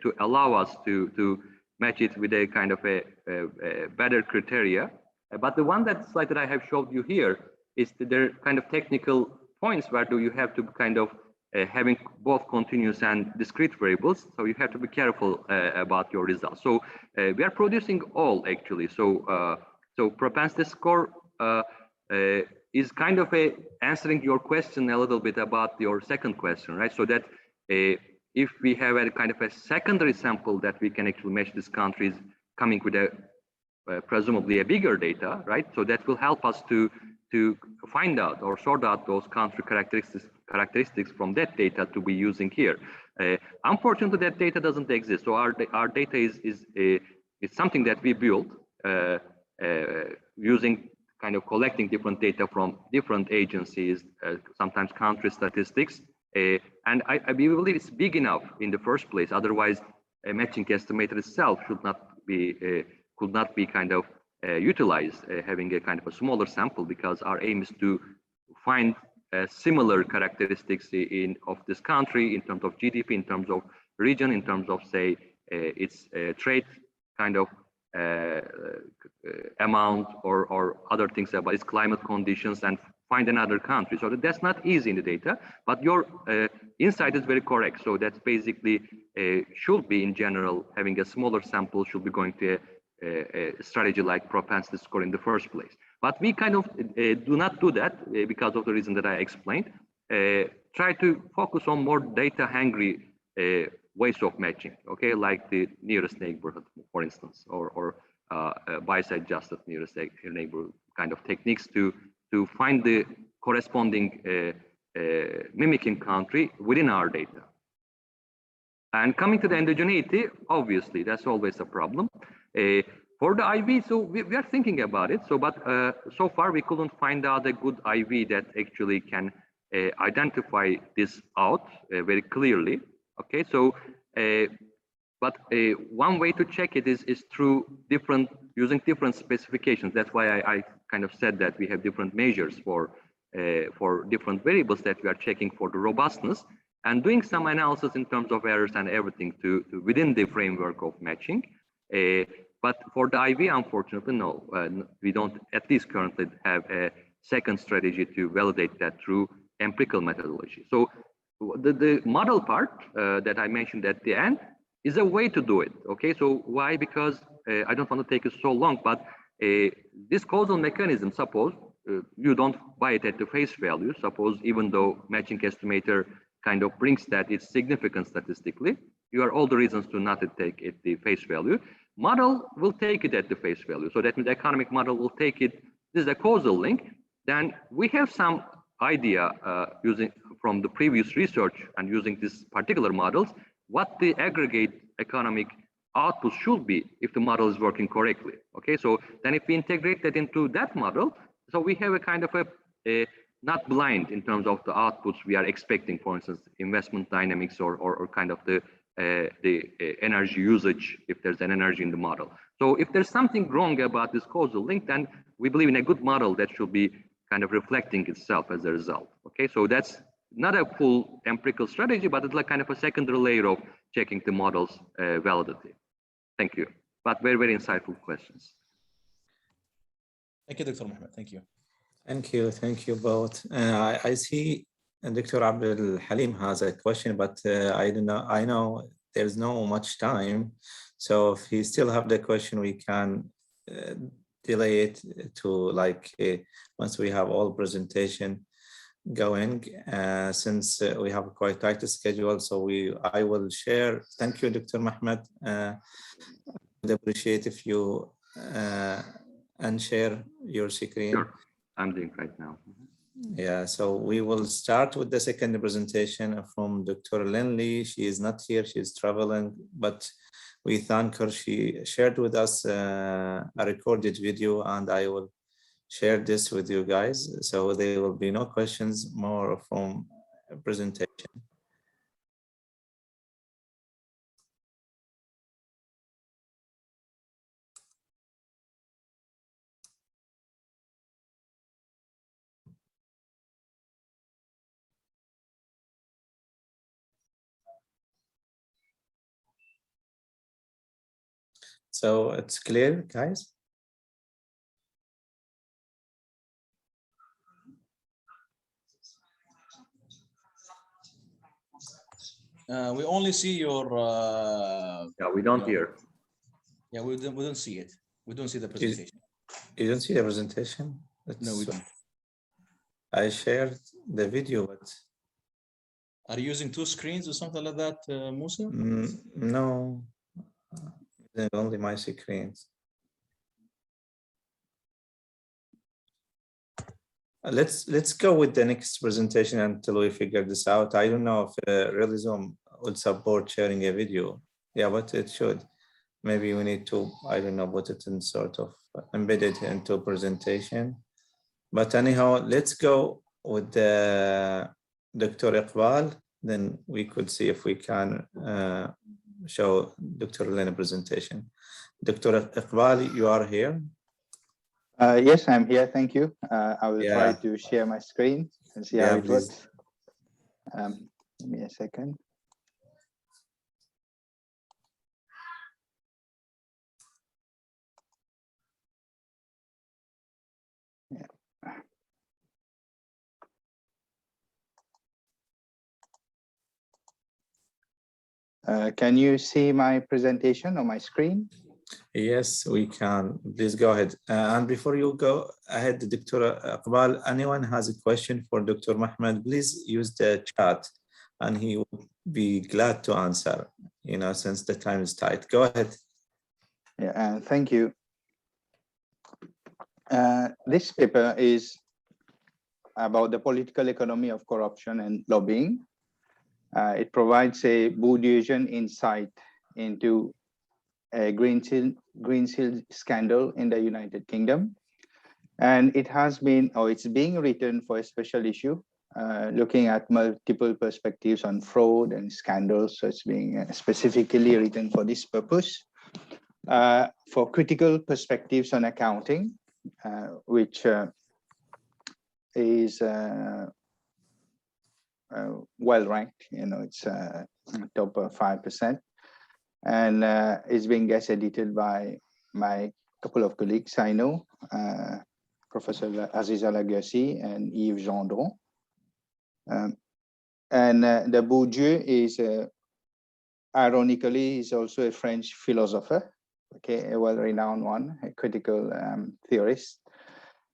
to allow us to match it with a kind of a better criteria. But the slide that I have showed you here is that there are kind of technical points where you have to kind of having both continuous and discrete variables. So you have to be careful about your results. So we are producing all actually. So so propensity score is kind of answering your question a little bit about your second question, right? So that if we have a kind of a secondary sample that we can actually match these countries coming with a presumably a bigger data, right? So that will help us to find out or sort out those country characteristics from that data to be using here. Unfortunately, that data doesn't exist. So our data is something that we built using kind of collecting different data from different agencies, sometimes country statistics. And I believe it's big enough in the first place. Otherwise, a matching estimator itself should not be could not be kind of utilized, having a kind of a smaller sample, because our aim is to find similar characteristics of this country in terms of GDP, in terms of region, in terms of say its trade kind of amount or other things about its climate conditions, and find another country. So that's not easy in the data, but your insight is very correct. So that's basically should be in general having a smaller sample should be going to a strategy like propensity score in the first place. But we kind of do not do that because of the reason that I explained. Try to focus on more data-hungry ways of matching, okay, like the nearest neighborhood, for instance, or bias-adjusted nearest neighborhood kind of techniques to find the corresponding mimicking country within our data. And coming to the endogeneity, obviously, that's always a problem. For the IV, so we are thinking about it. So, but so far we couldn't find out a good IV that actually can identify this out very clearly. Okay, so but one way to check it is through using different specifications. That's why I kind of said that we have different measures for different variables that we are checking for the robustness, and doing some analysis in terms of errors and everything to within the framework of matching. But for the IV, unfortunately, no, we don't at least currently have a second strategy to validate that through empirical methodology. So the model part that I mentioned at the end is a way to do it. Okay, so why? Because I don't want to take it so long, but this causal mechanism, suppose you don't buy it at the face value, suppose even though matching estimator kind of brings that it's significant statistically, you are all the reasons to not take it the face value. Model will take it at the face value. So that means the economic model will take it, this is a causal link. Then we have some idea using from the previous research and using these particular models, what the aggregate economic output should be if the model is working correctly. Okay, so then if we integrate that into that model, so we have a kind of a not blind in terms of the outputs we are expecting, for instance, investment dynamics or kind of the energy usage, if there's an energy in the model. So if there's something wrong about this causal link, then we believe in a good model that should be kind of reflecting itself as a result. Okay, so that's not a full empirical strategy, but it's like kind of a secondary layer of checking the model's validity. Thank you. But very, very insightful questions. Thank you, Dr. Mehmet. Thank you. Thank you both. I see Dr. Abdul Halim has a question, but I don't know. I know there's no much time, so if he still have the question, we can delay it to like once we have all presentation going. Since we have a quite tight schedule, so I will share. Thank you, Dr. Mehmet. I'd appreciate if you unshare your screen. Sure. I'm doing right now. Yeah, so we will start with the second presentation from Dr. Lin Li. She is not here, she's traveling, but we thank her. She shared with us a recorded video, and I will share this with you guys. So there will be no questions more from a presentation. So it's clear, guys? We only see your. Yeah, we don't hear. Yeah, we don't see it. We don't see the presentation. You don't see the presentation? No, we don't. I shared the video, but. Are you using two screens or something like that, Musa? No, only my screens. Let's go with the next presentation until we figure this out. I don't know if Realism will support sharing a video. Yeah, but it should. Maybe we need to, I don't know, put it in sort of embedded into a presentation. But anyhow, let's go with the Dr. Iqbal. Then we could see if we can show Dr. Lin presentation. Dr. Iqbal, you are here. Yes, I'm here. Thank you. I will try to share my screen and see how it works. Give me a second. Can you see my presentation on my screen? Yes, we can. Please go ahead. And before you go ahead, Dr. Iqbal, anyone has a question for Dr. Mehmet, please use the chat and he will be glad to answer, since the time is tight. Go ahead. Yeah, thank you. This paper is about the political economy of corruption and lobbying. It provides a Bourdieusian insight into a Greensill scandal in the United Kingdom. And it has been, or it's being written for a special issue, looking at multiple perspectives on fraud and scandals. So it's being specifically written for this purpose. For critical perspectives on accounting, which is well ranked, it's top 5%. And it's being guest edited by my couple of colleagues I know, Professor Aziz Al-Agassi and Yves Gendron. And the Bourdieu is, ironically, is also a French philosopher, okay, a well-renowned one, a critical theorist.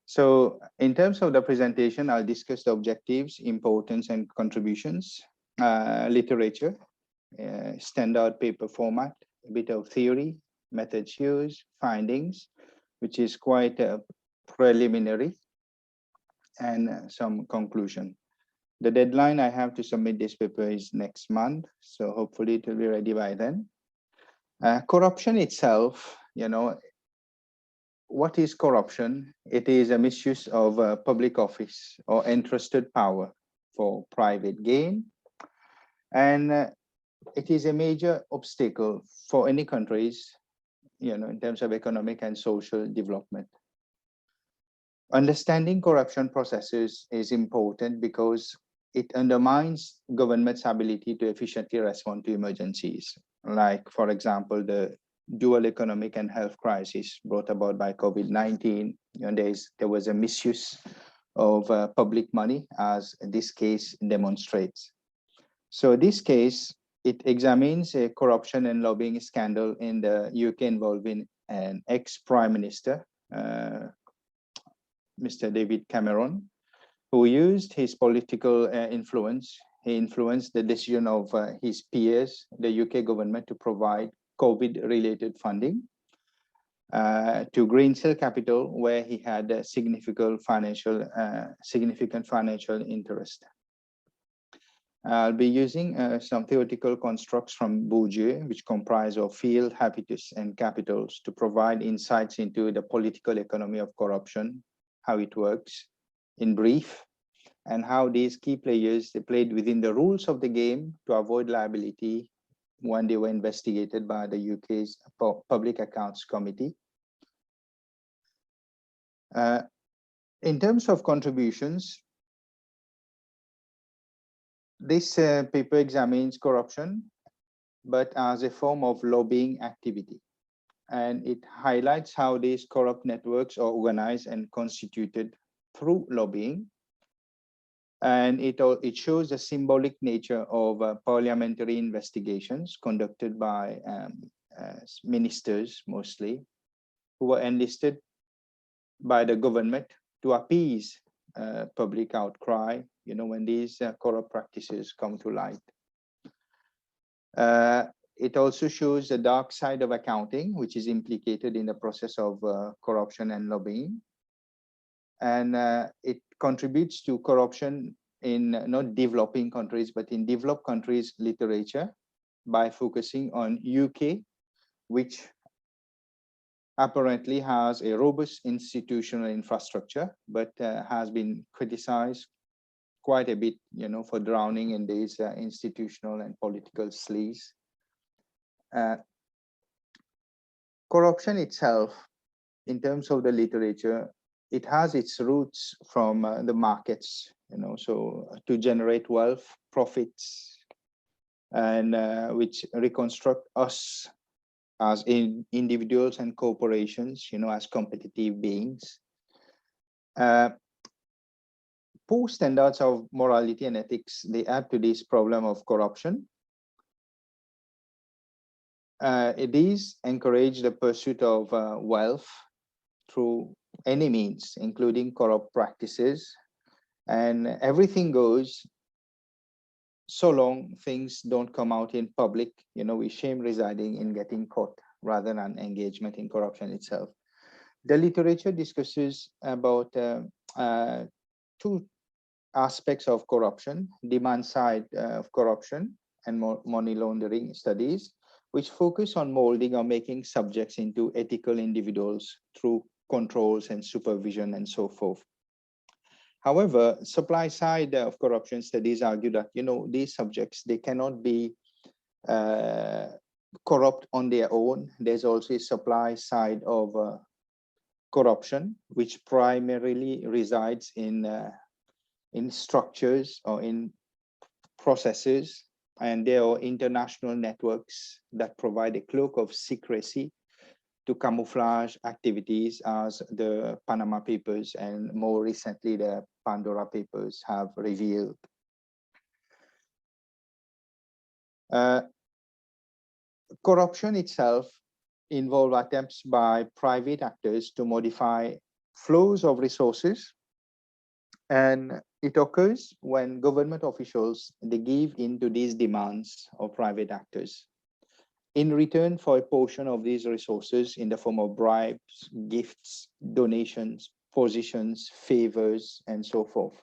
So in terms of the presentation, I'll discuss the objectives, importance, and contributions, literature, standard paper format, a bit of theory, methods used, findings, which is quite preliminary, and some conclusion. The deadline I have to submit this paper is next month, so hopefully it will be ready by then. Corruption itself, what is corruption? It is a misuse of public office or entrusted power for private gain. And it is a major obstacle for any countries, in terms of economic and social development. Understanding corruption processes is important because it undermines government's ability to efficiently respond to emergencies, like, for example, the dual economic and health crisis brought about by COVID-19. There was a misuse of public money, as this case demonstrates. So this case, it examines a corruption and lobbying scandal in the UK involving an ex-prime minister, Mr. David Cameron, who used his political influence. He influenced the decision of his peers, the UK government, to provide COVID-related funding to Greensill Capital, where he had a significant financial interest. I'll be using some theoretical constructs from Bourdieu, which comprise of field, habitus, and capitals, to provide insights into the political economy of corruption, how it works in brief, and how these key players, they played within the rules of the game to avoid liability when they were investigated by the UK's Public Accounts Committee. In terms of contributions, this paper examines corruption, but as a form of lobbying activity. And it highlights how these corrupt networks are organized and constituted through lobbying. And it shows the symbolic nature of parliamentary investigations conducted by ministers, mostly, who were enlisted by the government to appease public outcry, when these corrupt practices come to light. It also shows the dark side of accounting, which is implicated in the process of corruption and lobbying. And it contributes to corruption in not developing countries, but in developed countries' literature by focusing on UK, which apparently has a robust institutional infrastructure, but has been criticized quite a bit, for drowning in these institutional and political sleaze. Corruption itself, in terms of the literature, it has its roots from the markets, so to generate wealth, profits, and which reconstruct us as individuals and corporations, as competitive beings. Poor standards of morality and ethics, they add to this problem of corruption. these encourage the pursuit of wealth through any means, including corrupt practices, and everything goes so long things don't come out in public. We shame residing in getting caught rather than engagement in corruption itself. The literature discusses about two aspects of corruption: demand side of corruption and money laundering studies, which focus on molding or making subjects into ethical individuals through controls and supervision and so forth. However, supply side of corruption studies argue that, these subjects, they cannot be corrupt on their own. There's also a supply side of corruption, which primarily resides in structures or in processes, and there are international networks that provide a cloak of secrecy to camouflage activities, as the Panama Papers and more recently the Pandora Papers have revealed. Corruption itself involves attempts by private actors to modify flows of resources, and it occurs when government officials, they give in to these demands of private actors in return for a portion of these resources in the form of bribes, gifts, donations, positions, favors, and so forth.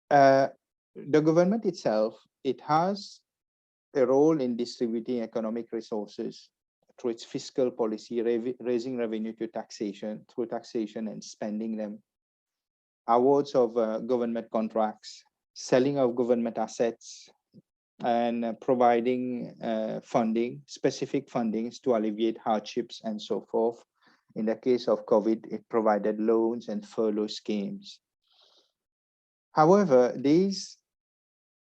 The government itself, it has a role in distributing economic resources through its fiscal policy, raising revenue through taxation and spending them, awards of government contracts, selling of government assets, and providing funding, specific fundings to alleviate hardships and so forth. In the case of COVID, it provided loans and furlough schemes. However, these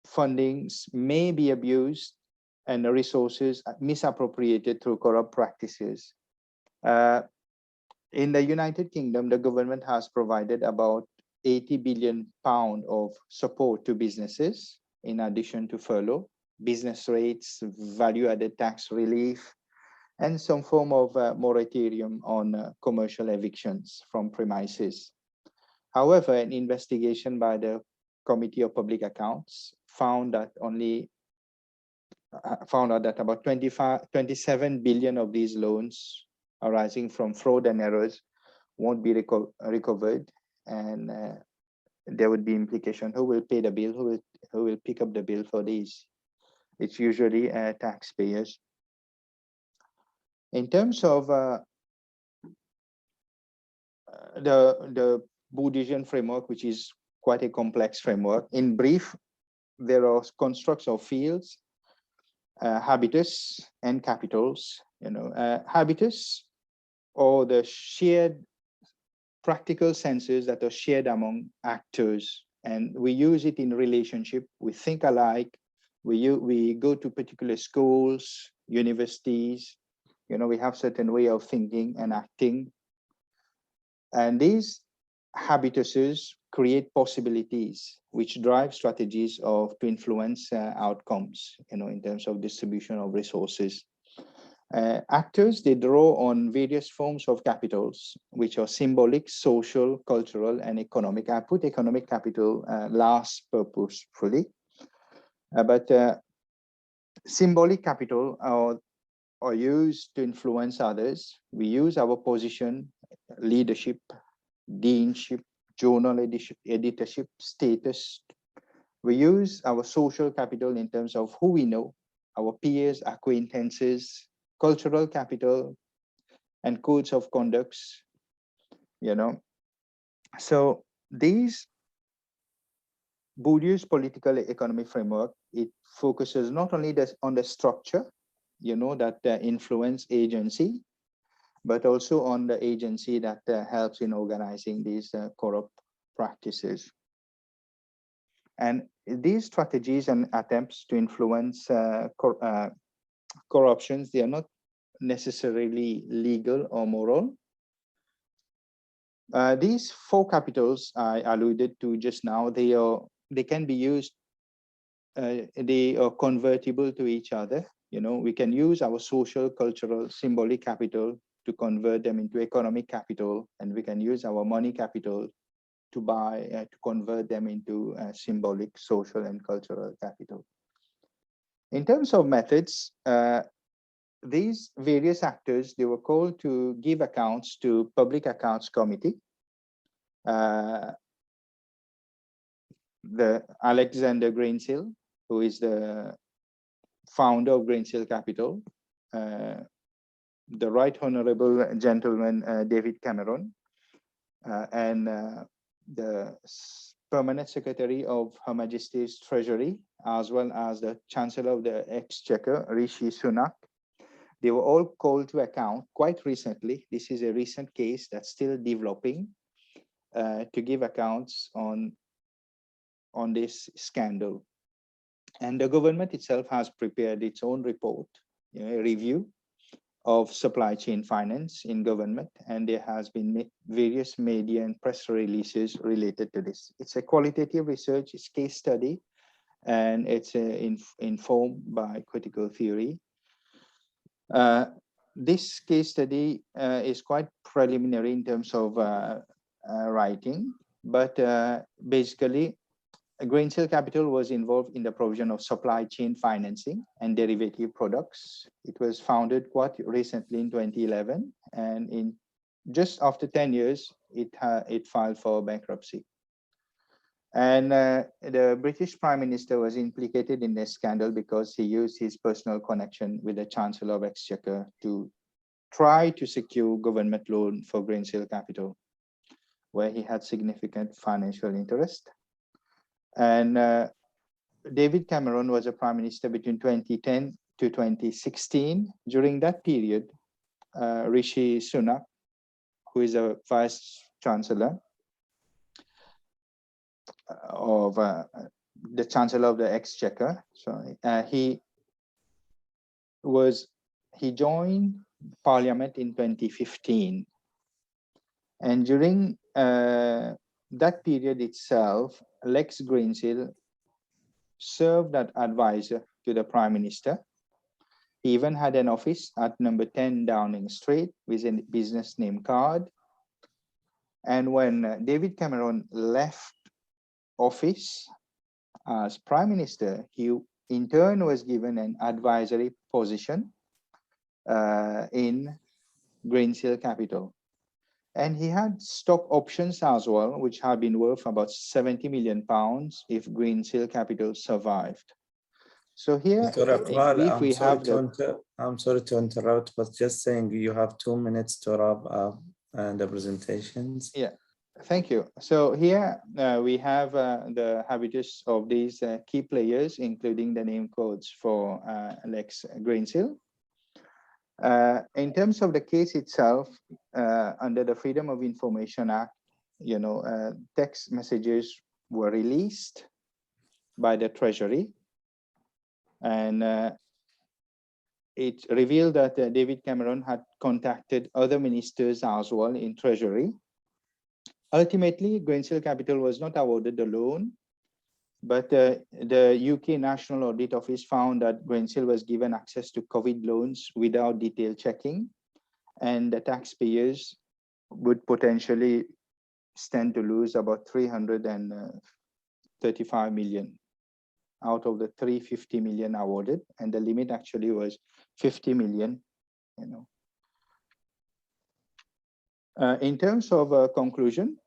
fundings may be abused and the resources misappropriated through corrupt practices. In the United Kingdom, the government has provided about £80 billion of support to businesses, in addition to furlough, business rates, value-added tax relief, and some form of moratorium on commercial evictions from premises. However, an investigation by the Committee of Public Accounts found that about 27 billion of these loans arising from fraud and errors won't be recovered, and there would be implication: who will pay the bill, who will pick up the bill for these? It's usually taxpayers. In terms of the Bourdieusian framework, which is quite a complex framework, in brief, there are constructs of fields, habitus, and capitals. Habitus, or the shared practical senses that are shared among actors, and we use it in relationship. We think alike. We go to particular schools, universities. We have certain way of thinking and acting, and these habituses create possibilities which drive strategies to influence outcomes, in terms of distribution of resources. Actors, they draw on various forms of capitals, which are symbolic, social, cultural, and economic. I put economic capital last purposefully, but symbolic capital are used to influence others. We use our position, leadership, deanship, journal editorship, status. We use our social capital in terms of who we know, our peers, acquaintances, cultural capital, and codes of conducts. So these Bourdieu's political economy framework, it focuses not only on the structure, that influence agency, but also on the agency that helps in organizing these corrupt practices. And these strategies and attempts to influence corruptions, they are not necessarily legal or moral. These four capitals I alluded to just now, they can be used, they are convertible to each other. We can use our social, cultural, symbolic capital to convert them into economic capital, and we can use our money capital to convert them into symbolic, social, and cultural capital. In terms of methods, these various actors, they were called to give accounts to Public Accounts Committee. The Alexander Greensill, who is the founder of Greensill Capital, the Right Honorable Gentleman David Cameron, and the Permanent Secretary of Her Majesty's Treasury, as well as the Chancellor of the Exchequer, Rishi Sunak. They were all called to account quite recently. This is a recent case that's still developing to give accounts on this scandal. And the government itself has prepared its own report, a review of supply chain finance in government, and there has been various media and press releases related to this. It's a qualitative research, it's case study, and it's informed by critical theory. This case study is quite preliminary in terms of writing, but basically, Greensill Capital was involved in the provision of supply chain financing and derivative products. It was founded quite recently in 2011, and in just after 10 years, it filed for bankruptcy. And the British Prime Minister was implicated in this scandal because he used his personal connection with the Chancellor of Exchequer to try to secure government loan for Greensill Capital, where he had significant financial interest. And David Cameron was a prime minister between 2010 to 2016. During that period, Rishi Sunak, who is a vice chancellor of the Chancellor of the Exchequer, he joined Parliament in 2015, and during that period itself, Lex Greensill served as advisor to the Prime Minister. He even had an office at number 10 Downing Street with a business name card. And when David Cameron left office as Prime Minister, he in turn was given an advisory position in Greensill Capital. And he had stock options as well, which had been worth about £70 million if Greensill Capital survived. So here, I'm sorry to interrupt, but just saying you have 2 minutes to wrap up the presentations. Yeah, thank you. So here we have the habitus of these key players, including the name codes for Lex Greensill. In terms of the case itself, under the Freedom of Information Act, text messages were released by the Treasury, and it revealed that David Cameron had contacted other ministers as well in Treasury. Ultimately, Greensill Capital was not awarded the loan, but the UK National Audit Office found that Greensill was given access to COVID loans without detailed checking, and the taxpayers would potentially stand to lose about 335 million out of the 350 million awarded, and the limit actually was 50 million. In terms of conclusion,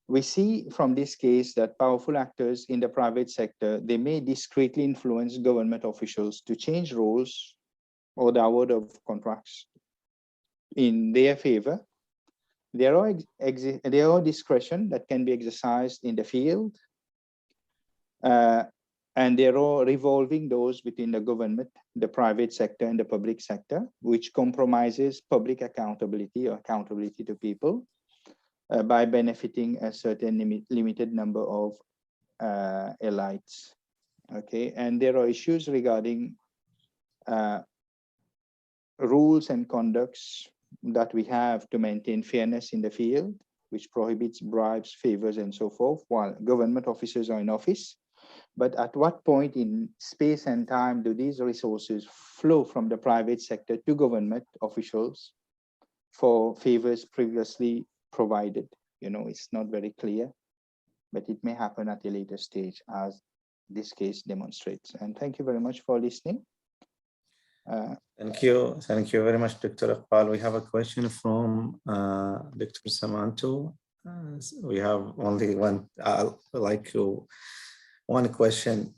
we see from this case that powerful actors in the private sector, they may discreetly influence government officials to change roles or the award of contracts in their favor. There are discretion that can be exercised in the field, and there are revolving doors between the government, the private sector, and the public sector, which compromises public accountability or accountability to people by benefiting a certain limited number of elites. Okay, and there are issues regarding rules and conducts that we have to maintain fairness in the field, which prohibits bribes, favors, and so forth, while government officers are in office. But at what point in space and time do these resources flow from the private sector to government officials for favors previously provided? You know, it's not very clear, but it may happen at a later stage, as this case demonstrates. And thank you very much for listening. Thank you very much, Dr. Iqbal. We have a question from Dr. Samanto. We have only one, one question.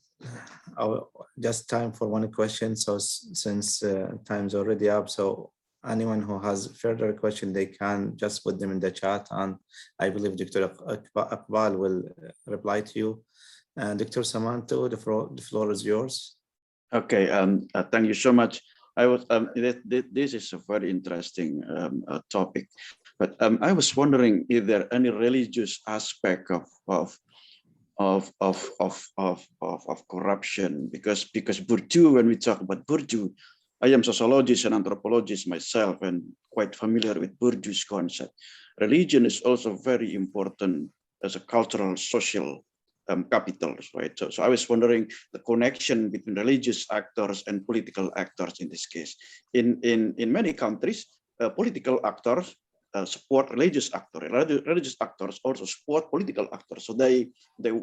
Just time for one question. So since time's already up, so anyone who has further question, they can just put them in the chat, and I believe Dr. Iqbal will reply to you. Dr. Samanto, the floor is yours. Okay, thank you so much. This is a very interesting topic, but I was wondering if there any religious aspect of corruption, because Bourdieu, when we talk about Bourdieu, I am sociologist and anthropologist myself and quite familiar with Bourdieu's concept. Religion is also very important as a cultural, social capital, right? So I was wondering the connection between religious actors and political actors in this case. In many countries, political actors support religious actors. Religious actors also support political actors. So they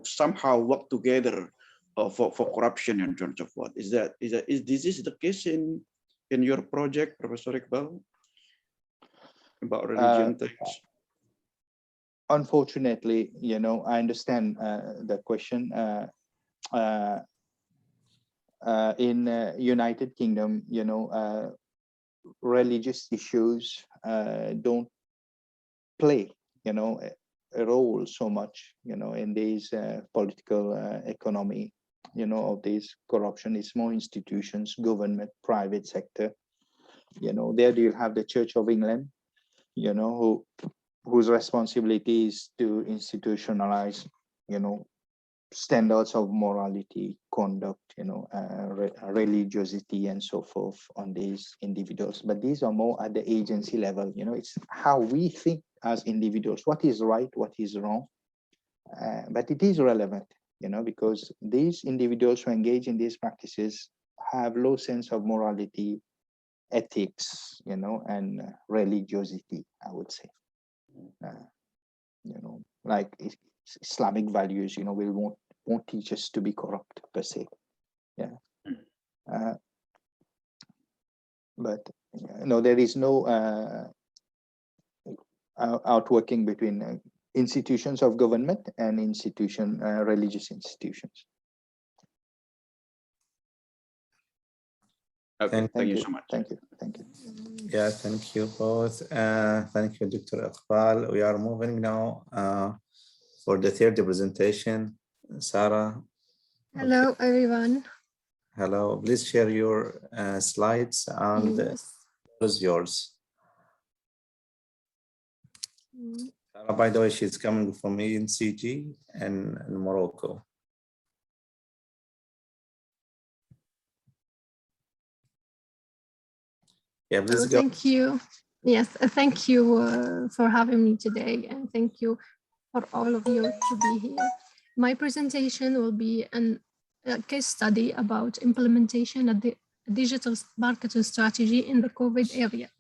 somehow work together for corruption in terms of what is this the case in your project, Professor Iqbal, about religion things? Unfortunately, you know, I understand the question. In United Kingdom, you know, religious issues don't play, you know, a role so much, you know, in these political economy, you know, of this corruption. It's more institutions, government, private sector. You know, there you have the Church of England, you know, whose responsibility is to institutionalize, you know, standards of morality, conduct, you know, religiosity and so forth on these individuals. But these are more at the agency level, you know, it's how we think as individuals, what is right, what is wrong. But it is relevant, you know, because these individuals who engage in these practices have low sense of morality, ethics, you know, and religiosity, I would say. You know, like Islamic values, you know, won't teach us to be corrupt per se. Yeah. But no, there is no outworking between institutions of government and religious institutions. Okay, thank you so much. Thank you. Yeah, thank you both. Thank you, Dr. Iqbal. We are moving now for the third presentation. Sarah. Hello, everyone. Hello. Please share your slides, and the floor is yours. Sarah, by the way, she's coming from ENCG in Morocco. Yeah, please go. Thank you. Yes, thank you for having me today, and thank you for all of you to be here. My presentation will be a case study about implementation of the digital marketing strategy in the COVID area.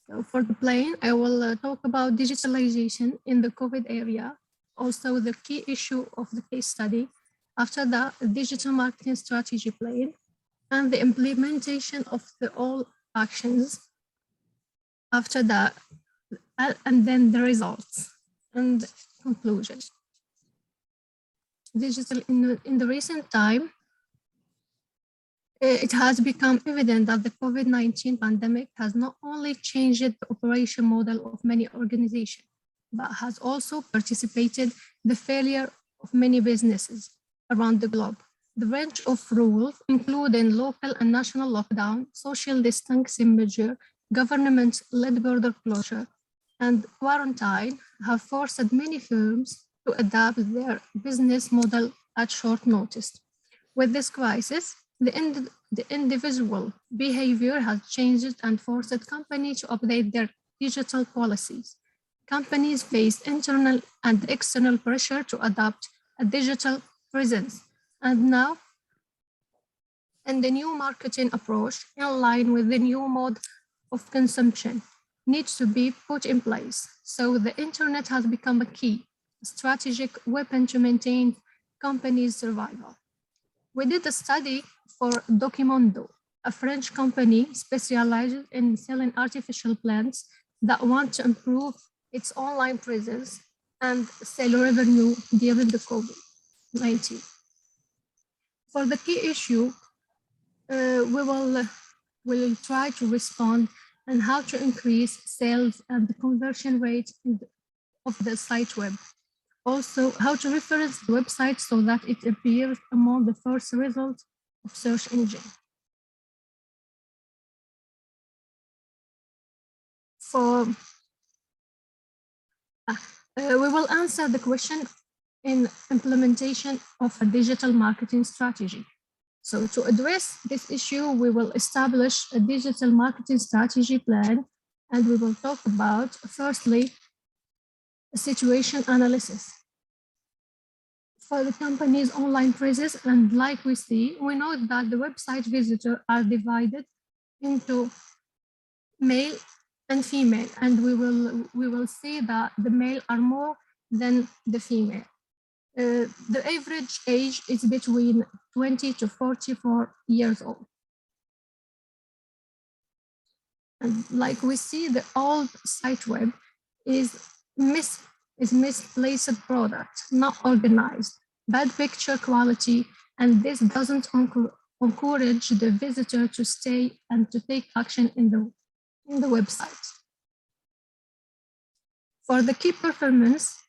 So for the plan, I will talk about digitalization in the COVID area, also the key issue of the case study, after that, the digital marketing strategy plan, and the implementation of all actions after that, and then the results and conclusion. Digital in the recent time, it has become evident that the COVID-19 pandemic has not only changed the operation model of many organizations, but has also participated in the failure of many businesses around the globe. The range of rules, including local and national lockdown, social distancing measure, government-led border closure, and quarantine, have forced many firms to adapt their business model at short notice. With this crisis, the individual behavior has changed and forced companies to update their digital policies. Companies face internal and external pressure to adopt a digital presence. And now, and the new marketing approach in line with the new mode of consumption needs to be put in place. So the internet has become a key strategic weapon to maintain companies' survival. We did a study for Documondo, a French company specialized in selling artificial plants that want to improve its online presence and sell revenue during the COVID-19. For the key issue, we will try to respond on how to increase sales and the conversion rate of the site web. Also, how to reference the website so that it appears among the first results of search engine. We will answer the question in implementation of a digital marketing strategy. So to address this issue, we will establish a digital marketing strategy plan, and we will talk about, firstly, a situation analysis for the company's online presence. And like we see, we know that the website visitors are divided into male and female, and we will see that the male are more than the female. The average age is between 20 to 44 years old. And like we see, the old site web is misplaced product, not organized, bad picture quality, and this doesn't encourage the visitor to stay and to take action in the website. For the key performance,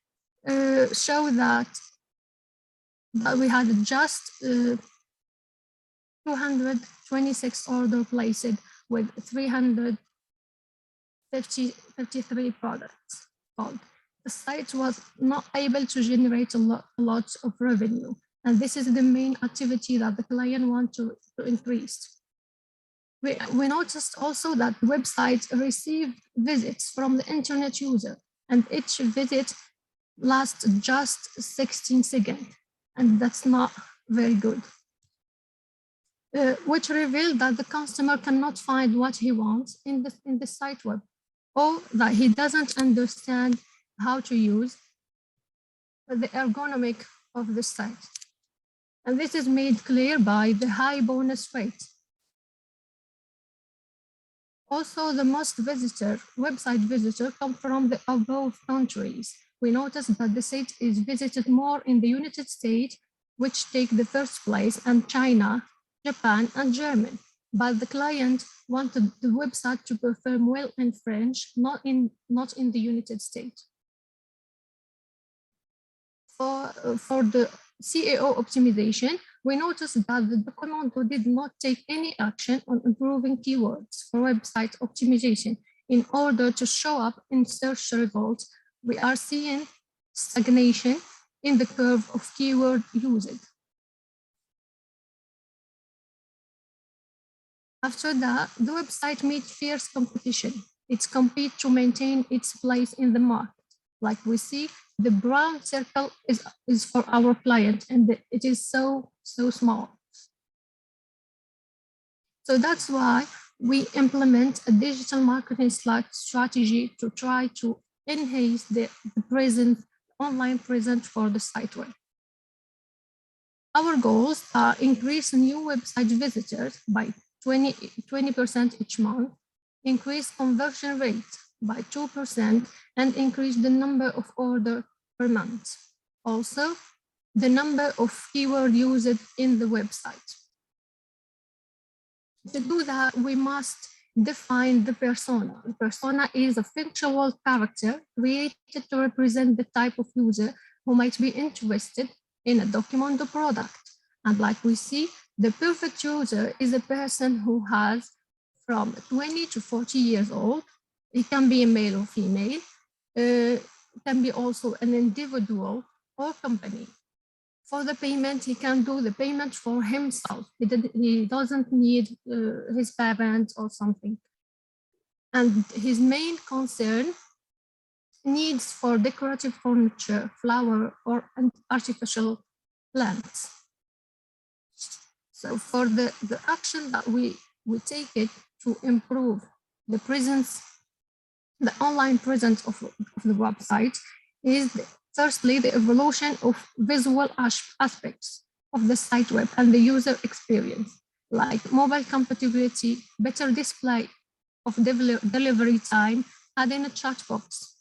show that we had just 226 order placed with 353 products sold. The site was not able to generate a lot of revenue, and this is the main activity that the client wants to increase. We noticed also that the website received visits from the internet user, and each visit lasts just 16 seconds, and that's not very good. Which revealed that the customer cannot find what he wants in the site web, or that he doesn't understand how to use the ergonomic of the site. And this is made clear by the high bonus rate. Also, the most website visitors come from the above countries. We noticed that the site is visited more in the United States, which take the first place, and China, Japan, and Germany. But the client wanted the website to perform well in French, not in the United States. For the CAO optimization, we noticed that the Documondo did not take any action on improving keywords for website optimization. In order to show up in search results, we are seeing stagnation in the curve of keyword usage. After that, the website meets fierce competition. It competes to maintain its place in the market. Like we see, the brown circle is for our client, and it is so small. So that's why we implement a digital marketing strategy to try to enhance the online presence for the site web. Our goals are increase new website visitors by 20% each month, increase conversion rate by 2%, and increase the number of orders per month. Also, the number of keywords used in the website. To do that, we must define the persona. The persona is a fictional character created to represent the type of user who might be interested in a Documondo product. And like we see, the perfect user is a person who has from 20 to 40 years old. It can be a male or female. It can be also an individual or company. For the payment, he can do the payment for himself. He doesn't need his parents or something. And his main concern needs for decorative furniture, flower, or artificial plans. So for the action that we take it to improve the presence, the online presence of the website is firstly the evolution of visual aspects of the site web and the user experience, like mobile compatibility, better display of delivery time, adding a chat box.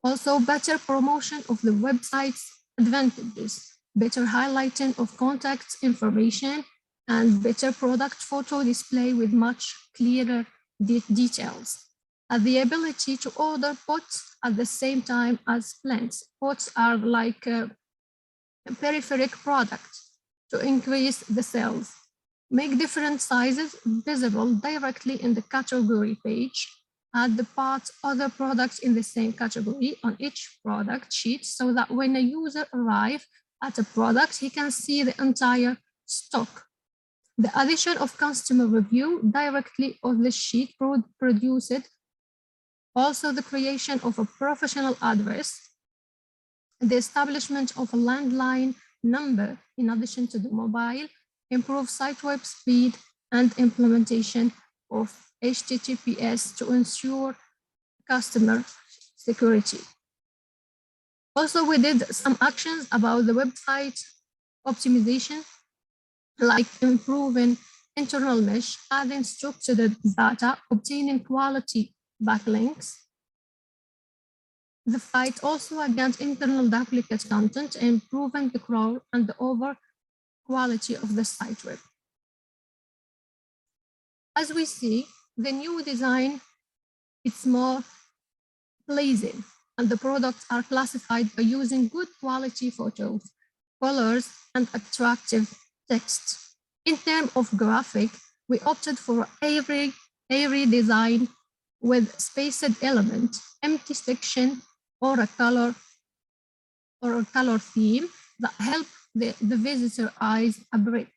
Also better promotion of the website's advantages, better highlighting of contact information, and better product photo display with much clearer details. And the ability to order pots at the same time as plants. Pots are like a peripheral product to increase the sales. Make different sizes visible directly in the category page. Add the parts other products in the same category on each product sheet so that when a user arrives at a product, he can see the entire stock. The addition of customer review directly on the sheet produced. Also the creation of a professional address, the establishment of a landline number in addition to the mobile, improve site web speed, and implementation of HTTPS to ensure customer security. Also, we did some actions about the website optimization, like improving internal mesh, adding structured data, obtaining quality backlinks. The fight also against internal duplicate content, improving the crawl and the overall quality of the site web. As we see, the new design is more pleasing, and the products are classified by using good quality photos, colors, and attractive text. In terms of graphic, we opted for every design with spaced element, empty section, or a color theme that help the visitor eyes a break.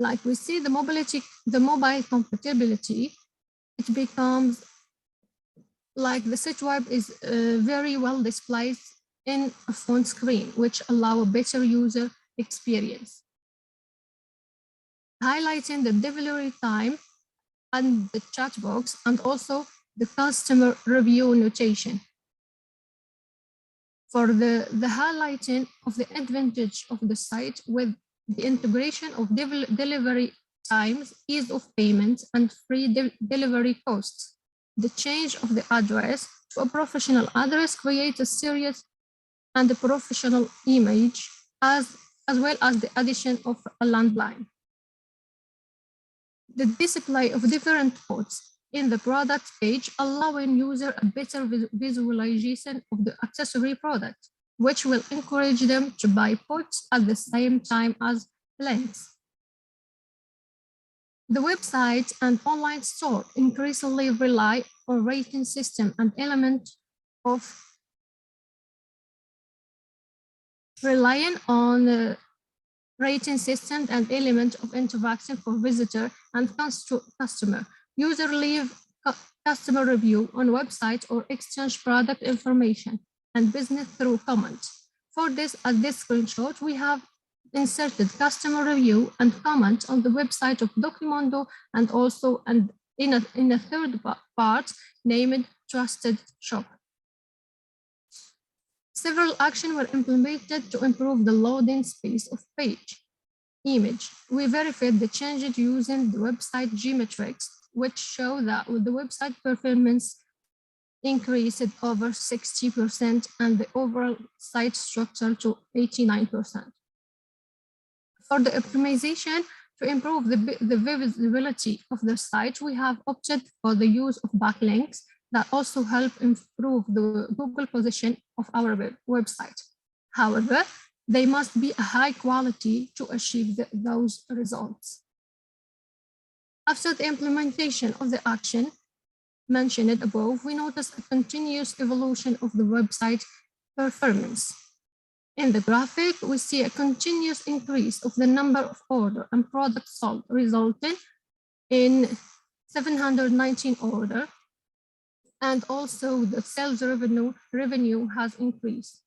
Like we see the mobile compatibility, it becomes like the site web is very well displayed in a phone screen, which allow a better user experience. Highlighting the delivery time and the chat box, and also the customer review notation. For the highlighting of the advantage of the site with the integration of delivery times, ease of payment, and free delivery costs. The change of the address to a professional address creates a serious and a professional image, as well as the addition of a landline. The display of different pods in the product page, allowing user a better visualization of the accessory product, which will encourage them to buy pods at the same time as plants. The website and online store increasingly rely on rating system and element of relying on rating system and element of interaction for visitor and customer. User leave customer review on website or exchange product information and business through comment. For this, at this screenshot, we have inserted customer review and comment on the website of Documondo, and also in a third part named Trusted Shop. Several actions were implemented to improve the loading space of page image. We verified the changes using the website geometrics, which show that with the website performance increased over 60% and the overall site structure to 89%. For the optimization to improve the visibility of the site, we have opted for the use of backlinks that also help improve the Google position of our website. However, they must be a high quality to achieve those results. After the implementation of the action mentioned above, we noticed a continuous evolution of the website performance. In the graphic, we see a continuous increase of the number of orders and products sold, resulting in 719 orders, and also the sales revenue has increased.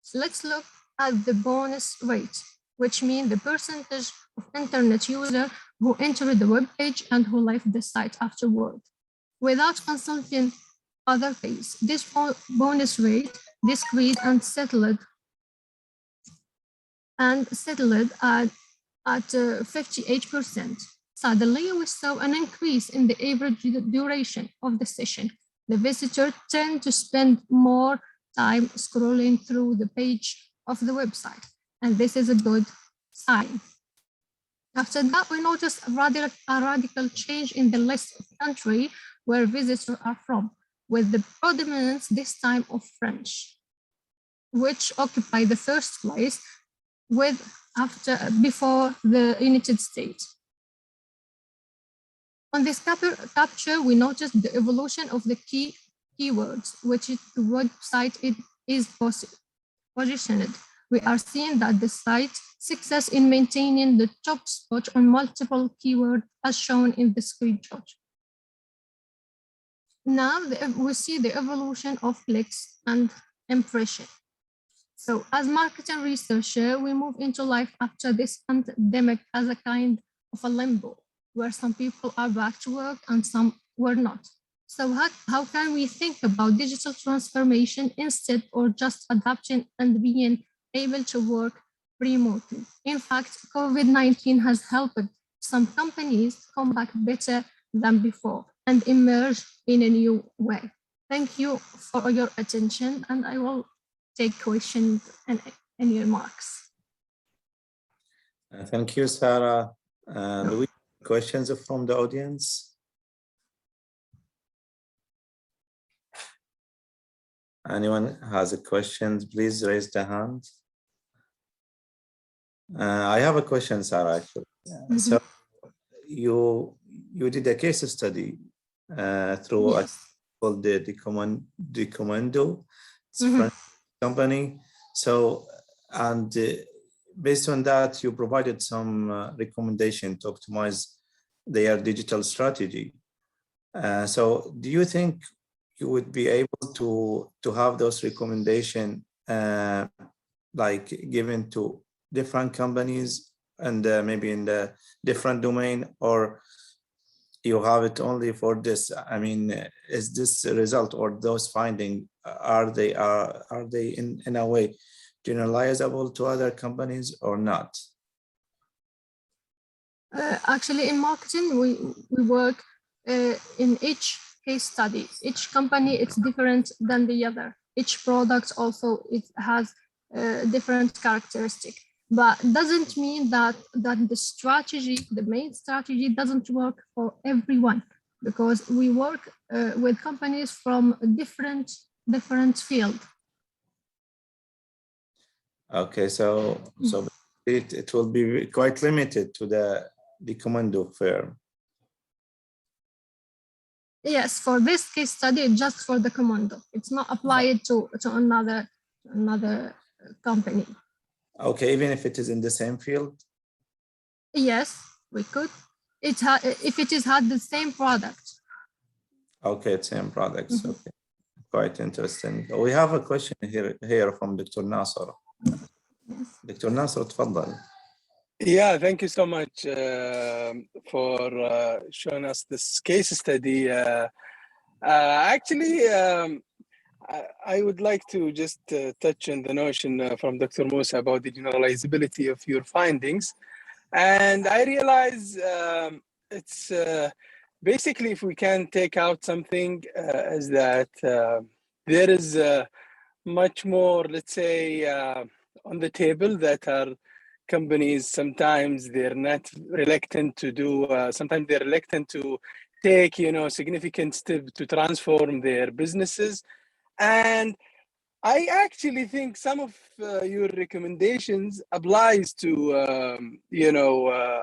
So let's look at the bonus rate, which means the percentage of internet users who entered the web page and who left the site afterward without consulting other pages. This bonus rate decreased and settled at 58%. Suddenly, we saw an increase in the average duration of the session. The visitor tend to spend more time scrolling through the page of the website, and this is a good sign. After that, we noticed a radical change in the list of countries where visitors are from, with the predominance this time of French, which occupy the first place before the United States. On this capture, we noticed the evolution of the keywords, which the website is positioned. We are seeing that the site success in maintaining the top spot on multiple keywords as shown in the screenshot. Now we see the evolution of clicks and impression. So as marketing researcher, we move into life after this pandemic as a kind of a limbo, where some people are back to work and some were not. So how can we think about digital transformation instead or just adapting and being able to work remotely? In fact, COVID-19 has helped some companies come back better than before and emerge in a new way. Thank you for your attention, and I will take questions and any remarks. Thank you, Sarah. Do we have questions from the audience? Anyone has a question, please raise the hand. I have a question, Sarah, actually. So you did a case study through called the Commando, it's a French company. So, and based on that, you provided some recommendation to optimize their digital strategy. So do you think you would be able to have those recommendations like given to different companies and maybe in the different domain, or you have it only for this? I mean, is this a result or those findings, are they in a way generalizable to other companies or not? Actually, in marketing, we work in each case study. Each company, it's different than the other. Each product also, it has different characteristics. But doesn't mean that the strategy, the main strategy, doesn't work for everyone, because we work with companies from different fields. Okay, so it will be quite limited to the Commando firm. Yes, for this case study, just for the Commando. It's not applied to another company. Okay, even if it is in the same field? Yes, we could. If it had the same product. Okay, same products. Okay, quite interesting. We have a question here from Dr. Nasser. Yes. Dr. Nasser, تفضل. Yeah, thank you so much for showing us this case study. Actually, I would like to just touch on the notion from Dr. Musa about the generalizability of your findings. And I realize it's basically, if we can take out something, is that there is much more, let's say, on the table that are companies, sometimes they're not reluctant to do, sometimes they're reluctant to take, significant steps to transform their businesses. And I actually think some of your recommendations applies to,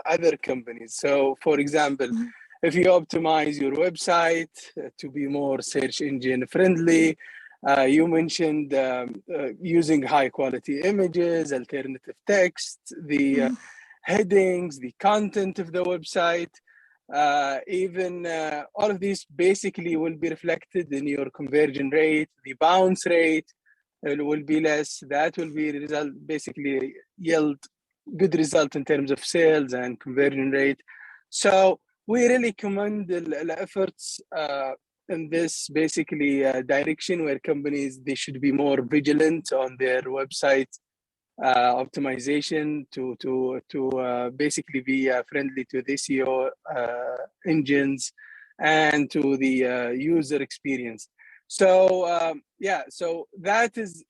other companies. So, for example, if you optimize your website to be more search engine friendly, you mentioned using high quality images, alternative text, the headings, the content of the website. Even all of these basically will be reflected in your conversion rate, the bounce rate, it will be less. That will be result, basically yield good result in terms of sales and conversion rate. So we really commend the efforts in this basically direction, where companies, they should be more vigilant on their website optimization to basically be friendly to the SEO engines and to the user experience. So yeah, so that is,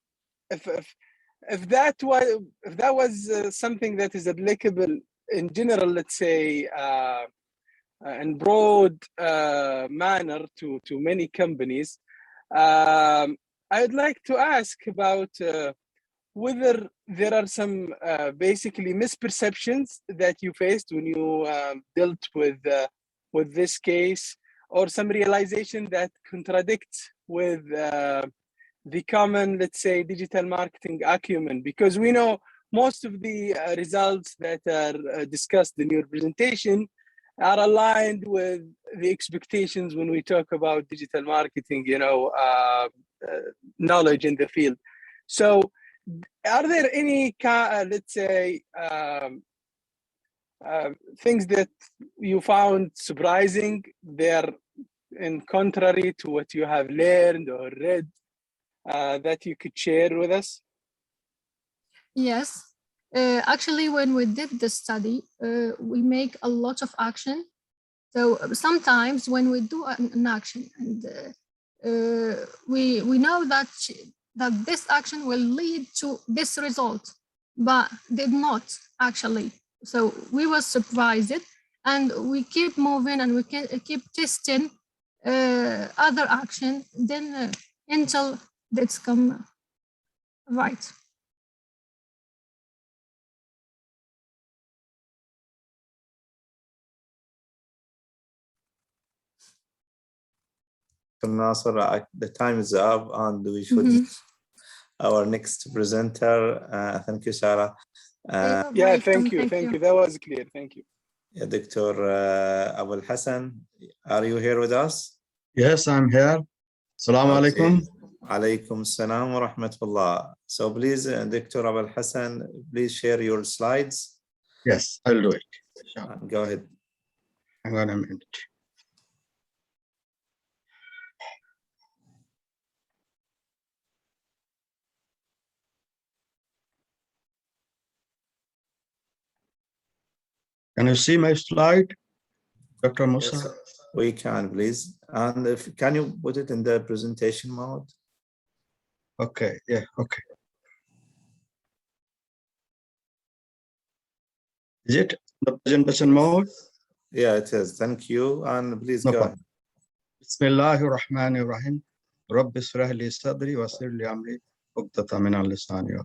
if that was something that is applicable in general, let's say in broad manner to many companies, I'd like to ask about whether there are some basically misperceptions that you faced when you dealt with this case, or some realization that contradicts with the common, let's say, digital marketing acumen, because we know most of the results that are discussed in your presentation are aligned with the expectations when we talk about digital marketing, knowledge in the field. So are there any, let's say, things that you found surprising there, in contrary to what you have learned or read, that you could share with us? Yes. Actually, when we did the study, we make a lot of action. So sometimes when we do an action and we know that this action will lead to this result, but did not actually. So we were surprised, and we keep moving, and we can keep testing other action, then until it's come right. Nasser, the time is up, and we should our next presenter. Thank you, Sarah. Yeah, thank you. That was clear. Thank you. Yeah, Dr. Abul Hassan, are you here with us? Yes, I'm here. Assalamu alaikum. Alaikum salam wa rahmatullah. So please, Dr. Abul Hassan, please share your slides. Yes, I'll do it. Sure. Go ahead. Hang on a minute. Can you see my slide, Dr. Musa? Yes, we can, please. And can you put it in the presentation mode? Okay, yeah, okay. Is it the presentation mode? Yeah, it is. Thank you. And please go ahead. Bismillahir Rahmanir Rahim. Rabbi Israh li sadri wa yassir li amri uqdatan min lisani.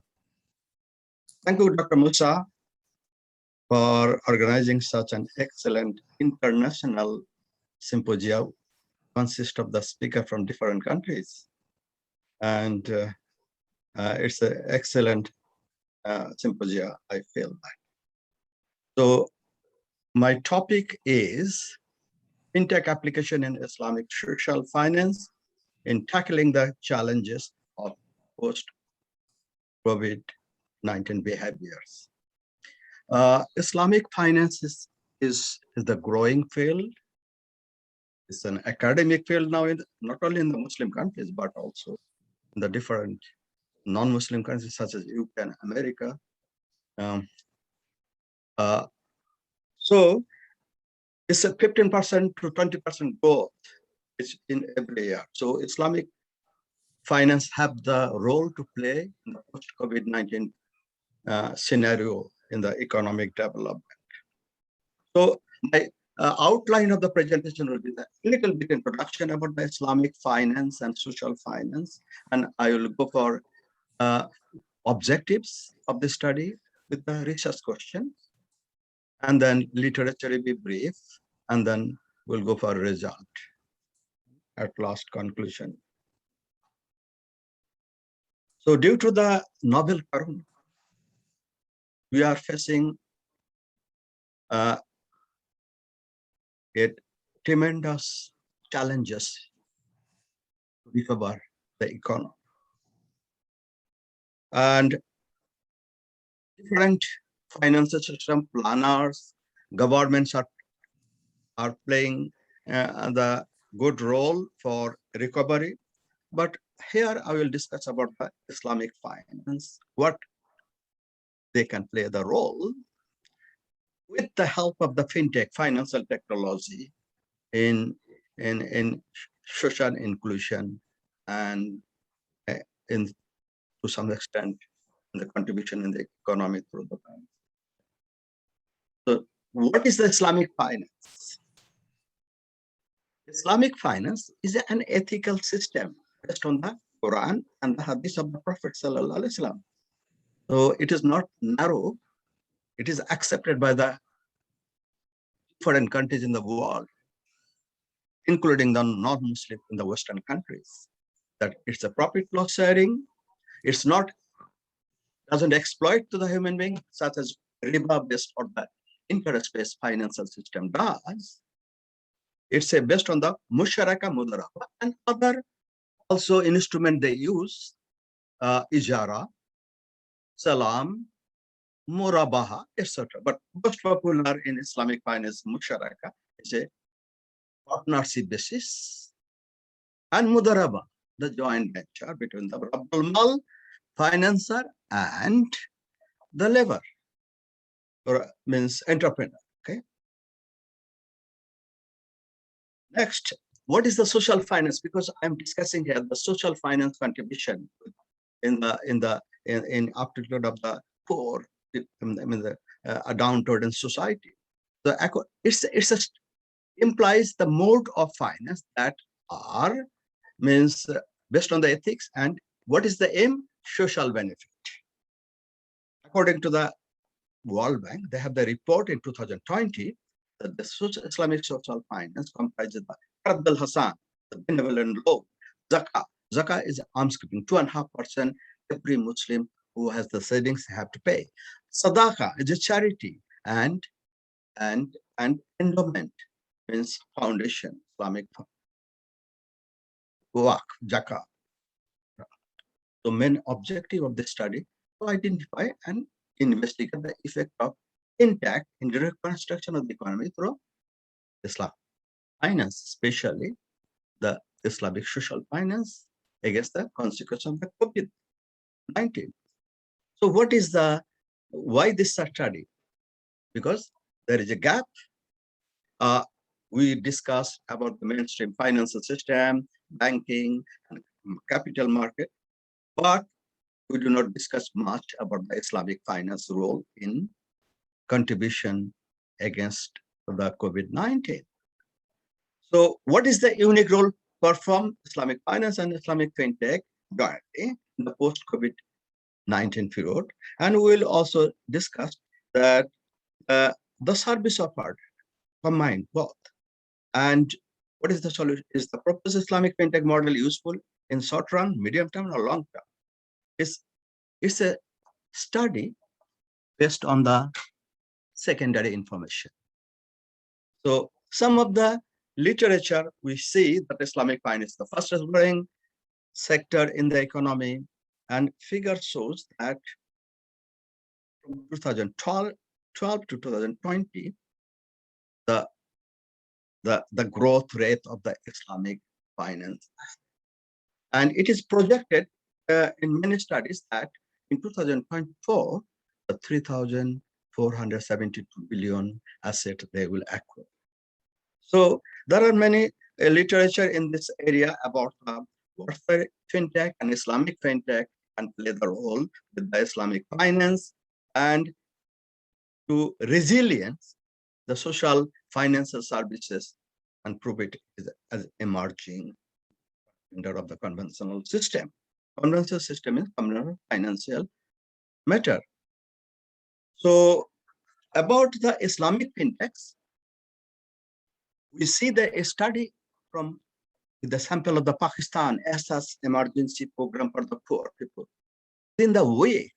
Thank you, Dr. Musa, for organizing such an excellent international symposium. Consists of the speaker from different countries, and it's an excellent symposium, I feel like. So my topic is Fintech application in Islamic social finance in tackling the challenges of post-COVID-19 behaviors. Islamic finance is the growing field. It's an academic field now, not only in the Muslim countries, but also in the different non-Muslim countries such as UK and America. So it's a 15% to 20% growth in every year. So Islamic finance have the role to play in the post-COVID-19 scenario in the economic development. So my outline of the presentation will be a little bit introduction about the Islamic finance and social finance, and I will go for objectives of the study with the research questions, and then literature will be brief, and then we'll go for a result at last conclusion. So due to the novel corona, we are facing tremendous challenges to recover the economy. And different financial system planners, governments are playing the good role for recovery. But here I will discuss about the Islamic finance, what they can play the role with the help of the fintech, financial technology, in social inclusion and in to some extent the contribution in the economy through the finance. So what is the Islamic finance? Islamic finance is an ethical system based on the Quran and the Hadith of the Prophet Sallallahu Alaihi Wasallam. So it is not narrow. It is accepted by the different countries in the world, including the non-Muslim in the Western countries. That it's a profit loss sharing. It's not, doesn't exploit to the human being, such as riba based or the interest-based financial system does. It's based on the musharaka, mudaraba, and other also instrument they use, ijara, salam, murabaha, etc. But most popular in Islamic finance, musharaka is a partnership basis, and mudaraba, the joint venture between the Rabbul Mal, financer, and the labor, or means entrepreneur. Okay. Next, what is the social finance? Because I'm discussing here the social finance contribution in aptitude of the poor, a downtrodden society. So it's implies the mode of finance that are means based on the ethics, and what is the aim? Social benefit. According to the World Bank, they have the report in 2020 that the Islamic social finance comprises the Qard al-Hassan, the benevolent loan, zakah. Zakah is alms giving, 2.5% every Muslim who has the savings have to pay. Sadaqa is a charity, and endowment means foundation, Islamic work, zakah. The main objective of the study to identify and investigate the effect of intact in the reconstruction of the economy through Islam finance, especially the Islamic social finance against the consequence of the COVID-19. So what is why this study? Because there is a gap. We discussed about the mainstream financial system, banking, and capital market, but we do not discuss much about the Islamic finance role in contribution against the COVID-19. So what is the unique role performed Islamic finance and Islamic fintech jointly in the post-COVID-19 period? And we will also discuss that the service offered combine both. And what is the solution? Is the proposed Islamic fintech model useful in short run, medium term, or long term? It's a study based on the secondary information. So some of the literature, we see that Islamic finance is the fastest growing sector in the economy, and figure shows that from 2012 to 2020, the growth rate of the Islamic finance. And it is projected in many studies that in 2024, the 3,472 billion asset they will acquire. So there are many literature in this area about what the fintech and Islamic fintech can play the role with the Islamic finance and to resilience the social financial services and prove it as emerging under of the conventional system. Conventional system is communal financial matter. So about the Islamic fintechs, we see a study from the sample of the Pakistan SS emergency program for the poor people. In the week,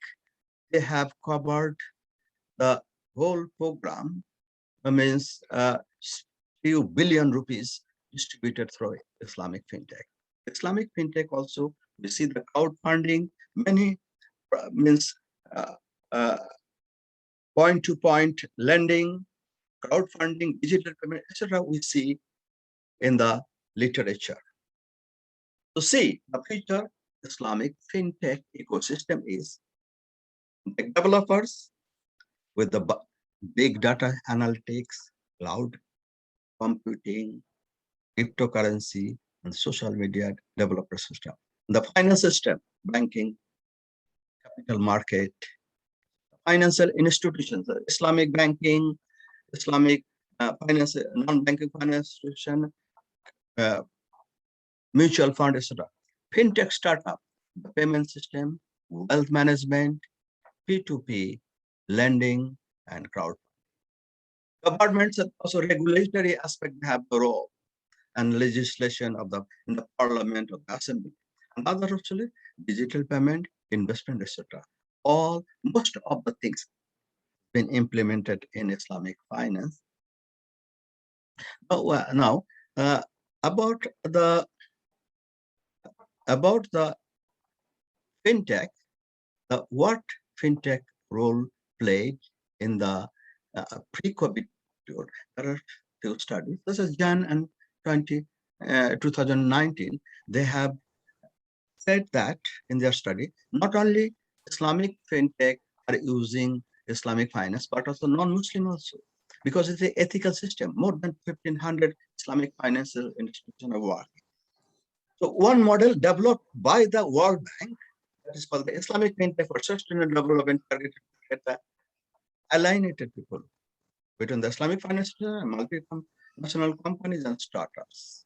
they have covered the whole program, means few billion rupees distributed through Islamic fintech. Islamic fintech also, we see the crowdfunding, many means point-to-point lending, crowdfunding, digital payment, etc. we see in the literature. To see the future Islamic fintech ecosystem is the developers with the big data analytics, cloud computing, cryptocurrency, and social media developer system. The finance system, banking, capital market, financial institutions, Islamic banking, Islamic finance, non-banking finance institution, mutual fund, etc. Fintech startup, the payment system, wealth management, P2P, lending, and crowdfunding. Governments and also regulatory aspect have a role, and legislation of in the parliament of the assembly, and other actually digital payment, investment, etc. Most of the things been implemented in Islamic finance. Now about the fintech, what fintech role played in the pre-COVID period. There are two studies. This is Jan and 2019. They have said that in their study, not only Islamic fintech are using Islamic finance, but also non-Muslim also, because it's an ethical system. More than 1,500 Islamic financial institutions are working. So one model developed by the World Bank, that is called the Islamic Fintech for Sustainable Development, targeted at alienated people between the Islamic finance and multinational companies and startups.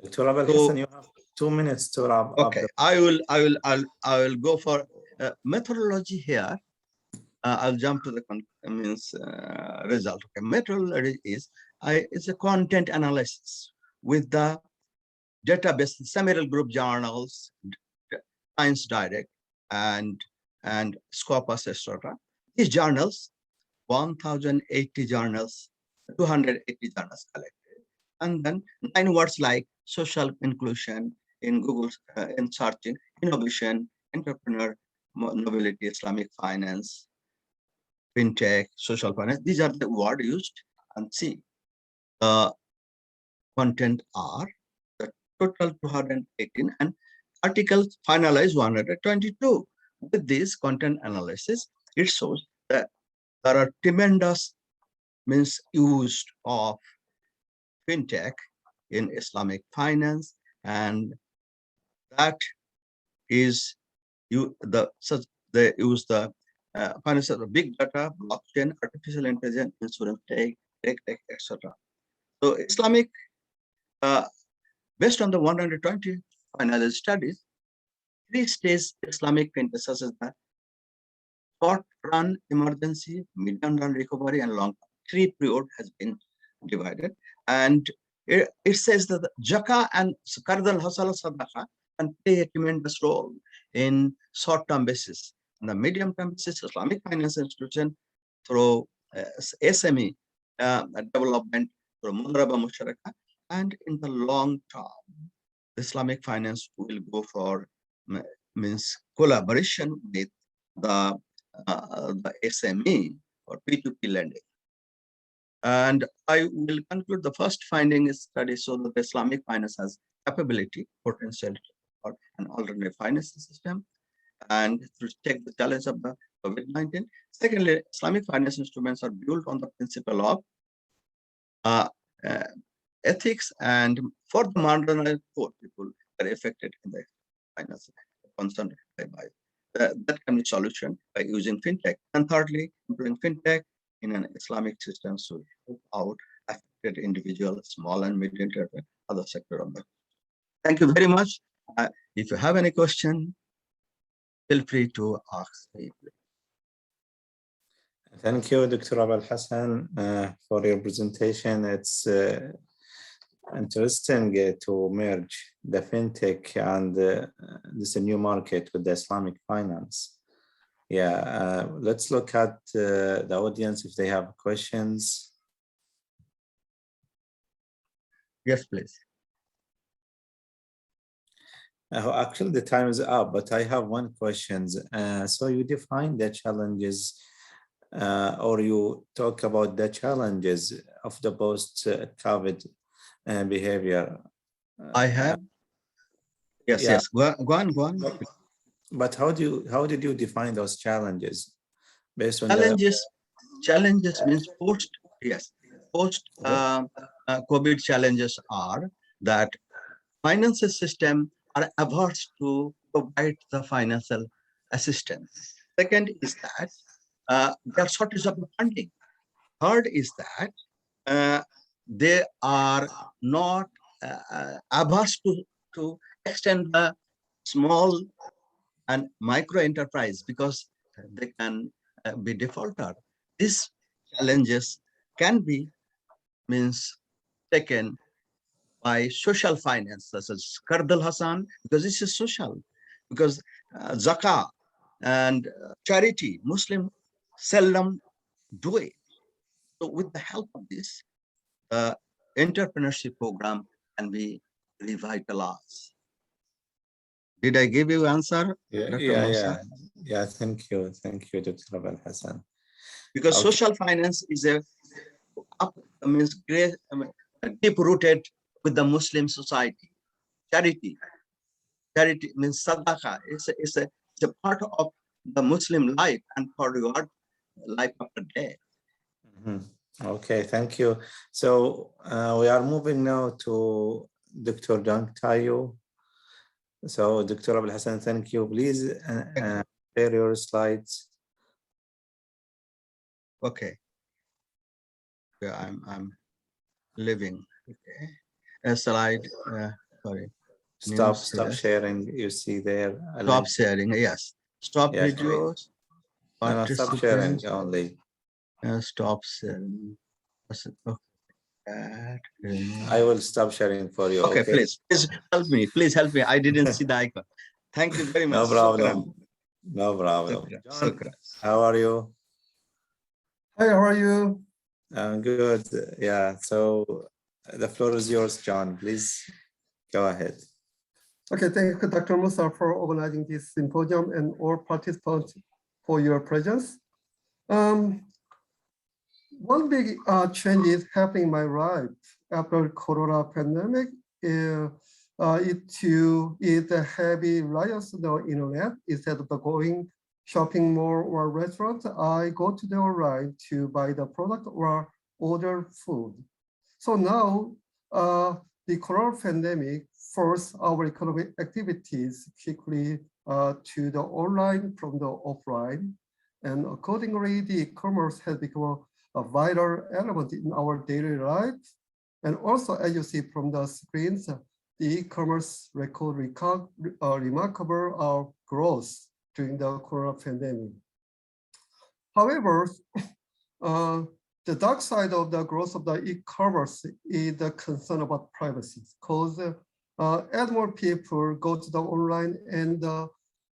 Dr. Abul Hassan, you have 2 minutes to wrap up. Okay, I will go for methodology here. I'll jump to the result. Okay, methodology is it's a content analysis with the database, Seminal Group journals, Science Direct, and Scopus, etc. These journals, 1,080 journals, 280 journals collected, and then 9 words like social inclusion in Google, in searching, innovation, entrepreneur, nobility, Islamic finance, fintech, social finance. These are the words used, and see the content are the total 218 and articles finalized 122. With this content analysis, it shows that there are tremendous used of fintech in Islamic finance, and that is they use the finance of big data, blockchain, artificial intelligence, insurance tech, etc. So Islamic, based on the 120 finalized studies, 3-stage Islamic fintech such as the short-run emergency, medium-run recovery, and long-term. 3 period has been divided, and it says that Zakah and Qard al-Hasal Sadaqa can play a tremendous role in short-term basis. In the medium-term basis, Islamic finance institution through SME development through Mudaraba Musharaka, and in the long term, Islamic finance will go for collaboration with the SME or P2P lending. And I will conclude the first finding is study so that Islamic finance has capability, potential for an alternative financing system, and to take the challenge of the COVID-19. Secondly, Islamic finance instruments are built on the principle of ethics, and for the marginalized poor people that are affected in the finance concerned by that can be solution by using fintech. And thirdly, employing fintech in an Islamic system to help out affected individuals, small and medium enterprise, other sector of the. Thank you very much. If you have any question, feel free to ask me. Thank you, Dr. Abul Hassan, for your presentation. It's interesting to merge the fintech and this new market with the Islamic finance. Yeah, let's look at the audience if they have questions. Yes, please. Actually, the time is up, but I have one question. So you define the challenges, or you talk about the challenges of the post-COVID behavior. I have. Yes, Yeah. yes. Go on. But how did you define those challenges based on Challenges means post COVID challenges are that financial system are averse to provide the financial assistance. Second is that there are shortage of funding. Third is that they are not averse to extend the small and micro enterprise because they can be defaulter. These challenges can be taken by social finance, such as Qard al-Hassan, because this is social, because zakah and charity, Muslim seldom do it. So with the help of this, entrepreneurship program can be revitalized. Did I give you answer? Yeah. Thank you, Dr. Abul Hassan. Because social finance is deep-rooted with the Muslim society. Charity means sadaqah. It's a part of the Muslim life and for your life after death. Okay, thank you. So we are moving now to Dr. Jongtae Yu. So Dr. Abul Hassan, thank you. Please share your slides. Okay. Yeah, I'm living. Okay. A slide. Sorry. Stop sharing. You see there. Stop sharing. Yes. Stop videos. No, stop sharing only. Stop sharing. I will stop sharing for you. Okay, please help me. Please help me. I didn't see the icon. Thank you very much. No problem. No problem. John, how are you? Hi, how are you? I'm good. Yeah. So the floor is yours, John. Please go ahead. Okay, thank you, Dr. Musa, for organizing this symposium and all participants for your presence. One big change is happening in my life after Corona pandemic is the heavy reliance on the internet. Instead of going shopping mall or restaurant, I go to the online to buy the product or order food. So now the Corona pandemic forced our economic activities quickly to the online from the offline. And accordingly, the e-commerce has become a vital element in our daily life. And also, as you see from the screens, the e-commerce record remarkable growth during the Corona pandemic. However, the dark side of the growth of the e-commerce is the concern about privacy, because as more people go to the online and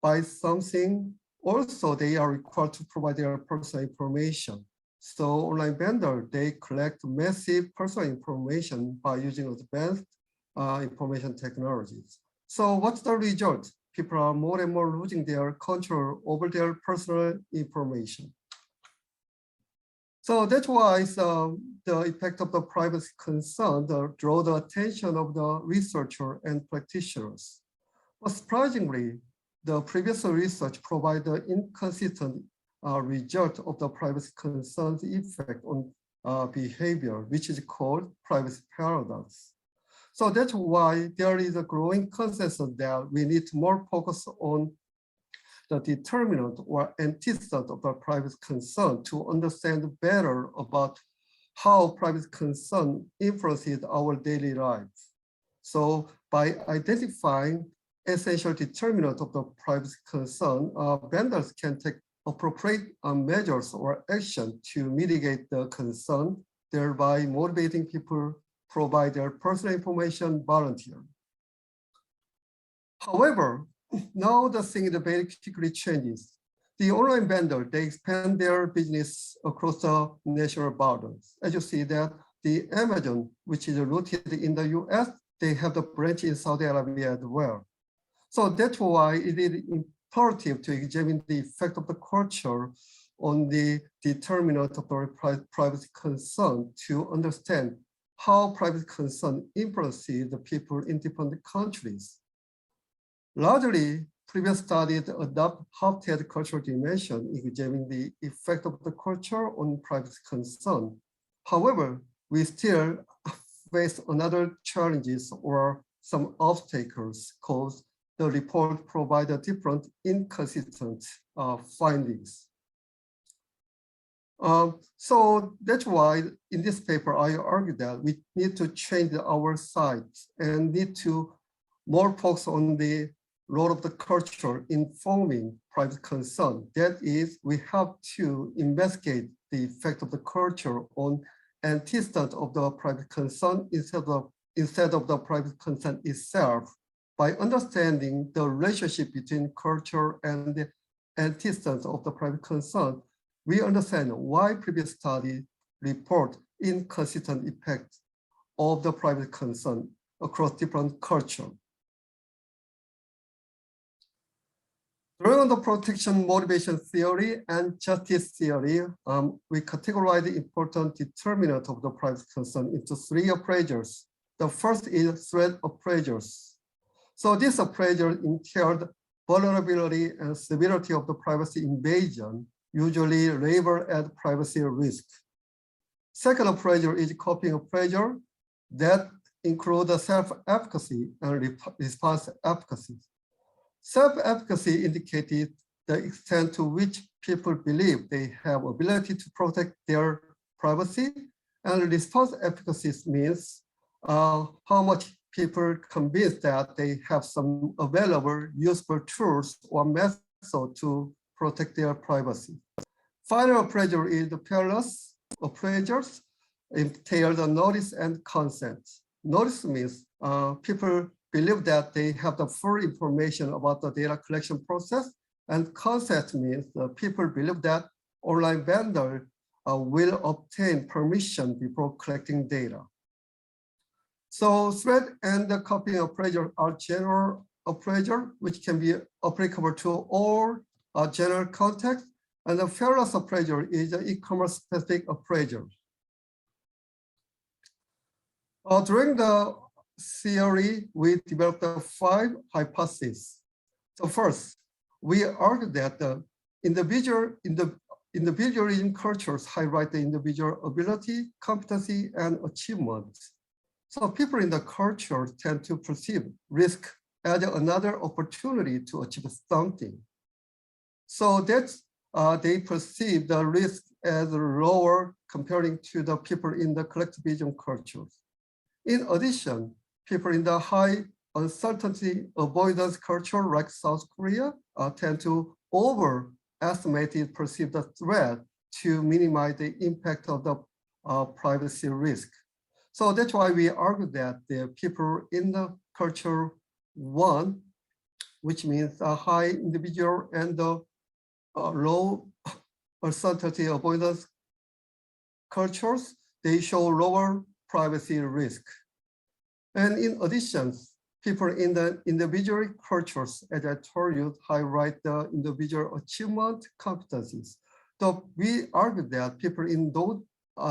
buy something, also they are required to provide their personal information. So online vendors, they collect massive personal information by using advanced information technologies. So what's the result? People are more and more losing their control over their personal information. So that's why the effect of the privacy concern draw the attention of the researcher and practitioners. But surprisingly, the previous research provided the inconsistent result of the privacy concern's effect on behavior, which is called privacy paradox. So that's why there is a growing consensus that we need more focus on the determinant or antecedent of the privacy concern to understand better about how privacy concern influences our daily lives. So by identifying essential determinant of the privacy concern, vendors can take appropriate measures or action to mitigate the concern, thereby motivating people provide their personal information voluntarily. However, now the thing very quickly changes. The online vendor, they expand their business across the national borders. As you see that the Amazon, which is rooted in the US, they have the branch in Saudi Arabia as well. So that's why it is imperative to examine the effect of the culture on the determinant of the privacy concern to understand how privacy concern influences the people in different countries. Largely, previous studies adopt half-head cultural dimension, examining the effect of the culture on privacy concern. However, we still face another challenges or some obstacles because the report provides different inconsistent findings. So that's why in this paper, I argue that we need to change our sites and need to more focus on the role of the culture in forming private concern. That is, we have to investigate the effect of the culture on antecedent of the private concern instead of the private concern itself, by understanding the relationship between culture and the antecedents of the private concern. We understand why previous studies report inconsistent effects of the private concern across different cultures. Drawing on the protection motivation theory and justice theory, we categorize the important determinant of the private concern into three appraisals. The first is threat appraisals. So this appraisal entailed vulnerability and severity of the privacy invasion, usually labeled as privacy risk. Second appraisal is coping appraisal that includes self-efficacy and response efficacy. Self-efficacy indicated the extent to which people believe they have ability to protect their privacy, and response efficacy means how much people convinced that they have some available useful tools or methods to protect their privacy. Final appraisal is the fairness appraisals, entail the notice and consent. Notice means people believe that they have the full information about the data collection process, and consent means people believe that online vendor will obtain permission before collecting data. So threat and the copying appraisal are general appraisal, which can be applicable to all general context, and the fairness appraisal is the e-commerce specific appraisal. During the theory, we developed 5 hypotheses. So first, we argue that the individual in cultures highlight the individual ability, competency, and achievement. So people in the culture tend to perceive risk as another opportunity to achieve something. So that's they perceive the risk as lower comparing to the people in the collectivism cultures. In addition, people in the high uncertainty avoidance culture like South Korea tend to overestimate the perceived threat to minimize the impact of the privacy risk. So that's why we argue that the people in the culture 1, which means a high individual and the low uncertainty avoidance cultures, they show lower privacy risk. And in addition, people in the individual cultures, as I told you, highlight the individual achievement competencies. So we argue that people in those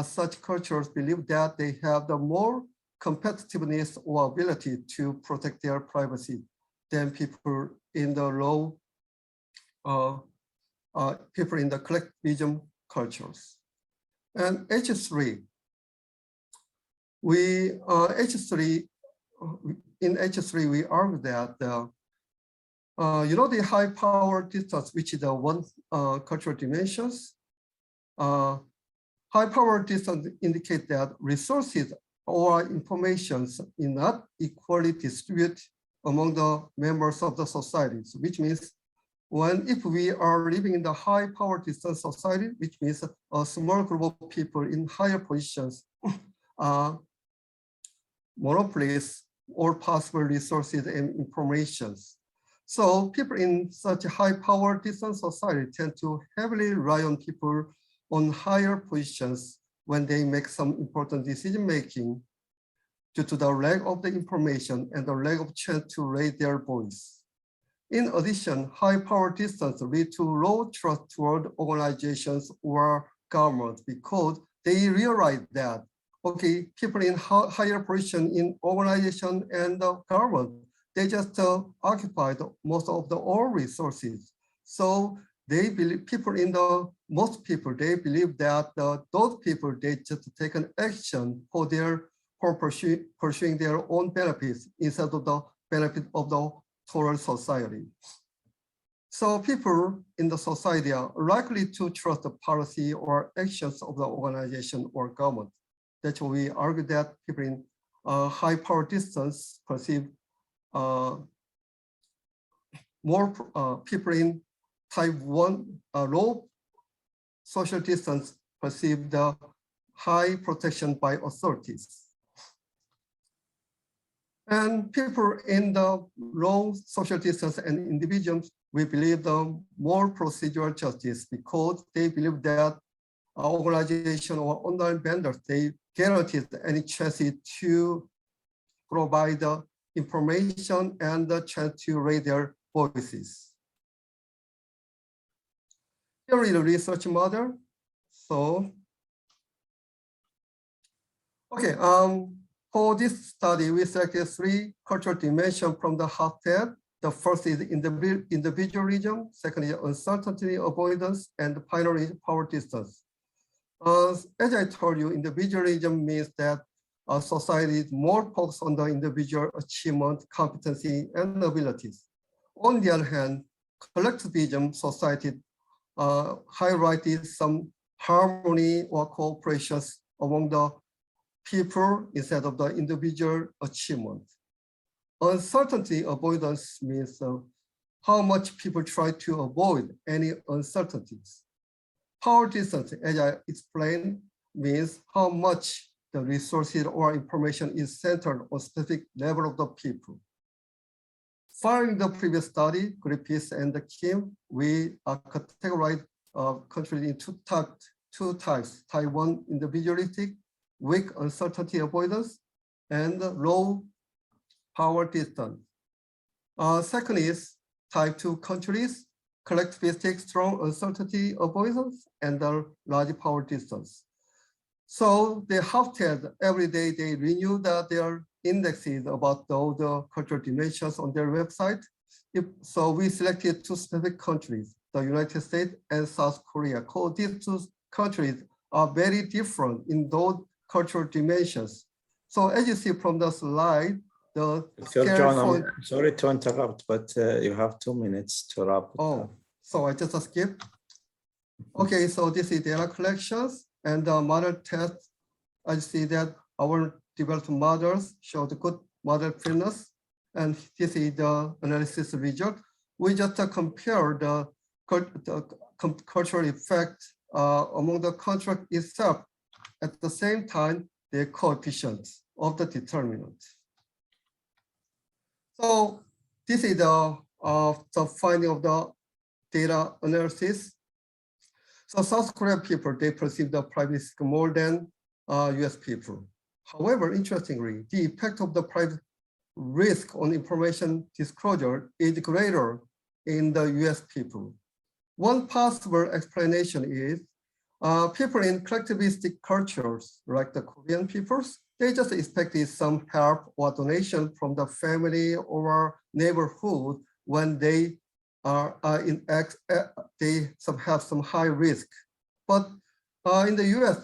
such cultures believe that they have the more competitiveness or ability to protect their privacy than people in the low, people in the collectivism cultures. And H3, in H3, we argue that the high power distance, which is the one cultural dimensions, high power distance indicate that resources or information is not equally distributed among the members of the society, which means if we are living in the high power distance society, which means a small group of people in higher positions monopolize all possible resources and informations. So people in such a high power distance society tend to heavily rely on people on higher positions when they make some important decision making due to the lack of the information and the lack of chance to raise their voice. In addition, high power distance lead to low trust toward organizations or government because they realize that, okay, people in higher position in organization and government, they just occupy most of the all resources. So they believe most people, they believe that those people, they just take an action for pursuing their own benefits instead of the benefit of the total society. So people in the society are likely to trust the policy or actions of the organization or government. That's why we argue that people in high power distance perceive more people in type 1 low social distance perceive the high protection by authorities. And people in the low social distance and individuals, we believe the more procedural justice because they believe that organization or online vendors, they guarantee any chance to provide the information and the chance to raise their voices. Here is the research model. So, okay, for this study, we selected 3 cultural dimensions from the HAFTED. The first is individualism, second is uncertainty avoidance, and the final is power distance. As I told you, individualism means that a society is more focused on the individual achievement, competency, and abilities. On the other hand, collectivism society highlighted some harmony or cooperation among the people instead of the individual achievement. Uncertainty avoidance means how much people try to avoid any uncertainties. Power distance, as I explained, means how much the resources or information is centered on specific level of the people. Following the previous study, Griffiths and Kim, we categorized countries in two types, type 1 individualistic, weak uncertainty avoidance, and low power distance. Second is type 2 countries, collectivistic, strong uncertainty avoidance, and large power distance. So they HAFTED every day, they renew their indexes about all the cultural dimensions on their website. So we selected 2 specific countries, the United States and South Korea. These 2 countries are very different in those cultural dimensions. So as you see from the slide, Dr. John, I'm sorry to interrupt, but you have 2 minutes to wrap. Oh, so I just skip. Okay, so this is data collections and the model test. I see that our developed models show the good model fitness, and this is the analysis result. We just compare the cultural effect among the contract itself. At the same time, the coefficients of the determinant. So this is the finding of the data analysis. So South Korean people, they perceive the privacy risk more than US people. However, interestingly, the effect of the privacy risk on information disclosure is greater in the US people. One possible explanation is people in collectivistic cultures, like the Korean peoples, they just expected some help or donation from the family or neighborhood when they are they have some high risk. But in the US,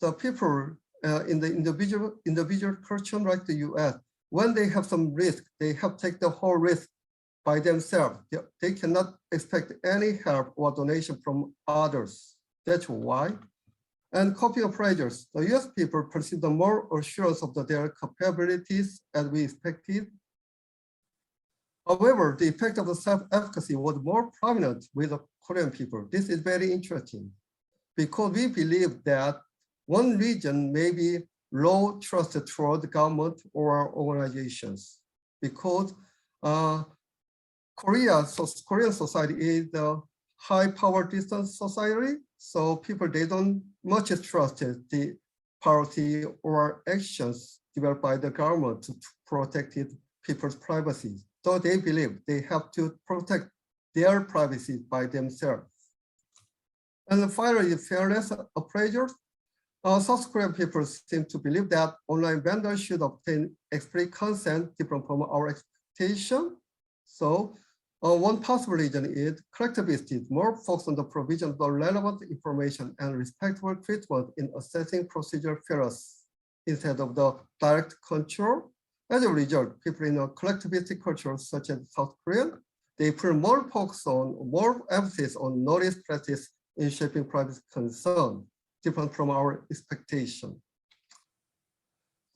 the people in the individual culture, like the US, when they have some risk, they have to take the whole risk by themselves. They cannot expect any help or donation from others. That's why. And copy appraisers, the US people perceive the more assurance of their capabilities as we expected. However, the effect of the self-efficacy was more prominent with the Korean people. This is very interesting because we believe that one region may be low trust toward the government or organizations because Korean society is the high power distance society. So people, they don't much trust the policy or actions developed by the government to protect people's privacy. so they believe they have to protect their privacy by themselves. And finally, fairness appraisers. South Korean people seem to believe that online vendors should obtain explicit consent different from our expectation. So one possible reason is collectivists is more focused on the provision of the relevant information and respectful treatment in assessing procedural fairness instead of the direct control. As a result, people in a collectivistic culture such as South Korea, they put more emphasis on notice practice in shaping privacy concern, different from our expectation.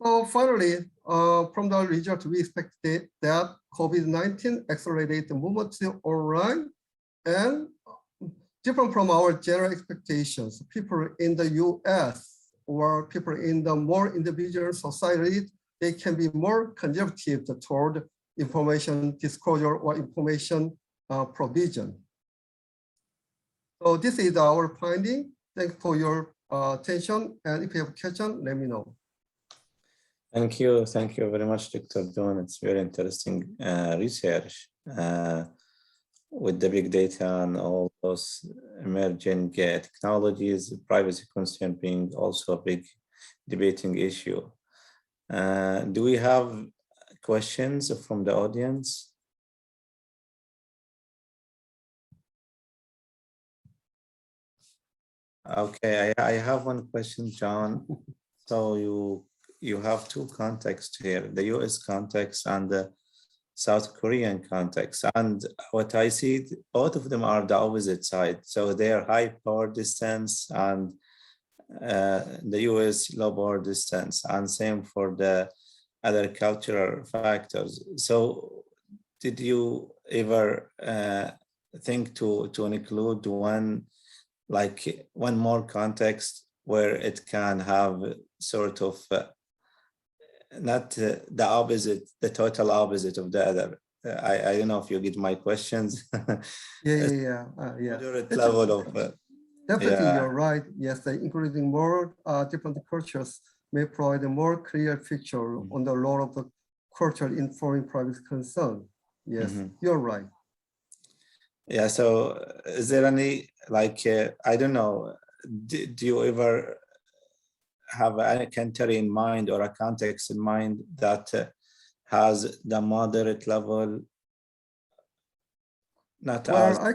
So finally, from the result, we expected that COVID-19 accelerated the movement to online and different from our general expectations. People in the US or people in the more individual society, they can be more conservative toward information disclosure or information provision. So this is our finding. Thanks for your attention. And if you have a question, let me know. Thank you very much, Dr. John. It's very interesting research with the big data and all those emerging technologies, privacy concern being also a big debating issue. Do we have questions from the audience? Okay, I have one question, John. So you have two contexts here, the US context and the South Korean context. And what I see, both of them are the opposite side. So they are high power distance and the US low power distance, and same for the other cultural factors. So did you ever think to include one more context where it can have sort of not the opposite, the total opposite of the other? I don't know if you get my questions. Yeah. Moderate level of definitely, yeah. you're right. Yes, including more different cultures may provide a more clear picture on the role of the culture in foreign privacy concern. Yes, you're right. Yeah, so is there any, I don't know, do you ever have a country in mind or a context in mind that has the moderate level? Not well, as...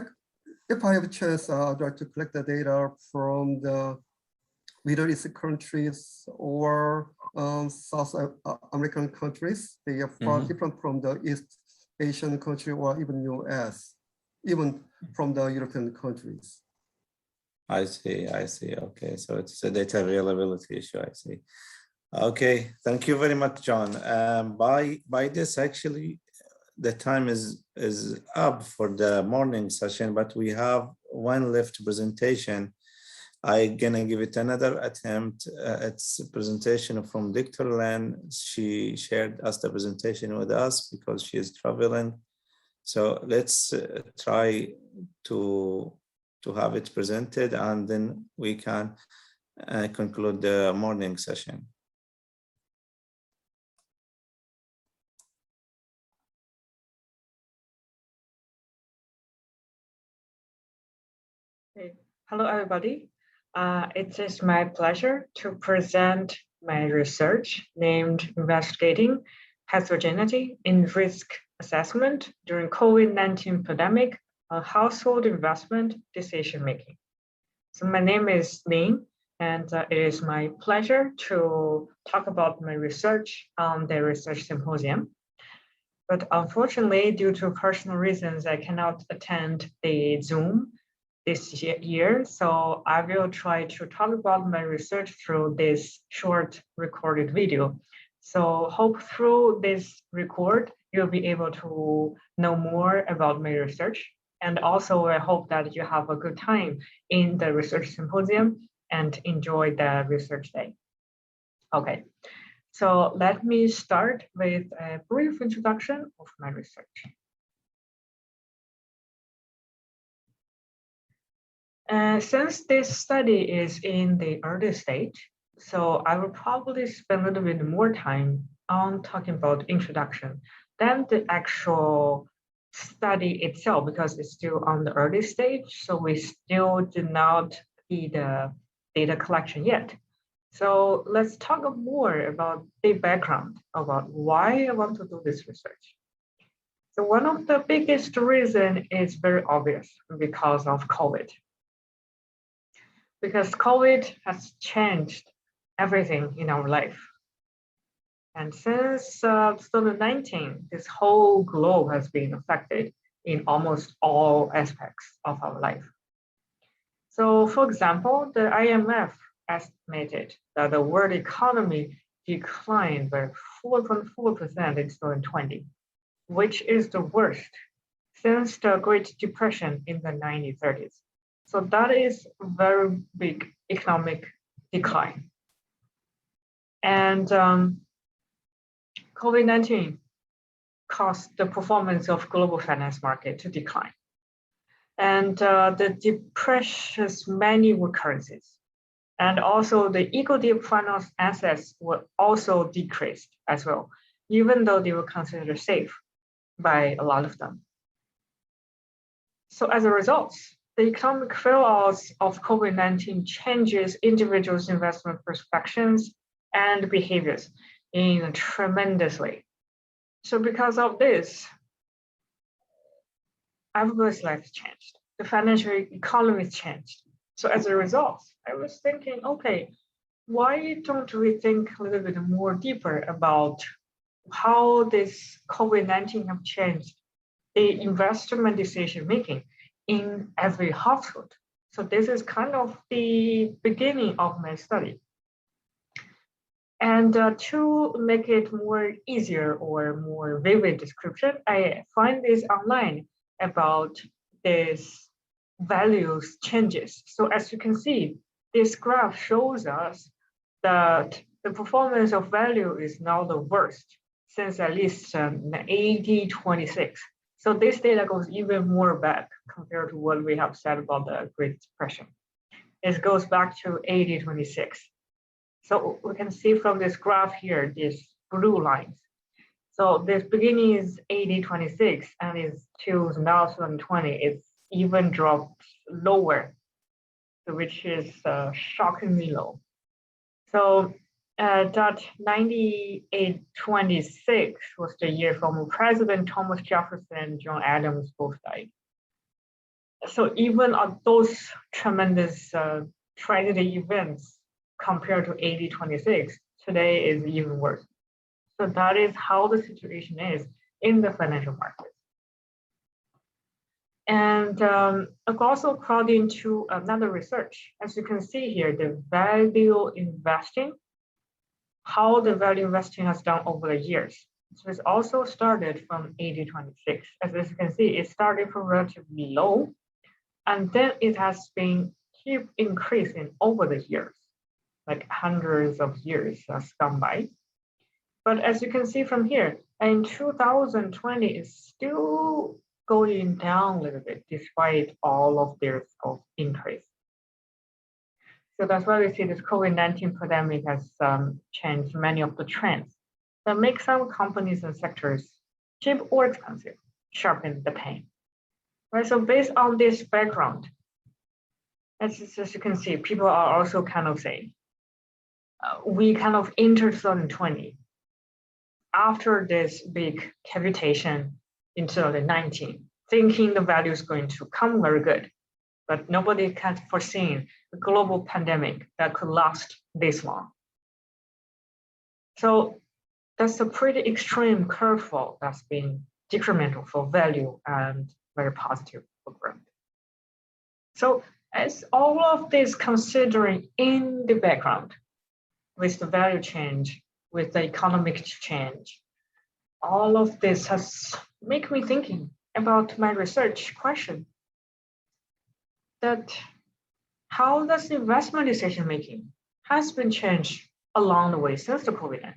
if I have a chance, I'd like to collect the data from the Middle East countries or South American countries. They are far different from the East Asian country or even US, even from the European countries. I see. Okay, so it's a data availability issue, I see. Okay, thank you very much, John. By this, actually, the time is up for the morning session, but we have one left presentation. I'm gonna give it another attempt. It's a presentation from Dr. Lin. She shared us the presentation with us because she is traveling. So let's try to have it presented, and then we can conclude the morning session. Okay. Hello, everybody. It is my pleasure to present my research named Investigating Heterogeneity in Risk Assessment during COVID-19 Pandemic, Household Investment Decision-Making. So my name is Lin, and it is my pleasure to talk about my research on the research symposium. But unfortunately, due to personal reasons, I cannot attend the Zoom this year. So I will try to talk about my research through this short recorded video. So hope through this record, you'll be able to know more about my research. And also I hope that you have a good time in the research symposium and enjoy the research day. Okay, so let me start with a brief introduction of my research. Since this study is in the early stage, so I will probably spend a little bit more time on talking about introduction than the actual study itself, because it's still on the early stage. So we still do not see the data collection yet. So let's talk more about the background about why I want to do this research. So one of the biggest reason is very obvious, because of COVID. Because COVID has changed everything in our life. And since 2019, this whole globe has been affected in almost all aspects of our life. So for example, the IMF estimated that the world economy declined by 4.4% in 2020, which is the worst since the Great Depression in the 1930s. So that is a very big economic decline. And COVID-19 caused the performance of global finance market to decline. And the depression's many recurrences. And also the eco-deep finance assets were also decreased as well, even though they were considered safe by a lot of them. So as a result, the economic fallouts of COVID-19 changes individuals' investment perspectives and behaviors in tremendously. So because of this, everybody's life changed. The financial economy changed. So as a result, I was thinking, okay, why don't we think a little bit more deeper about how this COVID-19 have changed the investment decision making in every household? So this is kind of the beginning of my study. And to make it more easier or more vivid description, I find this online about this values changes. So as you can see, this graph shows us that the performance of value is now the worst since at least 1826. So this data goes even more back compared to what we have said about the Great Depression. It goes back to 1826. So we can see from this graph here, these blue lines. So this beginning is 1826 and is till now 2020, it's even dropped lower, which is shockingly low. So that 9826 was the year from President Thomas Jefferson and John Adams both died. So even on those tremendous tragedy events compared to 1826, today is even worse. So that is how the situation is in the financial market. And also according to another research, as you can see here, the value investing, how the value investing has done over the years. So it's also started from 1826. As you can see, it started from relatively low, and then it has been keep increasing over the years, like hundreds of years has gone by. But as you can see from here, in 2020, it's still going down a little bit despite all of their increase. So that's why we see this COVID-19 pandemic has changed many of the trends that make some companies and sectors cheap or expensive, sharpen the pain. Right, so based on this background, as you can see, people are also kind of saying, we kind of entered 2020 after this big cavitation in 2019, thinking the value is going to come very good, but nobody can foresee a global pandemic that could last this long. So that's a pretty extreme curveball that's been detrimental for value and very positive for growth. So as all of this considering in the background, with the value change, with the economic change, all of this has made me thinking about my research question, that how does investment decision making has been changed along the way since the COVID-19.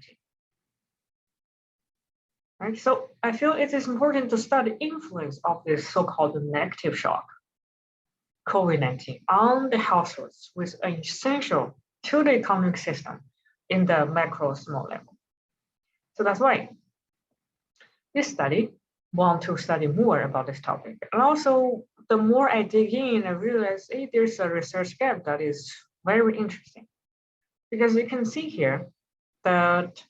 Right, so I feel it is important to study influence of this so-called negative shock, COVID-19, on the households, which are essential to the economic system in the macro small level. So that's why this study want to study more about this topic. And also, the more I dig in, I realize, hey, there's a research gap that is very interesting. Because you can see here that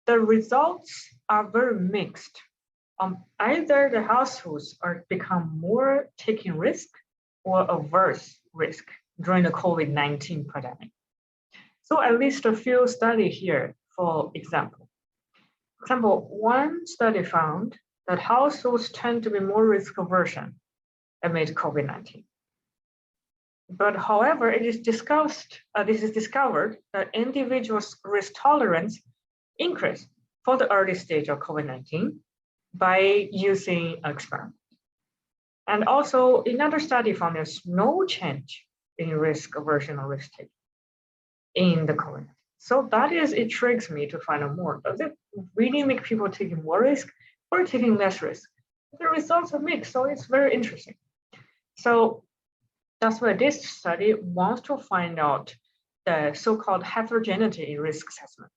the results are very mixed. Either the households are become more taking risk or averse risk during the COVID-19 pandemic. So at least a few studies here, for example. One study found that households tend to be more risk aversion amid COVID-19. But however, it is discovered that individuals' risk tolerance increased for the early stage of COVID-19 by using experiment. And also another study found there's no change in risk aversion or risk taking in the COVID-19. So that is, it triggers me to find out more. Does it really make people taking more risk or taking less risk? The results are mixed, so it's very interesting. So that's why this study wants to find out the so-called heterogeneity in risk assessment.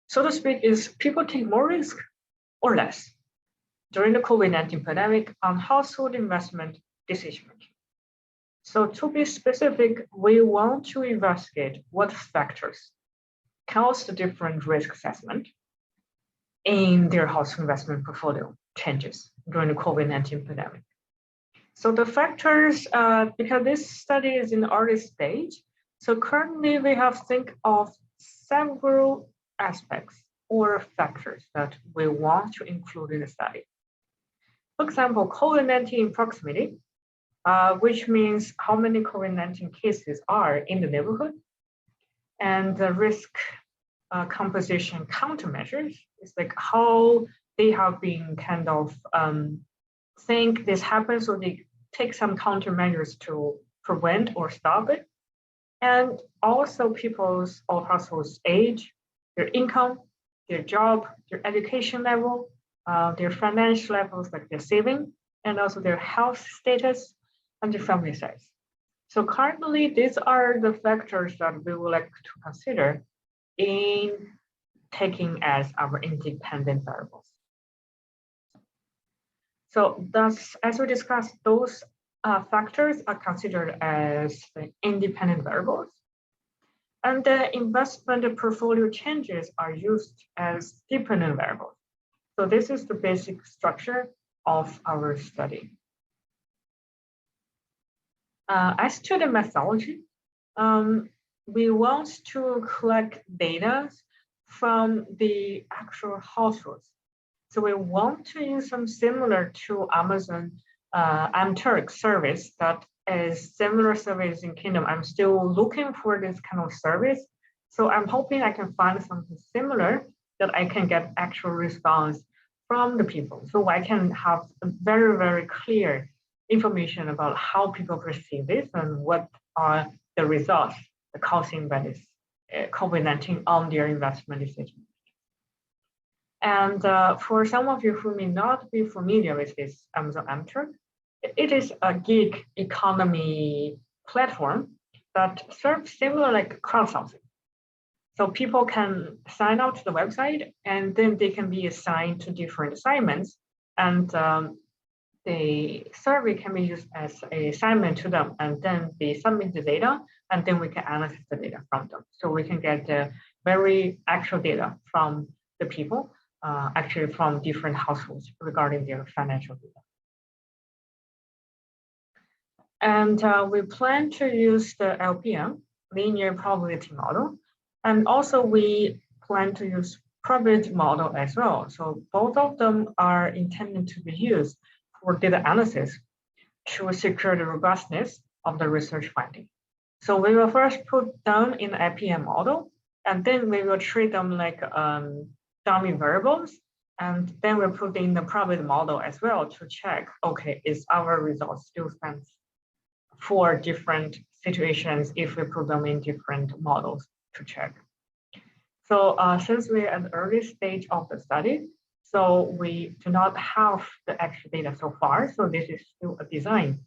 So to speak, is people take more risk or less during the COVID-19 pandemic on household investment decision-making. So to be specific, we want to investigate what factors cause the different risk assessment in their household investment portfolio changes during the COVID-19 pandemic. So the factors, because this study is in the early stage, so currently we have think of several aspects or factors that we want to include in the study. For example, COVID-19 proximity, which means how many COVID-19 cases are in the neighborhood, and the risk composition countermeasures is like how they have been kind of think this happens, so they take some countermeasures to prevent or stop it. And also people's or households' age, their income, their job, their education level, their financial levels, like their saving, and also their health status and their family size. So currently, these are the factors that we would like to consider in taking as our independent variables. So thus, as we discussed, those factors are considered as the independent variables. And the investment portfolio changes are used as dependent variables. So this is the basic structure of our study. As to the methodology, we want to collect data from the actual households. So we want to use some similar to Amazon Amturk service that is similar service in Kingdom. I'm still looking for this kind of service. So I'm hoping I can find something similar that I can get actual response from the people. So I can have very, very clear information about how people perceive this and what are the results causing by this COVID-19 on their investment decision. And for some of you who may not be familiar with this Amazon Amturk, it is a gig economy platform that serves similar like crowdsourcing. So people can sign up to the website and then they can be assigned to different assignments, and the survey can be used as an assignment to them, and then they submit the data and then we can analyze the data from them. So we can get the very actual data from the people, actually from different households regarding their financial data. And we plan to use the LPM, linear probability model. And also we plan to use probability model as well. So both of them are intended to be used for data analysis to secure the robustness of the research finding. So we will first put down in the LPM model, and then we will treat them like dummy variables. And then we'll put in the probability model as well to check, okay, is our results still stand for different situations if we put them in different models to check. So since we're at the early stage of the study, so we do not have the actual data so far. So this is still a design.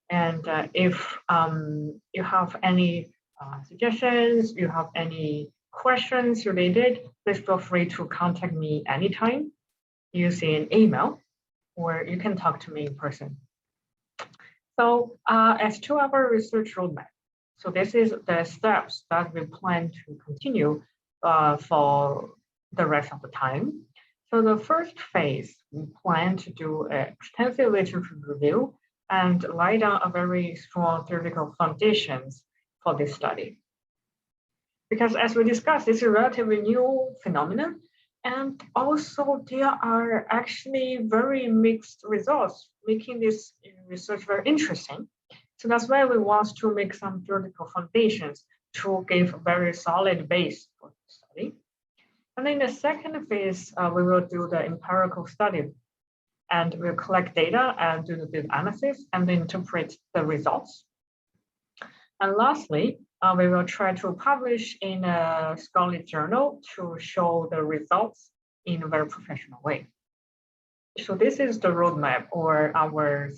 And if you have any suggestions, you have any questions related, please feel free to contact me anytime. using email, or you can talk to me in person. So as to our research roadmap, so this is the steps that we plan to continue for the rest of the time. So the first phase, we plan to do an extensive literature review and lay down a very strong theoretical foundations for this study. Because as we discussed, it's a relatively new phenomenon, and also there are actually very mixed results, making this research very interesting. So that's why we want to make some theoretical foundations to give a very solid base for the study. And then the second phase, we will do the empirical study, and we'll collect data and do the data analysis and then interpret the results. And lastly, we will try to publish in a scholarly journal to show the results in a very professional way. So this is the roadmap or our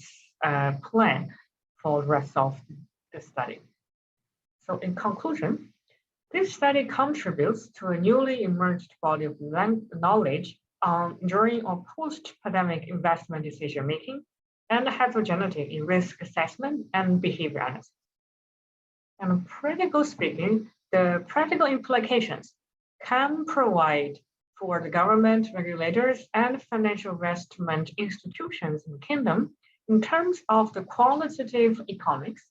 plan for the rest of the study. So in conclusion, this study contributes to a newly emerged body of knowledge during or post-pandemic investment decision-making and heterogeneity in risk assessment and behavior analysis. And practically speaking, the practical implications can provide for the government, regulators, and financial investment institutions in the kingdom in terms of the qualitative economics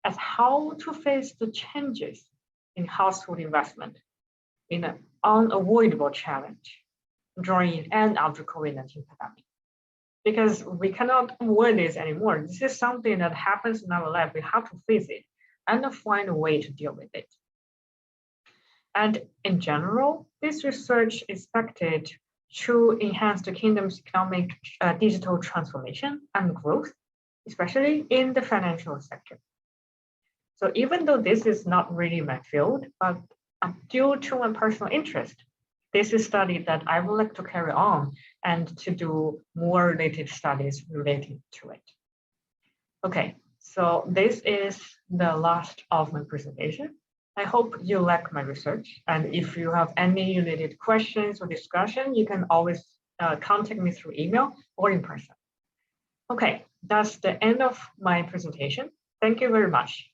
as how to face the changes in household investment in an unavoidable challenge during an end of the COVID-19 pandemic. Because we cannot avoid this anymore. This is something that happens in our life. We have to face it and find a way to deal with it. And in general, this research is expected to enhance the kingdom's economic digital transformation and growth, especially in the financial sector. So even though this is not really my field, but due to my personal interest, this is a study that I would like to carry on and to do more related studies related to it. Okay, so this is the last of my presentation. I hope you like my research. And if you have any related questions or discussion, you can always contact me through email or in person. Okay, that's the end of my presentation. Thank you very much.